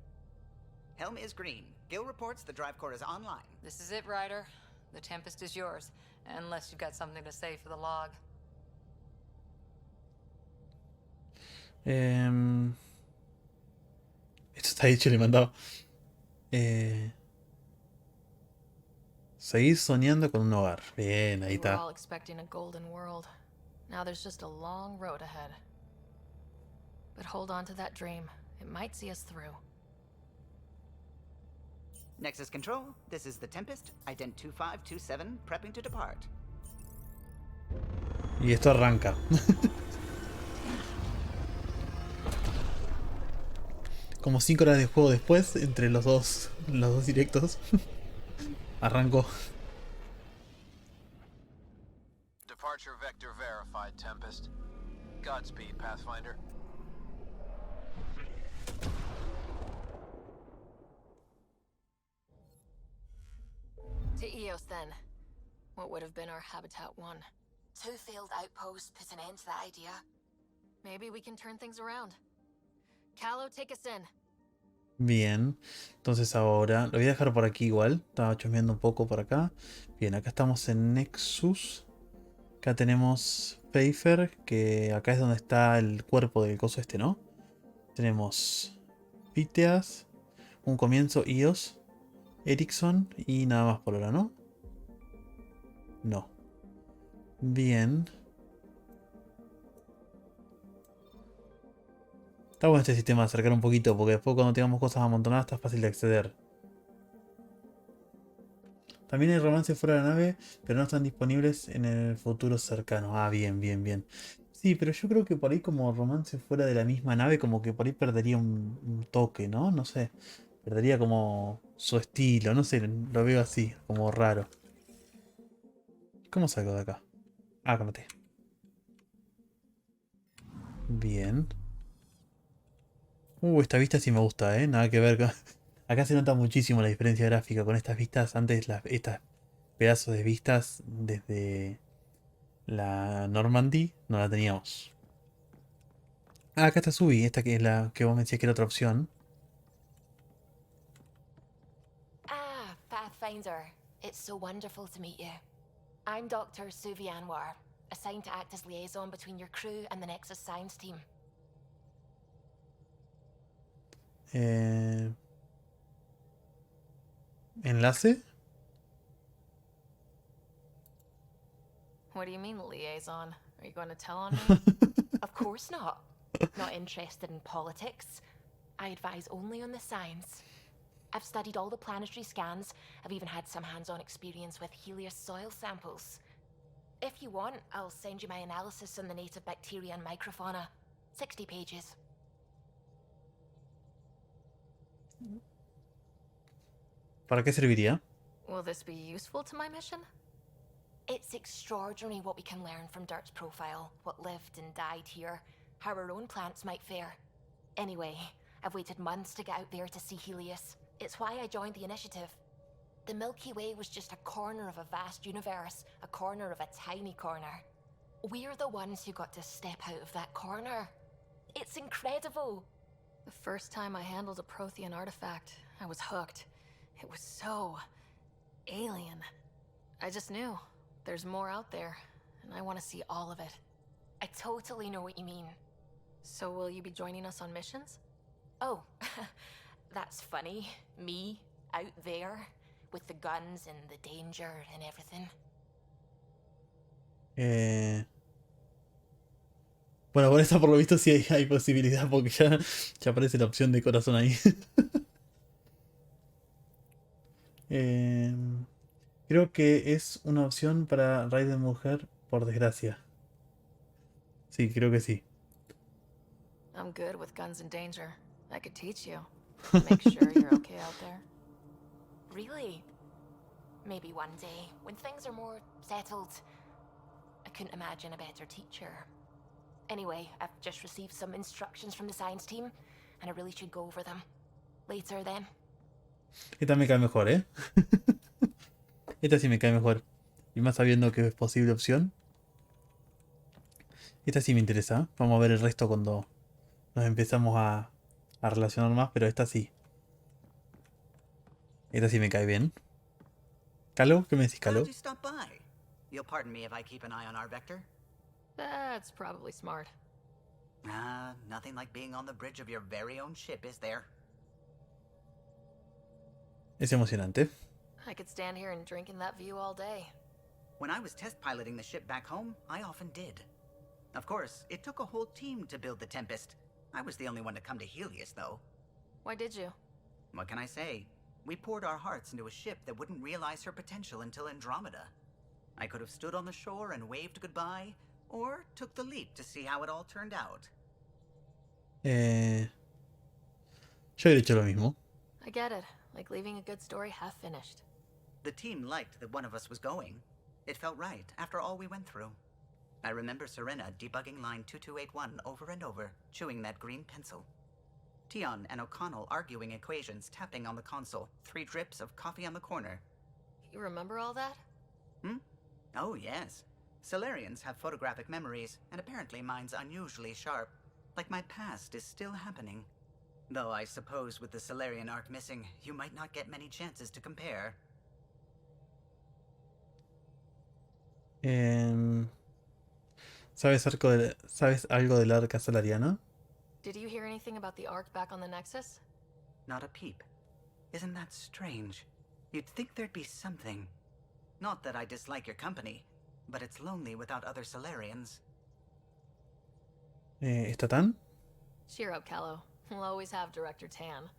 Helm is green. Gil reports the drive core is online. This is it, Ryder. The Tempest is yours, unless you've got something to say for the log. Esto está dicho, le mandaba. Seguir soñando con un hogar. Bien, ahí We were está. all expecting a golden world. Now there's just a long road ahead. But hold on to that dream. It might see us through. Nexus Control, this is the Tempest, ident 2527, prepping to depart. Y esto arranca. Como 5 horas de juego después, entre los dos directos, arrancó. Departure vector verified, Tempest. Godspeed, Pathfinder. To Eos then. What would have been our Habitat 1. 2 failed outposts put an end to that idea. Maybe we can turn things around. Calo, take us in. Bien, entonces ahora lo voy a dejar por aquí igual. Estaba chusmeando un poco por acá. Bien, acá estamos en Nexus. Acá tenemos Pfeiffer, que acá es donde está el cuerpo del coso este, ¿no? Tenemos Piteas, un comienzo Eos, Erickson y nada más por ahora, ¿no? No. Bien. Está bueno este sistema de acercar un poquito, porque después cuando tengamos cosas amontonadas está fácil de acceder. También hay romances fuera de la nave, pero no están disponibles en el futuro cercano. Ah, bien, bien, bien. Sí, pero yo creo que por ahí como romance fuera de la misma nave, como que por ahí perdería un toque, ¿no? No sé. Perdería como su estilo, no sé, lo veo así, como raro. ¿Cómo salgo de acá? Ah, conecté. Bien. Esta vista sí me gusta, ¿eh? Nada que ver con... Acá se nota muchísimo la diferencia gráfica con estas vistas. Antes estas pedazos de vistas desde la Normandy no la teníamos. Ah, acá está Subi, esta que es la que vos me decías que era otra opción. Ah, Pathfinder. It's so wonderful to meet you. I'm Dr. Suvi Anwar, assigned to act as liaison between your crew and the Nexus Science team. ¿Enlace? What do you mean, liaison? Are you going to tell on me? Of course not. Not interested in politics. I advise only on the science. I've studied all the planetary scans. I've even had some hands-on experience with Helios soil samples. If you want, I'll send you my analysis on the native bacteria and microfauna. 60 pages. ¿Para qué serviría? Will this be useful to my mission? It's extraordinary what we can learn from Dirt's profile, what lived and died here, how our own plants might fare. Anyway, I've waited months to get out there to see Helios. It's why I joined the initiative. The Milky Way was just a corner of a vast universe, a corner of a tiny corner. We're the ones who got to step out of that corner. It's incredible. The first time I handled a Prothean artifact, I was hooked. It was so alien. I just knew there's more out there, and I want to see all of it. I totally know what you mean. So will you be joining us on missions? Oh, that's funny. Me, out there, with the guns and the danger and everything. Bueno, por eso por lo visto sí hay posibilidad, porque ya aparece la opción de corazón ahí. Creo que es una opción para Raiden mujer, por desgracia. Sí, creo que sí. I'm good with guns and danger. I could teach you. Make sure you're okay out there. Really? Maybe one day, when things are more settled. I couldn't imagine a better teacher. Anyway, I've just received some instructions from the science team, and I really should go over them. Later then. Esta me cae mejor, ¿eh? Esta sí me cae mejor. Y más sabiendo que es posible opción. Esta sí me interesa. Vamos a ver el resto cuando nos empezamos a relacionar más, pero esta sí. Esta sí me cae bien. ¿Calo? ¿Qué me decís, Calo? You'll pardon me if I keep an eye on our vector? That's probably smart. Nothing like being on the bridge of your very own ship, is there? Es emocionante. I could stand here and drink in that view all day. When I was test piloting the ship back home, I often did. Of course, it took a whole team to build the Tempest. I was the only one to come to Helios, though. Why did you? What can I say? We poured our hearts into a ship that wouldn't realize her potential until Andromeda. I could have stood on the shore and waved goodbye, or took the leap to see how it all turned out. Yo he hecho lo mismo. I get it. Like leaving a good story half finished. The team liked that one of us was going. It felt right after all we went through. I remember Serena debugging line 2281 over and over, chewing that green pencil. Tion and O'Connell arguing equations, tapping on the console, 3 drips of coffee on the corner. You remember all that? Oh, yes. Solarians have photographic memories, and apparently mine's unusually sharp. Like my past is still happening. Though I suppose with the Solarian arc missing, you might not get many chances to compare. ¿Sabes algo del arca solariana? Did you hear anything about the arc back on the Nexus? Not a peep. Isn't that strange? You'd think there'd be something. Not that I dislike your company, but it's lonely without other Solarians. ¿Está tan? Cheer up, Callow. We'll always have Director Tan.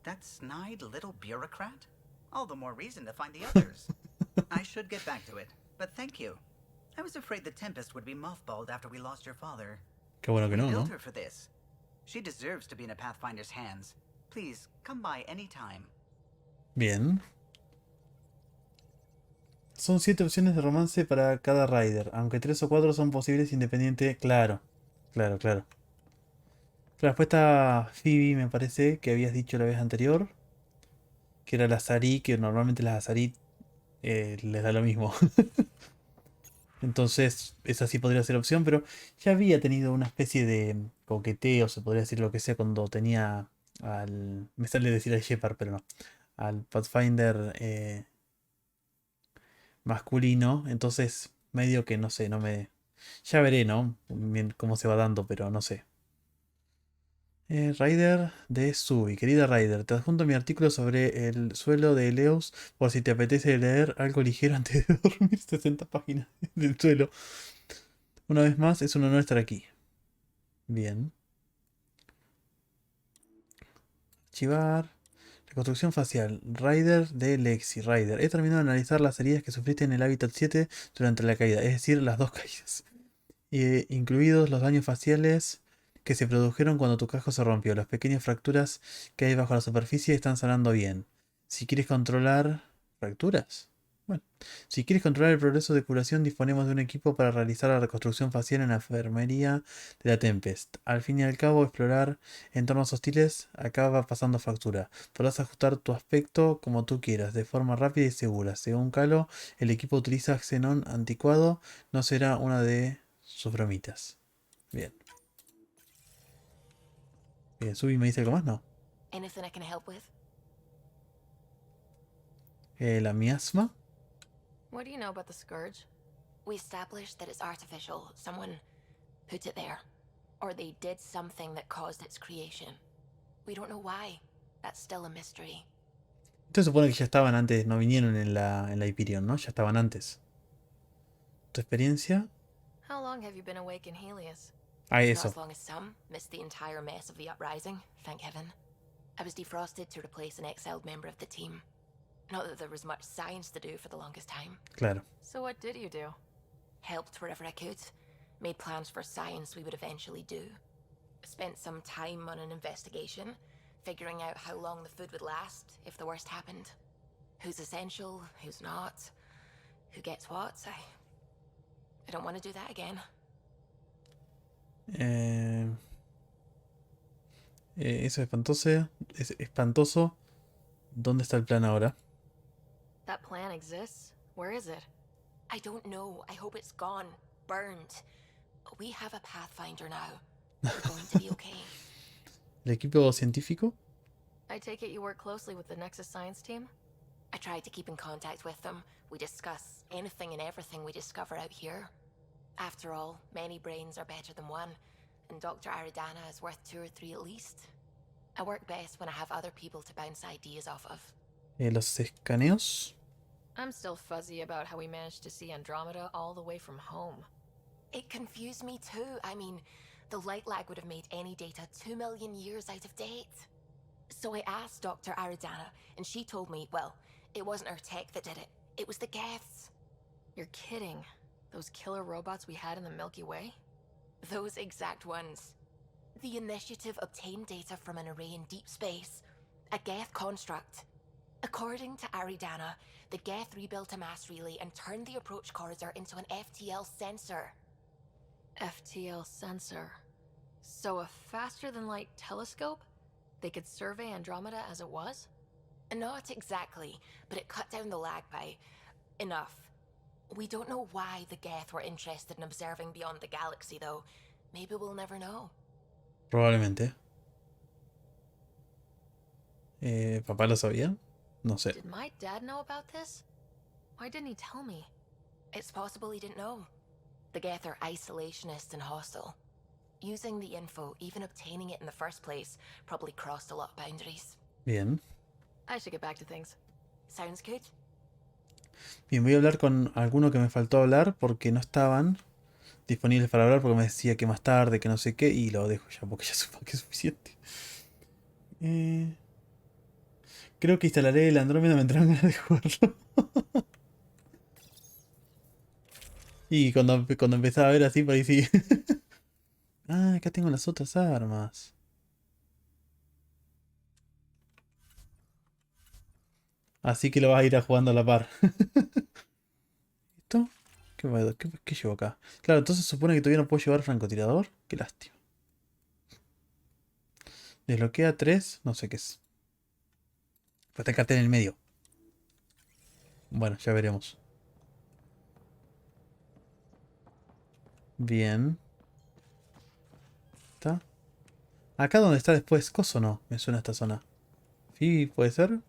That snide little bureaucrat? All the more reason to find the others. I should get back to it, but thank you. I was afraid the Tempest would be mothballed after we lost your father. Qué bueno que no, We ¿no? built her for this. She deserves to be in a Pathfinder's hands. Please, come by any time. Bien. Son 7 opciones de romance para cada rider, aunque 3 o 4 son posibles independiente. Claro. La respuesta Phoebe me parece que habías dicho la vez anterior, que era la Azarí, que normalmente las Azarí les da lo mismo. Entonces esa sí podría ser opción, pero ya había tenido una especie de coqueteo, se podría decir lo que sea, cuando tenía al... Me sale decir al Shepard, pero no. Al Pathfinder masculino, entonces medio que no sé, no me... Ya veré, ¿no? Bien cómo se va dando, pero no sé. Ryder de Subi. Querida Ryder, te adjunto mi artículo sobre el suelo de Eleus por si te apetece leer algo ligero antes de dormir. 60 páginas del suelo. Una vez más, es un honor estar aquí. Bien. Archivar. Reconstrucción facial. Ryder de Lexi. Ryder. He terminado de analizar las heridas que sufriste en el hábitat 7 durante la caída, es decir, las dos caídas. Incluidos los daños faciales que se produjeron cuando tu casco se rompió. Las pequeñas fracturas que hay bajo la superficie están sanando bien. Si quieres controlar... ¿Fracturas? Bueno. Si quieres controlar el progreso de curación, disponemos de un equipo para realizar la reconstrucción facial en la enfermería de la Tempest. Al fin y al cabo, explorar entornos hostiles acaba pasando factura. Podrás ajustar tu aspecto como tú quieras, de forma rápida y segura. Según Calo, el equipo utiliza xenón anticuado. No será una de sus bromitas. Bien. Bien, Subi me dice algo más, ¿no? Anything I can help with? La miasma. What do you know about the Scourge? We established that it's artificial. Someone put it there. Or they did something that caused its creation. We don't know why. That's still a mystery. Esto se supone que ya estaban antes, no vinieron en la Hyperion, ¿no? Ya estaban antes. ¿Tu experiencia? How long have you been awake in Helios? Ah, Not eso. as long as some. Missed the entire mess of the uprising, thank heaven. I was defrosted to replace an exiled member of the team. Not that there was much science to do for the longest time. Claro. So what did you do? Helped wherever I could. Made plans for science we would eventually do. Spent some time on an investigation, figuring out how long the food would last if the worst happened. Who's essential, who's not, who gets what. I don't want to do that again. Eso es espantoso. Es espantoso. ¿Dónde está el plan ahora? That plan exists? Where is it? I don't know. I hope it's gone. Burned. We have a Pathfinder now. We're going to be okay. ¿El equipo científico? I take it you work closely with the Nexus science team? I try to keep in contact with them. We discuss anything and everything we discover out here. After all, many brains are better than one, and Dr. Aridana is worth 2 or 3 at least. I work best when I have other people to bounce ideas off of. Los escaneos. I'm still fuzzy about how we managed to see Andromeda all the way from home. It confused me too. I mean, the light lag would have made any data 2 million years out of date. So I asked Dr. Aridana, and she told me, well, it wasn't her tech that did it. It was the Geths. You're kidding. Those killer robots we had in the Milky Way? Those exact ones. The Initiative obtained data from an array in deep space. A Geth construct. According to Aridana, the Geth rebuilt a mass relay and turned the approach corridor into an FTL sensor. FTL sensor. So a faster-than-light telescope? They could survey Andromeda as it was? Not exactly, but it cut down the lag by enough. We don't know why the Geth were interested in observing beyond the galaxy, though. Maybe we'll never know. Probablemente. ¿Papá lo sabía? No sé. Did my dad know about this? Why didn't he tell me? It's possible he didn't know. The Geth are isolationist and hostile. Using the info, even obtaining it in the first place, probably crossed a lot of boundaries. Bien. I should get back to things. Sounds good? Bien, voy a hablar con alguno que me faltó hablar porque no estaban disponibles para hablar porque me decía que más tarde, que no sé qué, y lo dejo ya porque ya supongo que es suficiente. Creo que instalaré el Andromeda, me entraron ganas de jugarlo. Y cuando empezaba a ver así, por ahí sí. Ah, acá tengo las otras armas. Así que lo vas a ir a jugando a la par. ¿Esto? ¿Qué llevo acá? Claro, entonces supone que todavía no puedo llevar francotirador. Qué lástima. Desbloquea 3. No sé qué es. Pues está el cartel en el medio. Bueno, ya veremos. Bien. ¿Está? Acá donde está después. ¿Coso no? Me suena esta zona. ¿Sí? ¿Puede ser?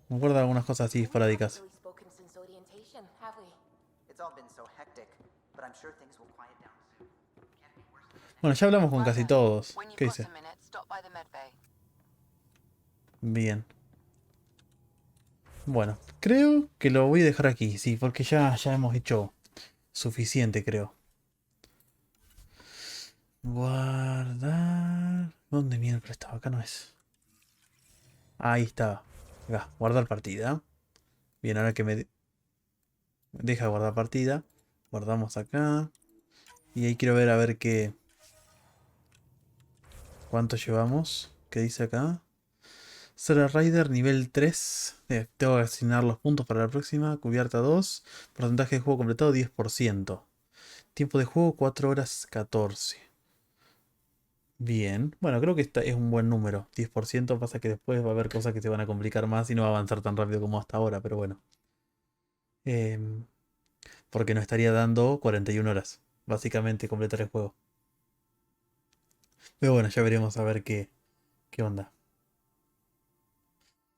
Me acuerdo de algunas cosas así esporádicas. Bueno, ya hablamos con casi todos. ¿Qué dice? Bien. Bueno, creo que lo voy a dejar aquí, sí, porque ya hemos hecho suficiente, creo. Guardar... ¿Dónde mierda estaba? Acá no es. Ahí está. Acá, guardar partida. Bien, ahora que me deja guardar partida. Guardamos acá. Y ahí quiero ver a ver qué... ¿Cuánto llevamos? ¿Qué dice acá? Ser Rider nivel 3. Tengo que asignar los puntos para la próxima. Cubierta 2. Porcentaje de juego completado 10%. Tiempo de juego 4 horas 14. Bien. Bueno, creo que es un buen número. 10%. Pasa que después va a haber cosas que se van a complicar más y no va a avanzar tan rápido como hasta ahora. Pero bueno. Porque nos estaría dando 41 horas. Básicamente completar el juego. Pero bueno, ya veremos a ver qué onda.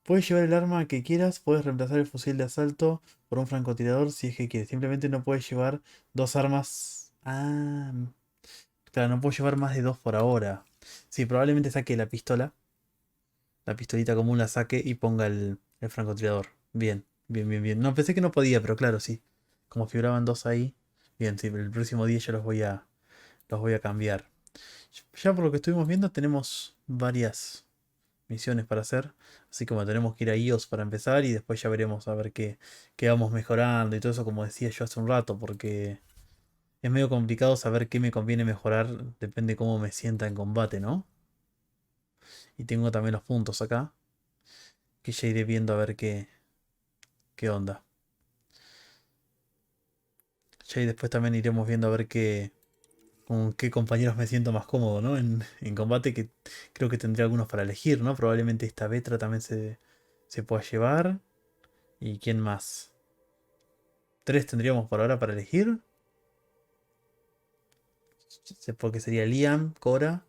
Puedes llevar el arma que quieras, puedes reemplazar el fusil de asalto por un francotirador si es que quieres. Simplemente no puedes llevar dos armas. Ah, claro, no puedo llevar más de dos por ahora. Sí, probablemente saque la pistola. La pistolita común la saque y ponga el francotirador. Bien, bien, bien, bien. No, pensé que no podía, pero claro, sí. Como figuraban dos ahí. Bien, sí, el próximo día ya los voy a cambiar. Ya por lo que estuvimos viendo tenemos varias misiones para hacer. Así como tenemos que ir a iOS para empezar y después ya veremos a ver qué vamos mejorando y todo eso como decía yo hace un rato. Porque es medio complicado saber qué me conviene mejorar. Depende cómo me sienta en combate, ¿no? Y tengo también los puntos acá. Que ya iré viendo a ver qué onda. Ya y después también iremos viendo a ver con qué compañeros me siento más cómodo, ¿no? En combate que creo que tendré algunos para elegir, ¿no? Probablemente esta Vetra también se pueda llevar. ¿Y quién más? Tres tendríamos por ahora para elegir. Porque sería Liam, Cora.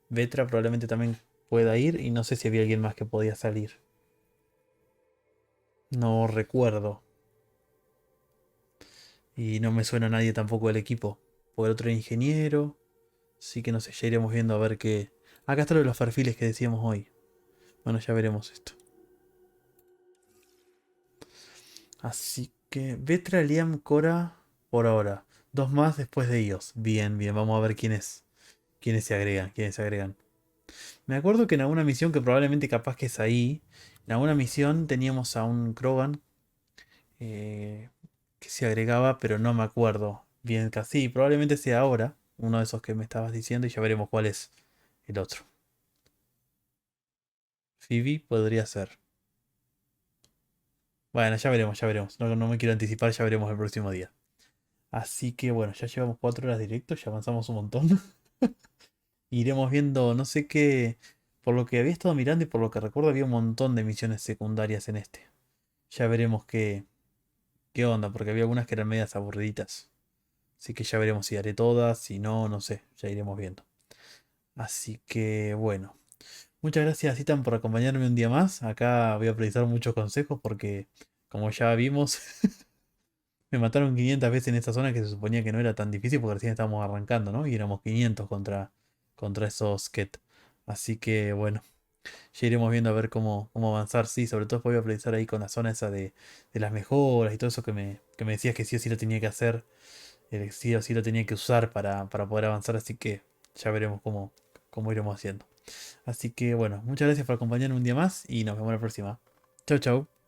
Vetra probablemente también pueda ir. Y no sé si había alguien más que podía salir. No recuerdo. Y no me suena a nadie tampoco del equipo. Por el otro ingeniero. Así que no sé, ya iremos viendo a ver qué... Acá está lo de los perfiles que decíamos hoy. Bueno, ya veremos esto. Así que Vetra, Liam, Cora por ahora. Dos más después de ellos. Bien, bien, vamos a ver quiénes se agregan, quiénes se agregan. Me acuerdo que en alguna misión, que probablemente capaz que es ahí, en alguna misión teníamos a un Krogan que se agregaba, pero no me acuerdo bien casi. Probablemente sea ahora, uno de esos que me estabas diciendo, y ya veremos cuál es el otro. Phoebe podría ser. Bueno, ya veremos, ya veremos. No me quiero anticipar, ya veremos el próximo día. Así que bueno, ya llevamos 4 horas directo, ya avanzamos un montón. Iremos viendo, no sé qué. Por lo que había estado mirando y por lo que recuerdo, había un montón de misiones secundarias en este. Ya veremos qué onda, porque había algunas que eran medias aburriditas. Así que ya veremos si haré todas, si no, no sé, ya iremos viendo. Así que bueno. Muchas gracias, Citan, por acompañarme un día más. Acá voy a precisar muchos consejos porque, como ya vimos, me mataron 500 veces en esta zona que se suponía que no era tan difícil porque recién estábamos arrancando, ¿no? Y éramos 500 contra esos Ket. Así que bueno, ya iremos viendo a ver cómo avanzar. Sí, sobre todo voy a precisar ahí con la zona esa de las mejoras y todo eso que me decías que sí o sí lo tenía que hacer. Sí o sí lo tenía que usar para poder avanzar. Así que ya veremos cómo iremos haciendo. Así que bueno, muchas gracias por acompañarme un día más y nos vemos la próxima. Chau, chau.